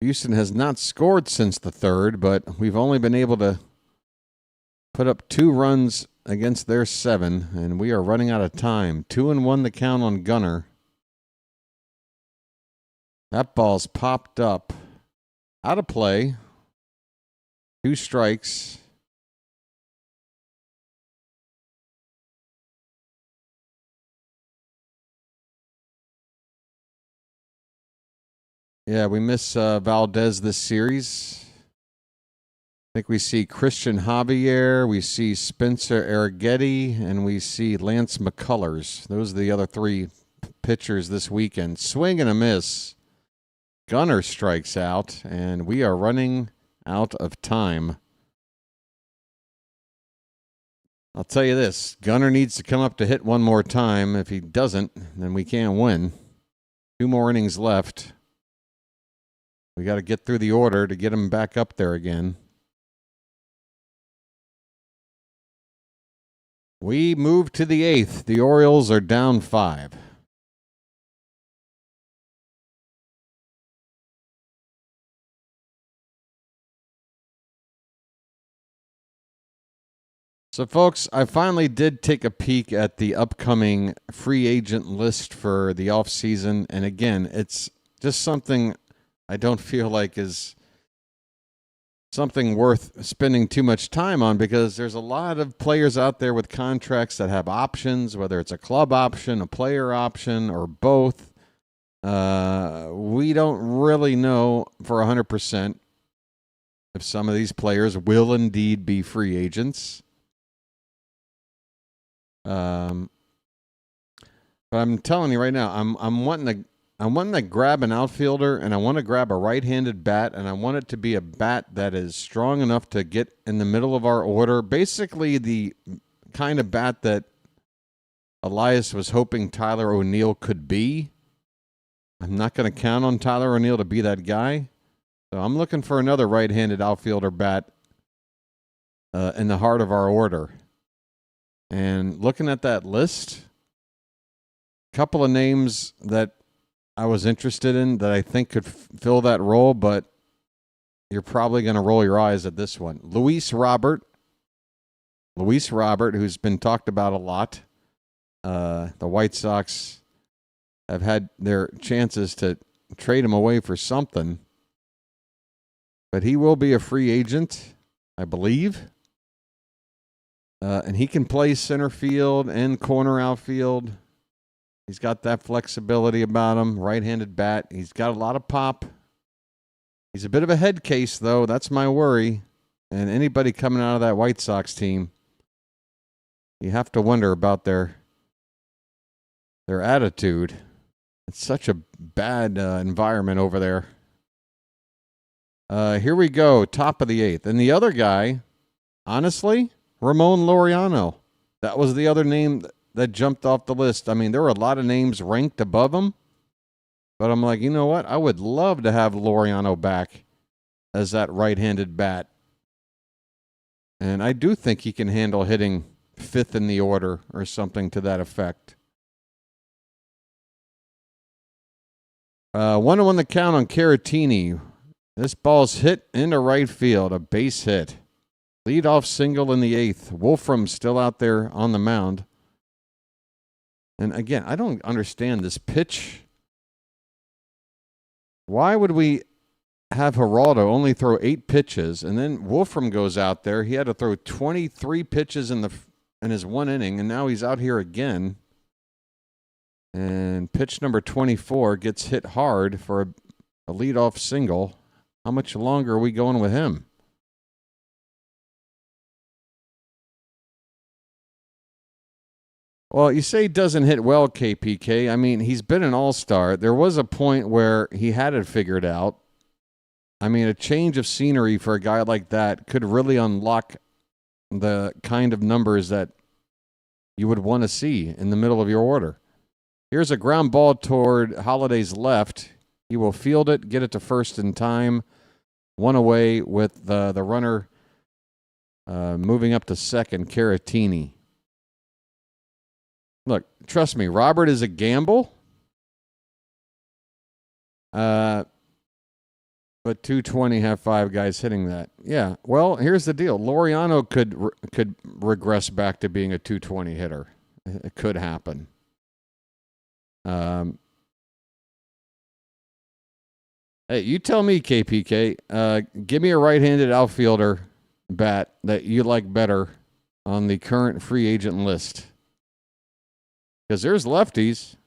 Houston has not scored since the 3rd, but we've only been able to put up 2 runs against their 7, and we are running out of time. 2-1 the count on Gunner. That ball's popped up. Out of play. 2 strikes. Yeah, we miss Valdez this series. I think we see Christian Javier, we see Spencer Arrighetti, and we see Lance McCullers. Those are the other 3 pitchers this weekend. Swing and a miss. Gunner strikes out, and we are running out of time. I'll tell you this, Gunner needs to come up to hit 1 more time. If he doesn't, then we can't win. 2 more innings left. We got to get through the order to get him back up there again. We move to the 8th. The Orioles are down 5. So, folks, I finally did take a peek at the upcoming free agent list for the offseason. And again, it's just something I don't feel like is something worth spending too much time on, because there's a lot of players out there with contracts that have options, whether it's a club option, a player option, or both. We don't really know for 100% if some of these players will indeed be free agents. But I'm telling you right now, I'm wanting to grab an outfielder, and I want to grab a right-handed bat, and I want it to be a bat that is strong enough to get in the middle of our order. Basically, the kind of bat that Elias was hoping Tyler O'Neill could be. I'm not going to count on Tyler O'Neill to be that guy. So I'm looking for another right-handed outfielder bat in the heart of our order. And looking at that list, a couple of names that I was interested in that I think could fill that role, but you're probably going to roll your eyes at this one. Luis Robert, who's been talked about a lot. The White Sox have had their chances to trade him away for something, but he will be a free agent, I believe. And he can play center field and corner outfield. He's got that flexibility about him. Right-handed bat. He's got a lot of pop. He's a bit of a head case, though. That's my worry. And anybody coming out of that White Sox team, you have to wonder about their attitude. It's such a bad environment over there. Here we go. Top of the 8th. And the other guy, honestly, Ramon Laureano. That was the other name that jumped off the list. I mean, there were a lot of names ranked above him, but I'm like, you know what? I would love to have Laureano back as that right-handed bat. And I do think he can handle hitting 5th in the order or something to that effect. 1-1 the count on Caratini. This ball's hit into right field, a base hit. Leadoff single in the 8th. Wolfram's still out there on the mound. And again, I don't understand this pitch. Why would we have Geraldo only throw 8 pitches, and then Wolfram goes out there? He had to throw 23 pitches in his 1 inning, and now he's out here again. And pitch number 24 gets hit hard for a leadoff single. How much longer are we going with him? Well, you say he doesn't hit well, KPK. I mean, he's been an all-star. There was a point where he had it figured out. I mean, a change of scenery for a guy like that could really unlock the kind of numbers that you would want to see in the middle of your order. Here's a ground ball toward Holiday's left. He will field it, get it to first in time. 1 away with the runner moving up to second, Caratini. Look, trust me, Robert is a gamble. But 220 have 5 guys hitting that. Yeah, well, here's the deal. Laureano could regress back to being a 220 hitter. It could happen. Hey, you tell me, KPK. Give me a right-handed outfielder bat that you like better on the current free agent list. Because there's lefties.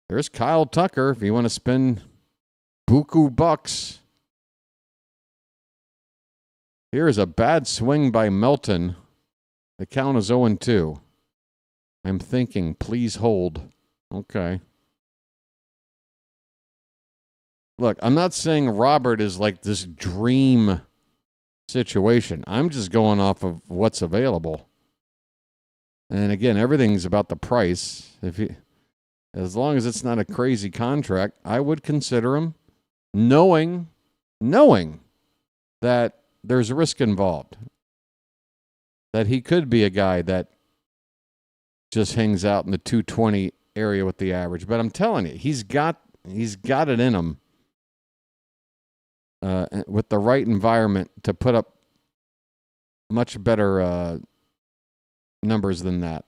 There's Kyle Tucker if you want to spend buku bucks. Here's a bad swing by Melton. The count is 0-2. I'm thinking, please hold. Okay. Look, I'm not saying Robert is like this dream situation. I'm just going off of what's available. And again, everything's about the price. As long as it's not a crazy contract, I would consider him, knowing that there's risk involved. That he could be a guy that just hangs out in the 220 area with the average. But I'm telling you, he's got it in him with the right environment to put up much better numbers than that.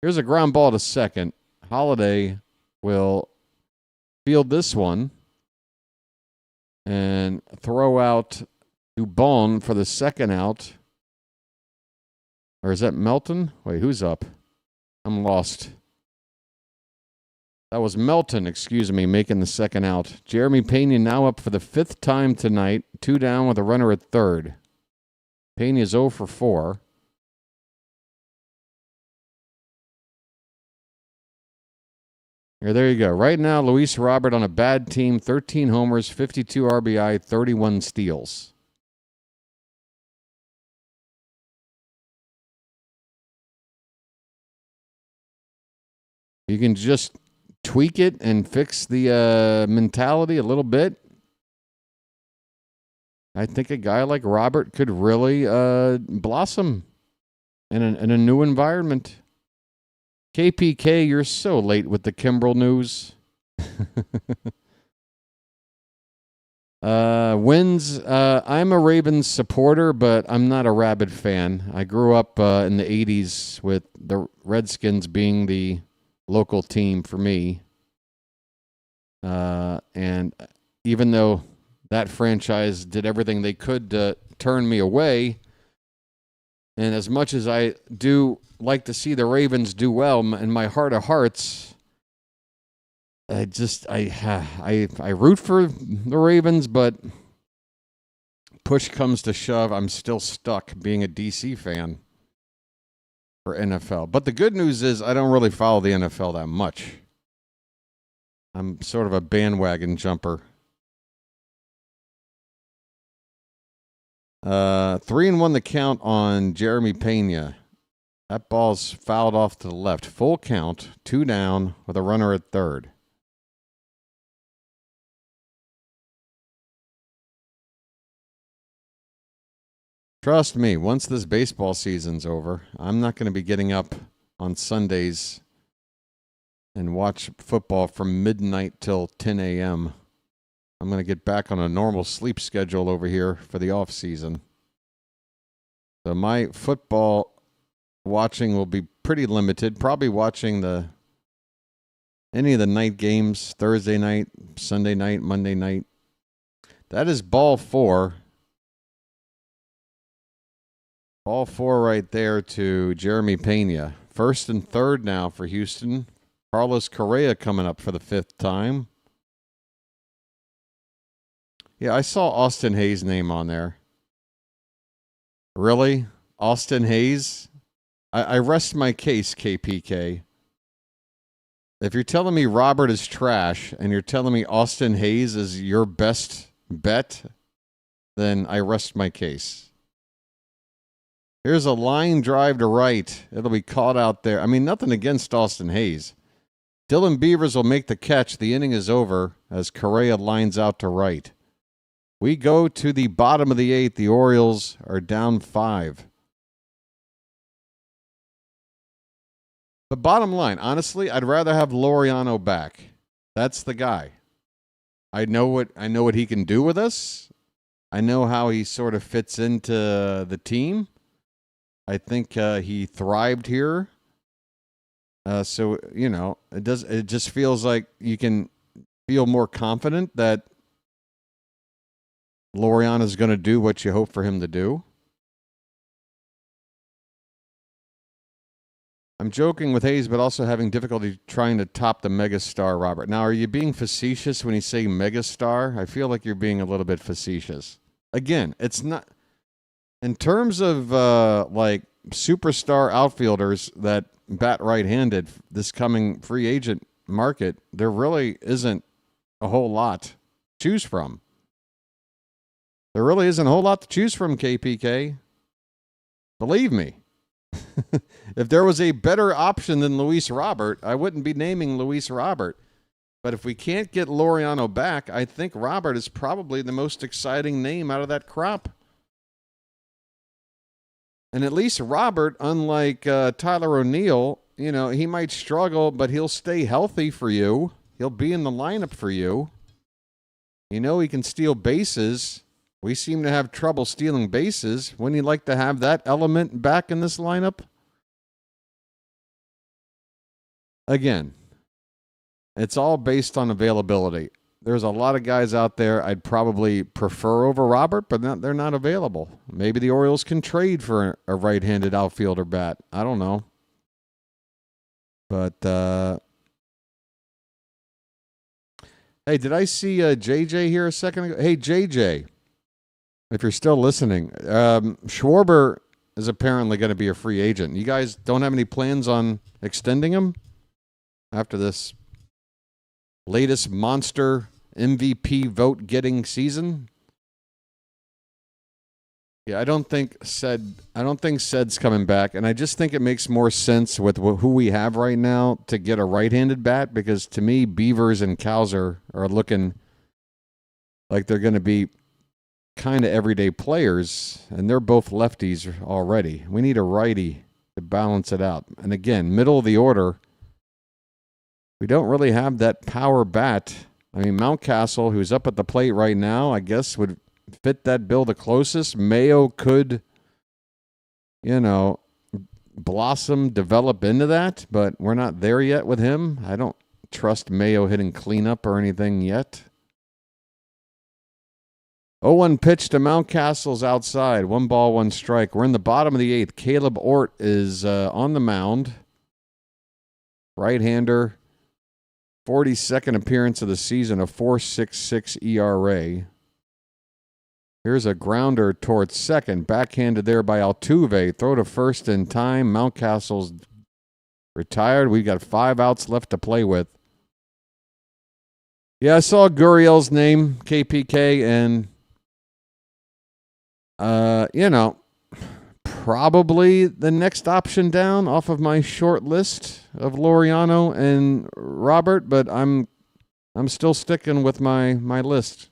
Here's a ground ball to second. Holiday will field this one and throw out to Bone for the second out. Or is that Melton? Wait, who's up? I'm lost. That was Melton, excuse me, making the second out. Jeremy Pena now up for the 5th time tonight. 2 down with a runner at third. Pena's 0 for 4. Here, there you go. Right now, Luis Robert on a bad team. 13 homers, 52 RBI, 31 steals. You can just tweak it and fix the mentality a little bit. I think a guy like Robert could really blossom in a new environment. KPK, you're so late with the Kimbrel news. Wins. I'm a Ravens supporter, but I'm not a rabid fan. I grew up in the 80s with the Redskins being the local team for me. And even though that franchise did everything they could to turn me away, and as much as I do like to see the Ravens do well, in my heart of hearts, I root for the Ravens, but push comes to shove, I'm still stuck being a DC fan for NFL. But the good news is I don't really follow the NFL that much. I'm sort of a bandwagon jumper. 3-1 the count on Jeremy Pena. That ball's fouled off to the left. Full count, 2 down with a runner at third. Trust me, once this baseball season's over, I'm not going to be getting up on Sundays and watch football from midnight till 10 a.m. I'm going to get back on a normal sleep schedule over here for the off season. So my football watching will be pretty limited. Probably watching any of the night games, Thursday night, Sunday night, Monday night. That is ball 4. Ball 4 right there to Jeremy Pena. 1st and 3rd now for Houston. Carlos Correa coming up for the 5th time. Yeah, I saw Austin Hayes' name on there. Really? Austin Hayes? I rest my case, KPK. If you're telling me Robert is trash and you're telling me Austin Hayes is your best bet, then I rest my case. Here's a line drive to right. It'll be caught out there. I mean, nothing against Austin Hayes. Dylan Beavers will make the catch. The inning is over as Correa lines out to right. We go to the bottom of the 8th. The Orioles are down 5. But bottom line, honestly, I'd rather have Laureano back. That's the guy. I know what he can do with us. I know how he sort of fits into the team. I think he thrived here. So, you know, it just feels like you can feel more confident that Laureano is going to do what you hope for him to do. I'm joking with Hayes, but also having difficulty trying to top the megastar Robert. Now, are you being facetious when you say megastar? I feel like you're being a little bit facetious. Again, it's not... In terms of like superstar outfielders that bat right-handed this coming free agent market, there really isn't a whole lot to choose from. There really isn't a whole lot to choose from, KPK. Believe me. If there was a better option than Luis Robert, I wouldn't be naming Luis Robert. But if we can't get Laureano back, I think Robert is probably the most exciting name out of that crop. And at least Robert, unlike Tyler O'Neill, he might struggle, but he'll stay healthy for you. He'll be in the lineup for you. He can steal bases. We seem to have trouble stealing bases. Wouldn't you like to have that element back in this lineup? Again, it's all based on availability. There's a lot of guys out there I'd probably prefer over Robert, but they're not available. Maybe the Orioles can trade for a right-handed outfielder bat. I don't know. But, hey, did I see JJ here a second ago? Hey, JJ, if you're still listening, Schwarber is apparently going to be a free agent. You guys don't have any plans on extending him after this latest monster MVP vote-getting season? Yeah, I don't think Sed's coming back, and I just think it makes more sense with who we have right now to get a right-handed bat, because to me, Beavers and Cowser are looking like they're going to be kind of everyday players, and they're both lefties already. We need a righty to balance it out. And again, middle of the order, we don't really have that power bat. I mean, Mountcastle, who's up at the plate right now, I guess would fit that bill the closest. Mayo could, blossom, develop into that, but we're not there yet with him. I don't trust Mayo hitting cleanup or anything yet. 0-1 pitch to Mountcastle's outside. 1 ball, 1 strike. We're in the bottom of the 8th. Caleb Ort is on the mound. Right-hander. 42nd appearance of the season, a 4.66 ERA. Here's a grounder towards second. Backhanded there by Altuve. Throw to first in time. Mountcastle's retired. We've got 5 outs left to play with. Yeah, I saw Gurriel's name, KPK, and, probably the next option down off of my short list of Laureano and Robert, but I'm still sticking with my list.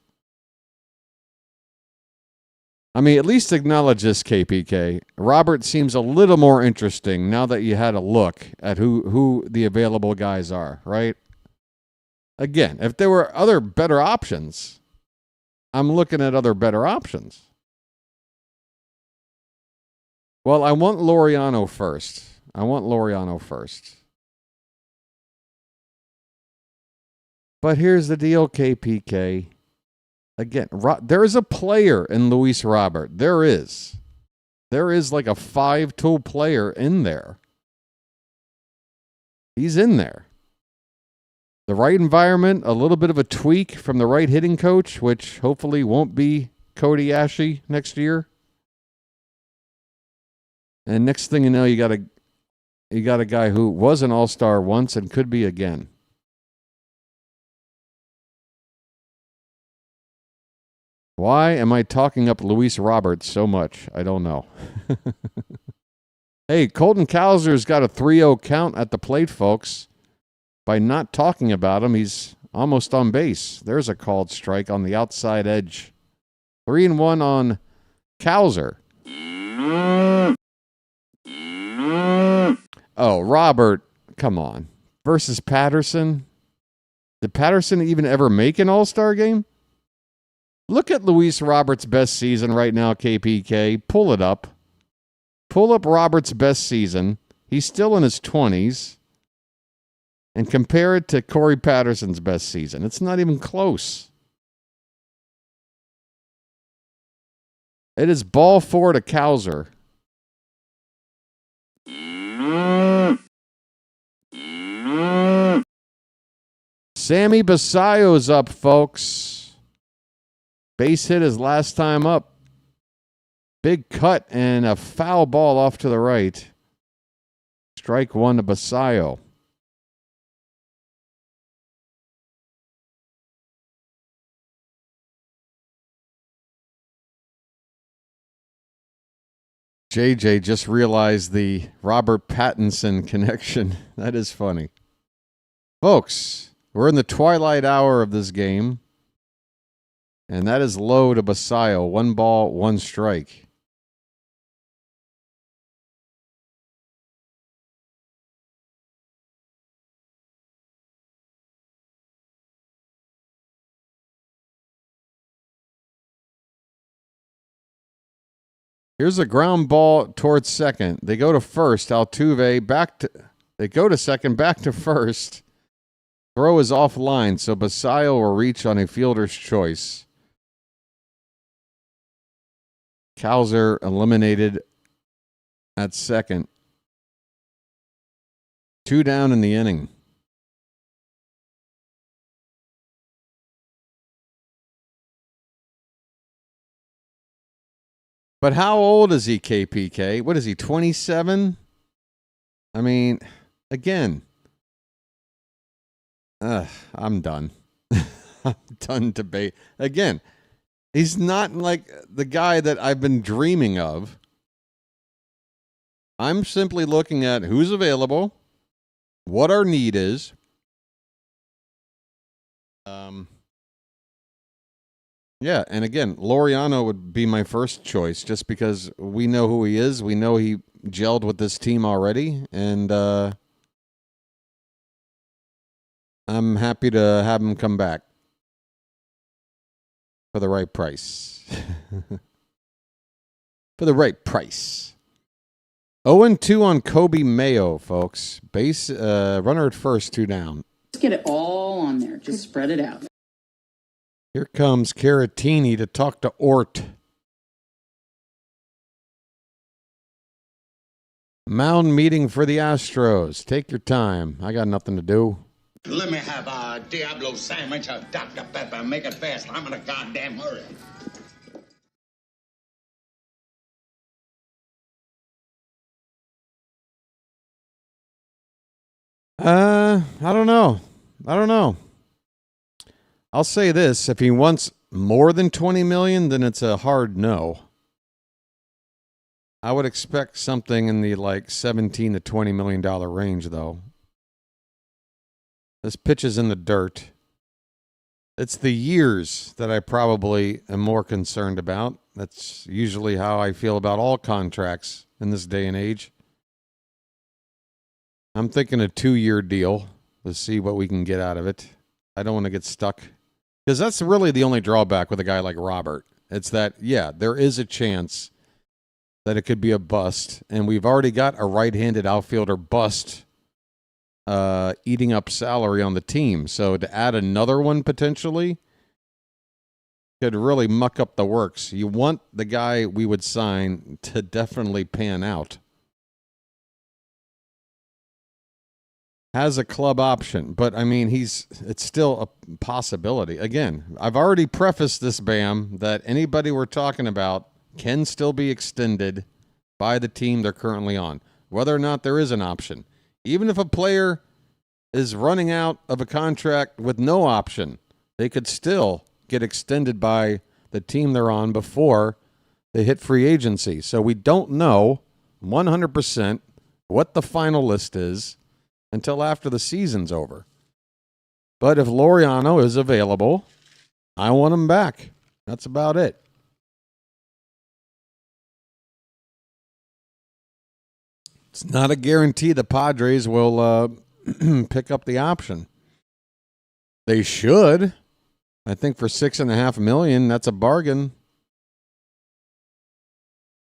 I mean, at least acknowledge this, KPK. Robert seems a little more interesting now that you had a look at who the available guys are, right? Again, if there were other better options, I'm looking at other better options. Well, I want Laureano first. But here's the deal, KPK. Again, there is a player in Luis Robert. There is like a 5-tool player in there. He's in there. The right environment, a little bit of a tweak from the right hitting coach, which hopefully won't be Cody Ashley next year. And next thing you know, you got a guy who was an all-star once and could be again. Why am I talking up Luis Roberts so much? I don't know. Hey, Colton Cowser's got a 3-0 count at the plate, folks. By not talking about him, he's almost on base. There's a called strike on the outside edge. 3-1 on Cowser. Oh, Robert, come on. Versus Patterson? Did Patterson even ever make an all-star game? Look at Luis Roberts' best season right now, KPK. Pull it up. Pull up Roberts' best season. He's still in his 20s. And compare it to Corey Patterson's best season. It's not even close. It is ball 4 to Cowser. Sammy Basayo's up, folks. Base hit his last time up. Big cut and a foul ball off to the right. Strike 1 to Basayo. JJ just realized the Robert Pattinson connection. That is funny. Folks, we're in the twilight hour of this game. And that is low to Basayo. 1 ball, 1 strike. Here's a ground ball towards second. They go to first. Altuve they go to second, back to first. Throw is offline, so Basayo will reach on a fielder's choice. Cowser eliminated at second. 2 down in the inning. But how old is he, KPK? What is he, 27? I mean, again, I'm done. I'm done debate. Again, he's not like the guy that I've been dreaming of. I'm simply looking at who's available, what our need is. Yeah, and again, Laureano would be my first choice just because we know who he is. We know he gelled with this team already, and I'm happy to have him come back for the right price. For the right price. 0-2 on Kobe Mayo, folks. Base runner at first, 2 down. Let's get it all on there. Just spread it out. Here comes Caratini to talk to Ort. Mound meeting for the Astros. Take your time. I got nothing to do. Let me have a Diablo sandwich of Dr. Pepper. Make it fast. I'm in a goddamn hurry. I don't know. I'll say this. If he wants more than $20 million, then it's a hard no. I would expect something in the like $17 to $20 million range, though. This pitch is in the dirt. It's the years that I probably am more concerned about. That's usually how I feel about all contracts in this day and age. I'm thinking a 2-year deal. Let's see what we can get out of it. I don't want to get stuck. Because that's really the only drawback with a guy like Robert. It's that, yeah, there is a chance that it could be a bust. And we've already got a right-handed outfielder bust eating up salary on the team. So to add another one potentially could really muck up the works. You want the guy we would sign to definitely pan out. Has a club option, but I mean, it's still a possibility. Again, I've already prefaced this, Bam, that anybody we're talking about can still be extended by the team they're currently on, whether or not there is an option. Even if a player is running out of a contract with no option, they could still get extended by the team they're on before they hit free agency. So we don't know 100% what the final list is until after the season's over. But if Laureano is available, I want him back. That's about it. It's not a guarantee the Padres will pick up the option. They should. I think for $6.5 million, that's a bargain.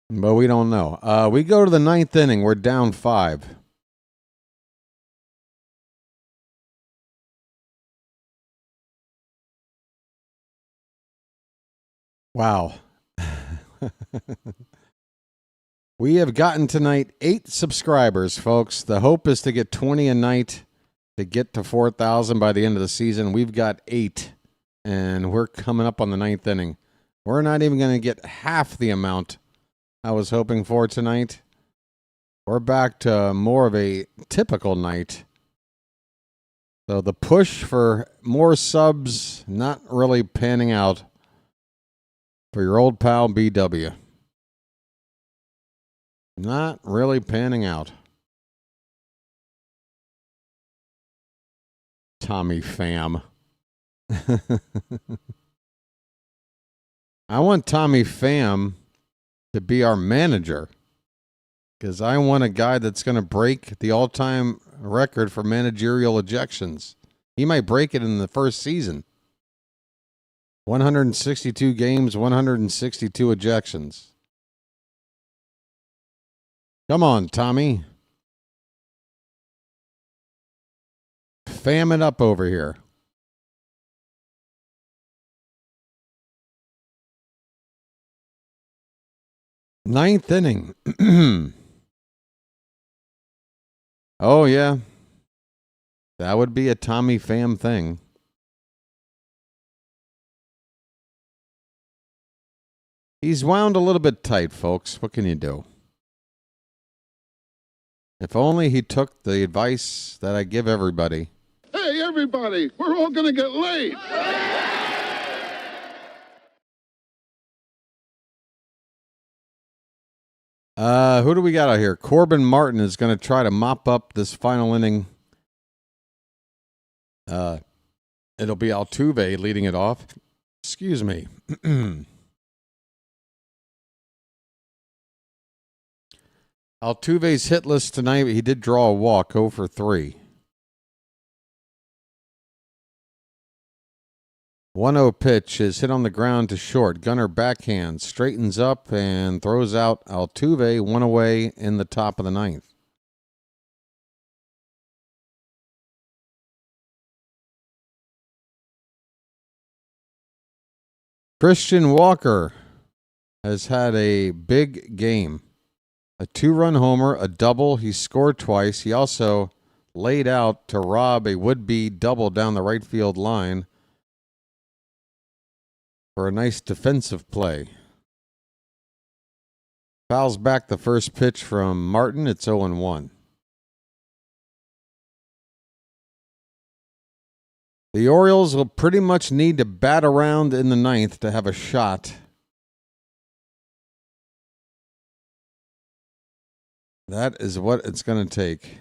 But we don't know. We go to the 9th inning. We're down 5. Wow. We have gotten tonight 8 subscribers, folks. The hope is to get 20 a night to get to 4,000 by the end of the season. We've got 8, and we're coming up on the 9th inning. We're not even going to get half the amount I was hoping for tonight. We're back to more of a typical night. So the push for more subs not really panning out for your old pal BW. Not really panning out. Tommy Pham. I want Tommy Pham to be our manager because I want a guy that's going to break the all-time record for managerial ejections. He might break it in the first season. 162 games, 162 ejections. Come on, Tommy. Fam it up over here. Ninth inning. Oh, yeah. That would be a Tommy Pham thing. He's wound a little bit tight, folks. What can you do? If only he took the advice that I give everybody. Hey, everybody, we're all going to get laid. Who do we got out here? Corbin Martin is going to try to mop up this final inning. It'll be Altuve leading it off. Excuse me. Altuve's hitless tonight. He did draw a walk, 0 for 3. 1-0 pitch is hit on the ground to short. Gunner backhand, straightens up and throws out Altuve, 1 away in the top of the ninth. Christian Walker has had a big game. A 2-run homer, a double. He scored twice. He also laid out to rob a would-be double down the right field line for a nice defensive play. Fouls back the first pitch from Martin. It's 0-1. The Orioles will pretty much need to bat around in the ninth to have a shot. That is what it's going to take.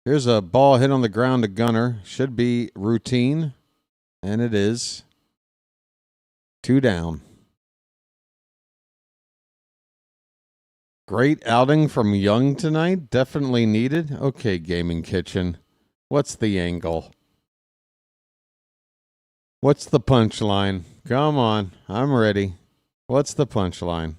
Here's a ball hit on the ground to Gunner. Should be routine, and it is. 2 down. Great outing from Young tonight. Definitely needed. Okay, Gaming Kitchen. What's the angle? What's the punchline? Come on. I'm ready. What's the punchline?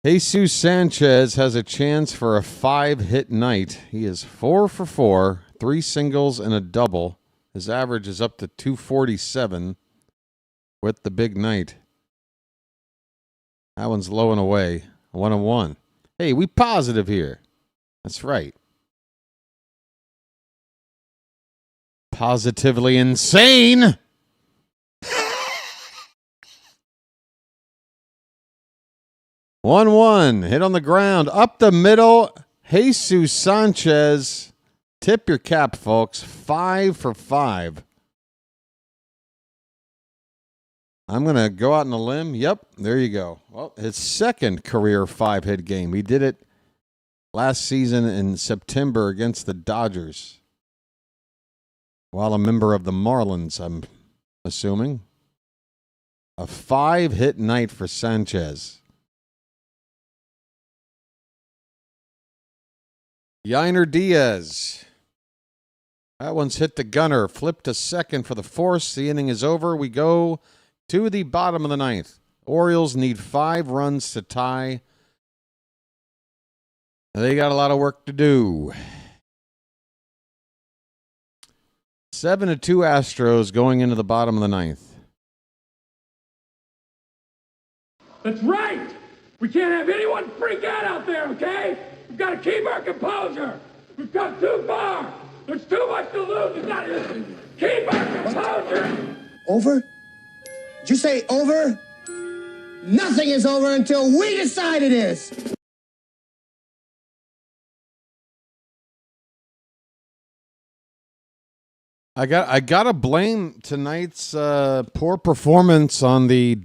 Jesus Sanchez has a chance for a 5-hit night. He is 4 for 4, 3 singles and a double. His average is up to 247 with the big night. That one's low and away. 1-1. Hey, we positive here. That's right. Positively insane. One hit on the ground, up the middle. Jesus Sanchez, tip your cap, folks. 5 for 5. I'm going to go out on a limb. Yep, there you go. Well, his second career 5-hit game. He did it last season in September against the Dodgers, while a member of the Marlins, I'm assuming. A 5-hit night for Sanchez. Yainer Diaz. That one's hit the Gunner. Flipped to second for the force. The inning is over. We go to the bottom of the ninth. Orioles need 5 runs to tie. They got a lot of work to do. 7-2 Astros going into the bottom of the ninth. That's right. We can't have anyone freak out there, okay? We've got to keep our composure. We've come too far. There's too much to lose. We've got to keep our composure. Over? Did you say over? Nothing is over until we decide it is. I gotta blame tonight's poor performance on the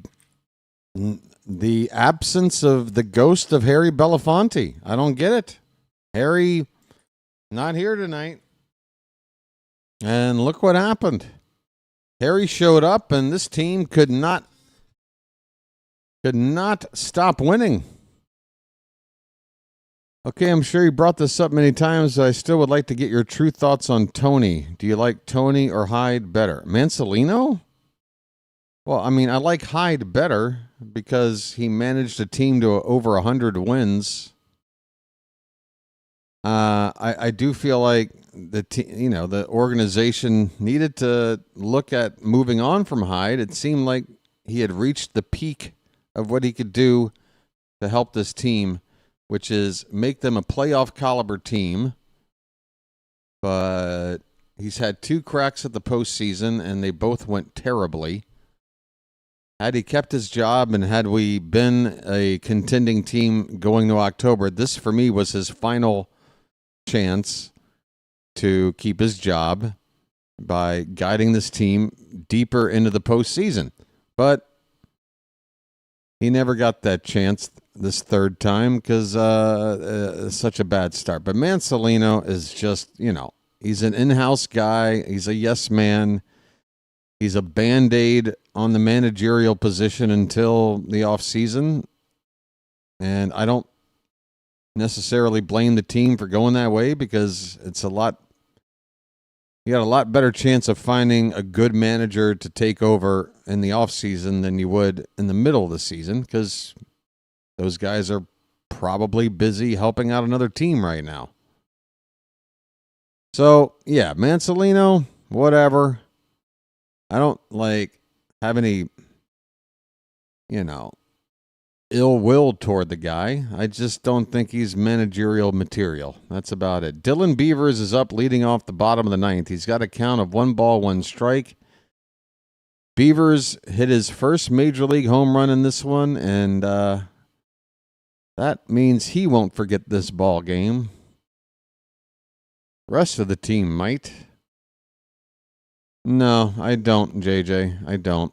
absence of the ghost of Harry Belafonte. I don't get it. Harry not here tonight. And look what happened. Harry showed up, and this team could not stop winning. Okay, I'm sure you brought this up many times. I still would like to get your true thoughts on Tony. Do you like Tony or Hyde better? Mansolino? Well, I mean, I like Hyde better because he managed a team to over 100 wins. I do feel like the organization needed to look at moving on from Hyde. It seemed like he had reached the peak of what he could do to help this team, which is make them a playoff caliber team. But he's had 2 cracks at the postseason, and they both went terribly. Had he kept his job and had we been a contending team going to October, this for me was his final chance to keep his job by guiding this team deeper into the postseason. But he never got that chance this third time because such a bad start. But Mansolino is just, he's an in-house guy. He's a yes man. He's a Band-Aid on the managerial position until the offseason. And I don't necessarily blame the team for going that way because you got a lot better chance of finding a good manager to take over in the offseason than you would in the middle of the season because those guys are probably busy helping out another team right now. So, yeah, Mansolino, whatever. I don't have any, ill will toward the guy. I just don't think he's managerial material. That's about it. Dylan Beavers is up leading off the bottom of the 9th. He's got a count of 1 ball, 1 strike. Beavers hit his first major league home run in this one, and that means he won't forget this ball game. Rest of the team might. No, I don't, JJ. I don't.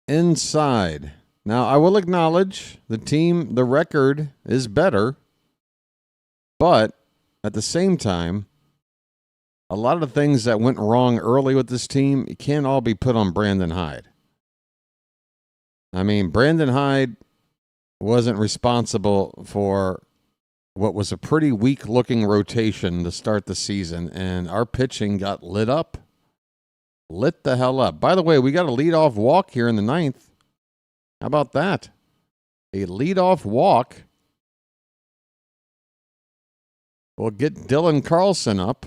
Inside. Now, I will acknowledge the record is better, but at the same time, a lot of the things that went wrong early with this team, it can't all be put on Brandon Hyde. I mean, Brandon Hyde wasn't responsible for what was a pretty weak-looking rotation to start the season, and our pitching got lit up. Lit the hell up. By the way, we got a leadoff walk here in the 9th. How about that? A leadoff walk. We'll get Dylan Carlson up.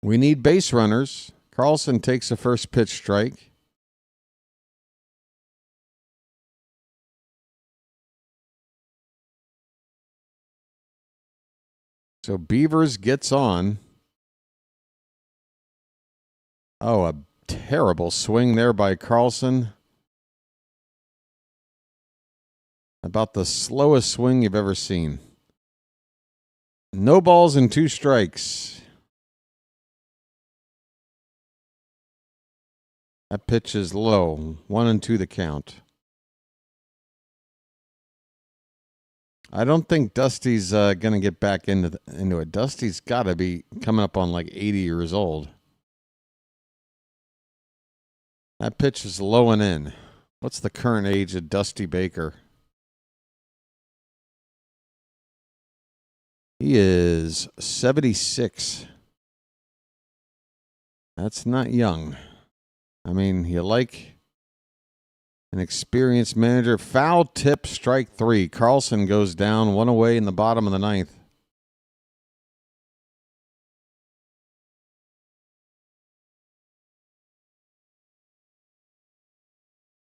We need base runners. Carlson takes the first pitch strike. So Beavers gets on. Oh, a terrible swing there by Carlson. About the slowest swing you've ever seen. No balls and 2 strikes. That pitch is low. 1-2 the count. I don't think Dusty's going to get back into it. Dusty's got to be coming up on 80 years old. That pitch is low and in. What's the current age of Dusty Baker? He is 76. That's not young. I mean, you like an experienced manager. Foul tip, strike 3. Carlson goes down, 1 away in the bottom of the 9th.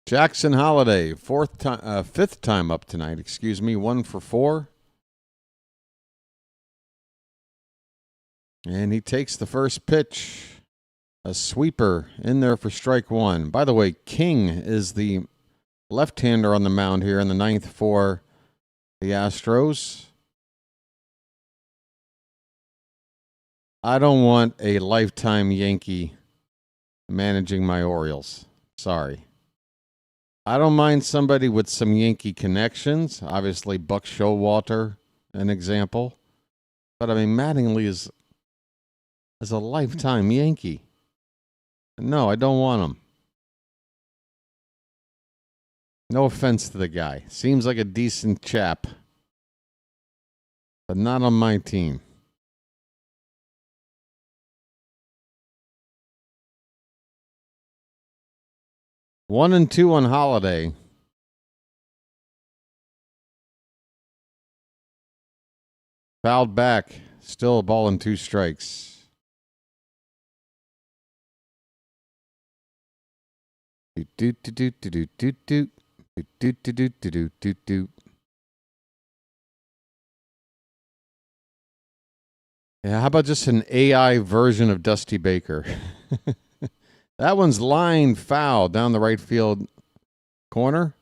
Jackson Holiday, 5th time up tonight. 1 for 4. And he takes the first pitch. A sweeper in there for strike 1. By the way, King is the left-hander on the mound here in the 9th for the Astros. I don't want a lifetime Yankee managing my Orioles. Sorry. I don't mind somebody with some Yankee connections. Obviously, Buck Showalter, an example. But, I mean, Mattingly is as a lifetime Yankee. No, I don't want him. No offense to the guy. Seems like a decent chap. But not on my team. One and two on Holiday. Fouled back. Still a ball and 2 strikes. Do do do do do do do do do do do do do do. Yeah, how about just an AI version of Dusty Baker? That one's line foul down the right field corner.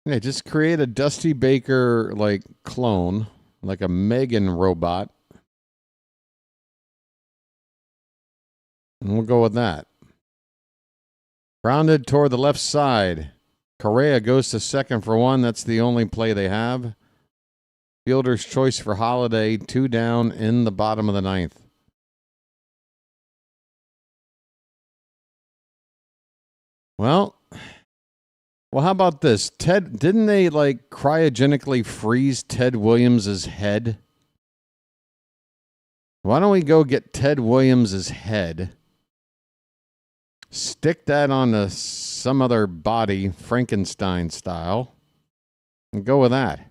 Yeah, just create a Dusty Baker like clone, like a Megan robot. And we'll go with that. Grounded toward the left side. Correa goes to second for 1. That's the only play they have. Fielder's choice for Holiday. 2 down in the bottom of the 9th. Well, how about this? Didn't they like cryogenically freeze Ted Williams' head? Why don't we go get Ted Williams' head, stick that onto some other body, Frankenstein style, and go with that.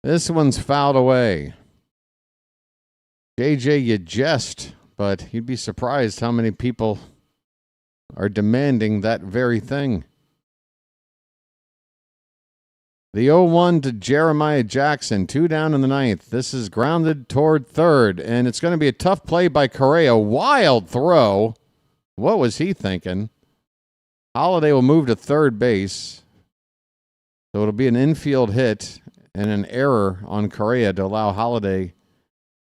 This one's fouled away. JJ, you jest, but you'd be surprised how many people are demanding that very thing. The 0-1 to Jeremiah Jackson. 2 down in the 9th. This is grounded toward third, and it's going to be a tough play by Correa. Wild throw. What was he thinking? Holiday will move to third base. So it'll be an infield hit and an error on Correa to allow Holiday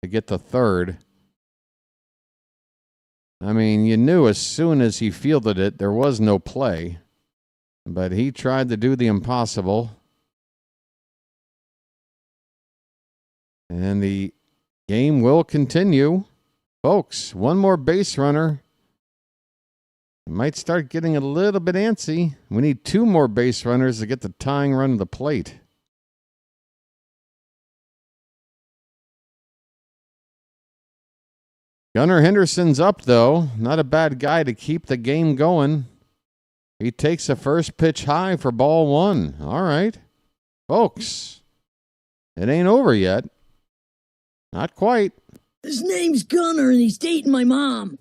to get to third. I mean, you knew as soon as he fielded it, there was no play. But he tried to do the impossible. And the game will continue. Folks, one more base runner. Might start getting a little bit antsy. We need 2 more base runners to get the tying run to the plate. Gunnar Henderson's up, though. Not a bad guy to keep the game going. He takes a first pitch high for ball 1. All right. Folks, it ain't over yet. Not quite. His name's Gunnar, and he's dating my mom.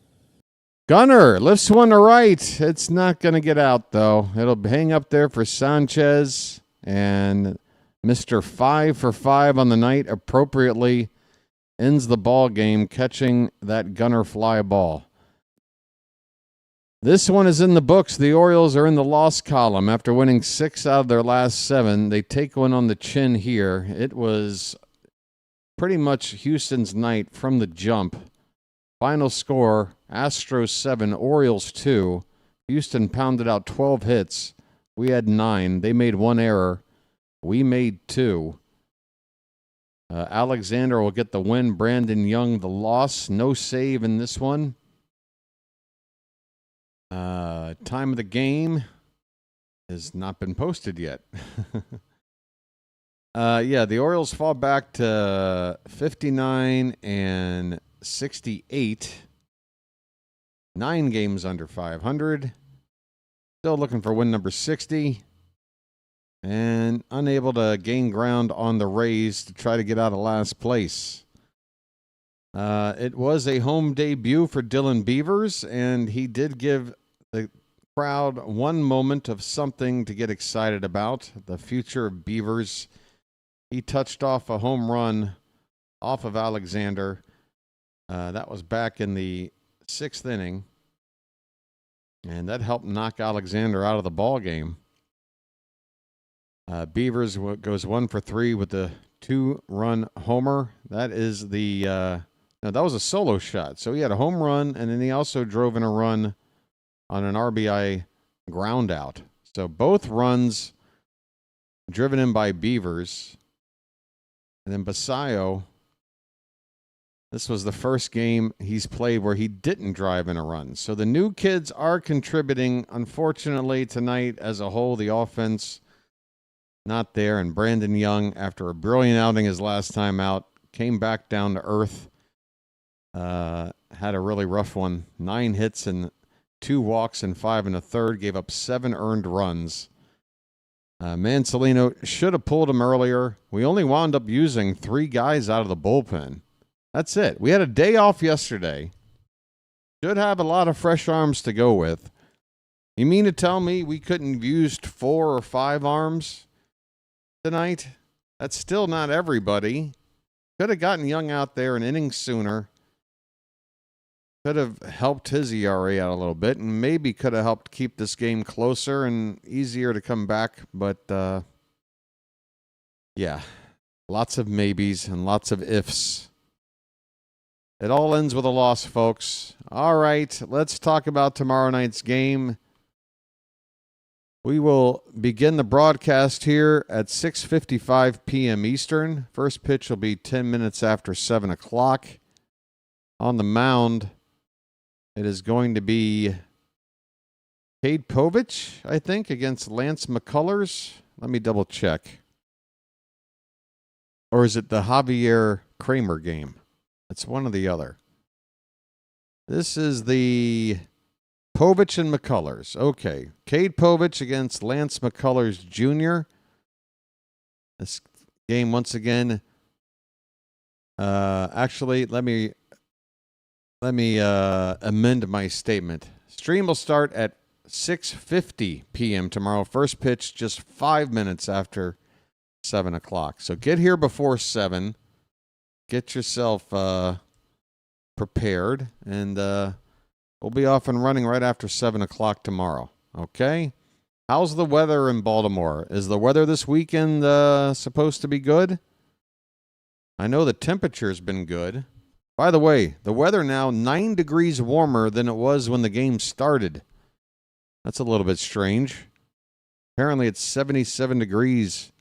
Gunnar lifts one to right. It's not going to get out, though. It'll hang up there for Sanchez. And Mr. 5 for 5 on the night appropriately ends the ball game catching that Gunnar fly ball. This one is in the books. The Orioles are in the loss column after winning 6 out of their last 7. They take one on the chin here. It was pretty much Houston's night from the jump. Final score, Astros 7, Orioles 2. Houston pounded out 12 hits. We had 9. They made 1 error. We made 2. Alexander will get the win. Brandon Young the loss. No save in this one. Time of the game has not been posted yet. Yeah, the Orioles fall back to 59 and 68. 9 games under 500. Still looking for win number 60. And unable to gain ground on the Rays to try to get out of last place. It was a home debut for Dylan Beavers, and he did give the crowd one moment of something to get excited about, the future of Beavers. He touched off a home run off of Alexander. That was back in the 6th inning, and that helped knock Alexander out of the ball game. Beavers goes 1 for 3 with the 2-run homer. That is the no, that was a solo shot. So he had a home run, and then he also drove in a run on an RBI ground out. So both runs driven in by beavers. And then Basayo, this was the first game he's played where he didn't drive in a run. So the new kids are contributing. Unfortunately, tonight as a whole, the offense not there. And Brandon Young, after a brilliant outing his last time out, came back down to earth. Had a really rough one. 9 hits and 2 walks and 5 1/3. Gave up 7 earned runs. Mancelino should have pulled him earlier. We only wound up using 3 guys out of the bullpen. That's it. We had a day off yesterday. Should have a lot of fresh arms to go with. You mean to tell me we couldn't have used 4 or 5 arms tonight? That's still not everybody. Could have gotten Young out there an inning sooner. Could have helped his ERA out a little bit, and maybe could have helped keep this game closer and easier to come back. But, yeah, lots of maybes and lots of ifs. It all ends with a loss, folks. All right, let's talk about tomorrow night's game. We will begin the broadcast here at 6:55 p.m. Eastern. First pitch will be 10 minutes after 7 o'clock. On the mound, it is going to be Cade Povich, I think, against Lance McCullers. Let me double check. Or is it the Javier Kramer game? It's one or the other. This is the Povich and McCullers. Okay. Cade Povich against Lance McCullers Jr. This game, once again, actually, let me amend my statement. Stream will start at 6:50 p.m. tomorrow. First pitch just 5 minutes after 7 o'clock. So get here before 7. Get yourself prepared, and we'll be off and running right after 7 o'clock tomorrow. Okay? How's the weather in Baltimore? Is the weather this weekend supposed to be good? I know the temperature's been good. By the way, the weather now 9 degrees warmer than it was when the game started. That's a little bit strange. Apparently it's 77 degrees.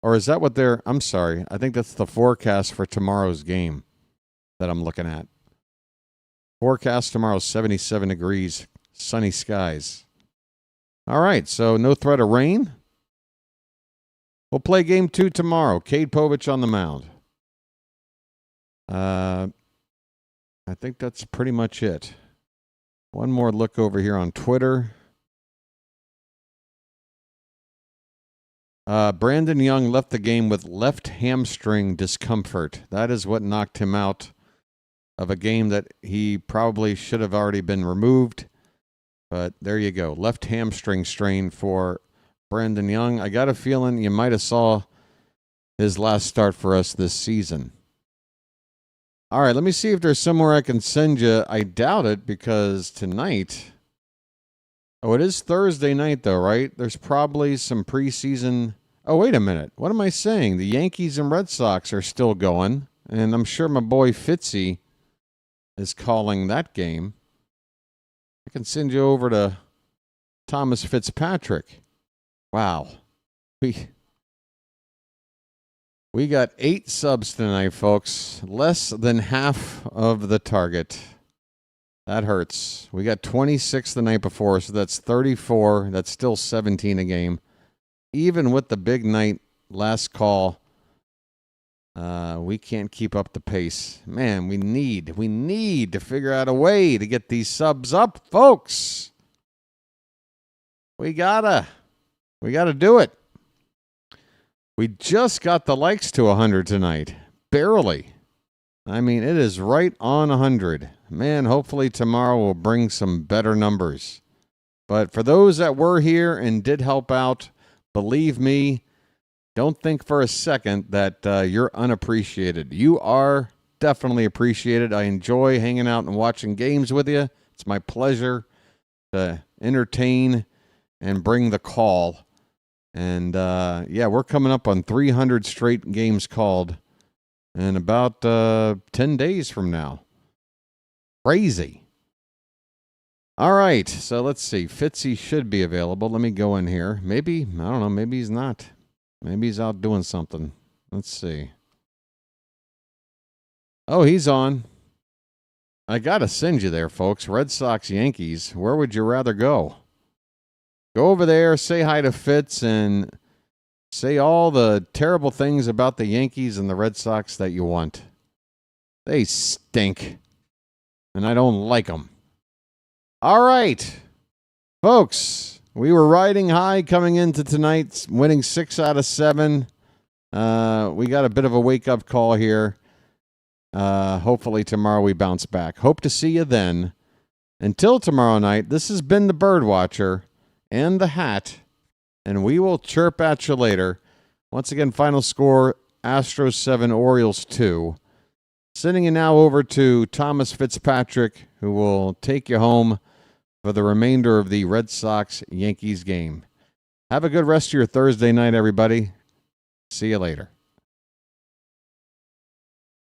Or is that what they're... I'm sorry. I think that's the forecast for tomorrow's game that I'm looking at. Forecast tomorrow, 77 degrees, sunny skies. All right, so no threat of rain. We'll play game 2 tomorrow. Cade Povich on the mound. I think that's pretty much it. One more look over here on Twitter. Brandon Young left the game with left hamstring discomfort. That is what knocked him out of a game that he probably should have already been removed. But there you go. Left hamstring strain for Brandon Young. I got a feeling you might have saw his last start for us this season. All right, let me see if there's somewhere I can send you. I doubt it because tonight... Oh, it is Thursday night, though, right? There's probably some preseason... Oh, wait a minute. What am I saying? The Yankees and Red Sox are still going, and I'm sure my boy Fitzy is calling that game. I can send you over to Thomas Fitzpatrick. Wow. We got 8 subs tonight, folks. Less than half of the target. That hurts. We got 26 the night before, so that's 34. That's still 17 a game. Even with the big night last call, we can't keep up the pace. Man, we need to figure out a way to get these subs up, folks. We gotta do it. We just got the likes to 100 tonight. Barely. I mean, it is right on 100. Man, hopefully tomorrow will bring some better numbers. But for those that were here and did help out, believe me, don't think for a second that you're unappreciated. You are definitely appreciated. I enjoy hanging out and watching games with you. It's my pleasure to entertain and bring the call. And, yeah, we're coming up on 300 straight games called in about 10 days from now. Crazy. All right, so let's see. Fitzy should be available. Let me go in here. Maybe, I don't know, maybe he's not. Maybe he's out doing something. Let's see. Oh, he's on. I got to send you there, folks. Red Sox, Yankees. Where would you rather go? Go over there, say hi to Fitz, and say all the terrible things about the Yankees and the Red Sox that you want. They stink, and I don't like them. All right, folks, we were riding high coming into tonight, winning 6 out of 7. We got a bit of a wake-up call here. Hopefully tomorrow we bounce back. Hope to see you then. Until tomorrow night, this has been the Birdwatcher and the Hat, and we will chirp at you later. Once again, final score, Astros 7, Orioles 2. Sending you now over to Thomas Fitzpatrick, who will take you home for the remainder of the Red Sox-Yankees game. Have a good rest of your Thursday night, everybody. See you later.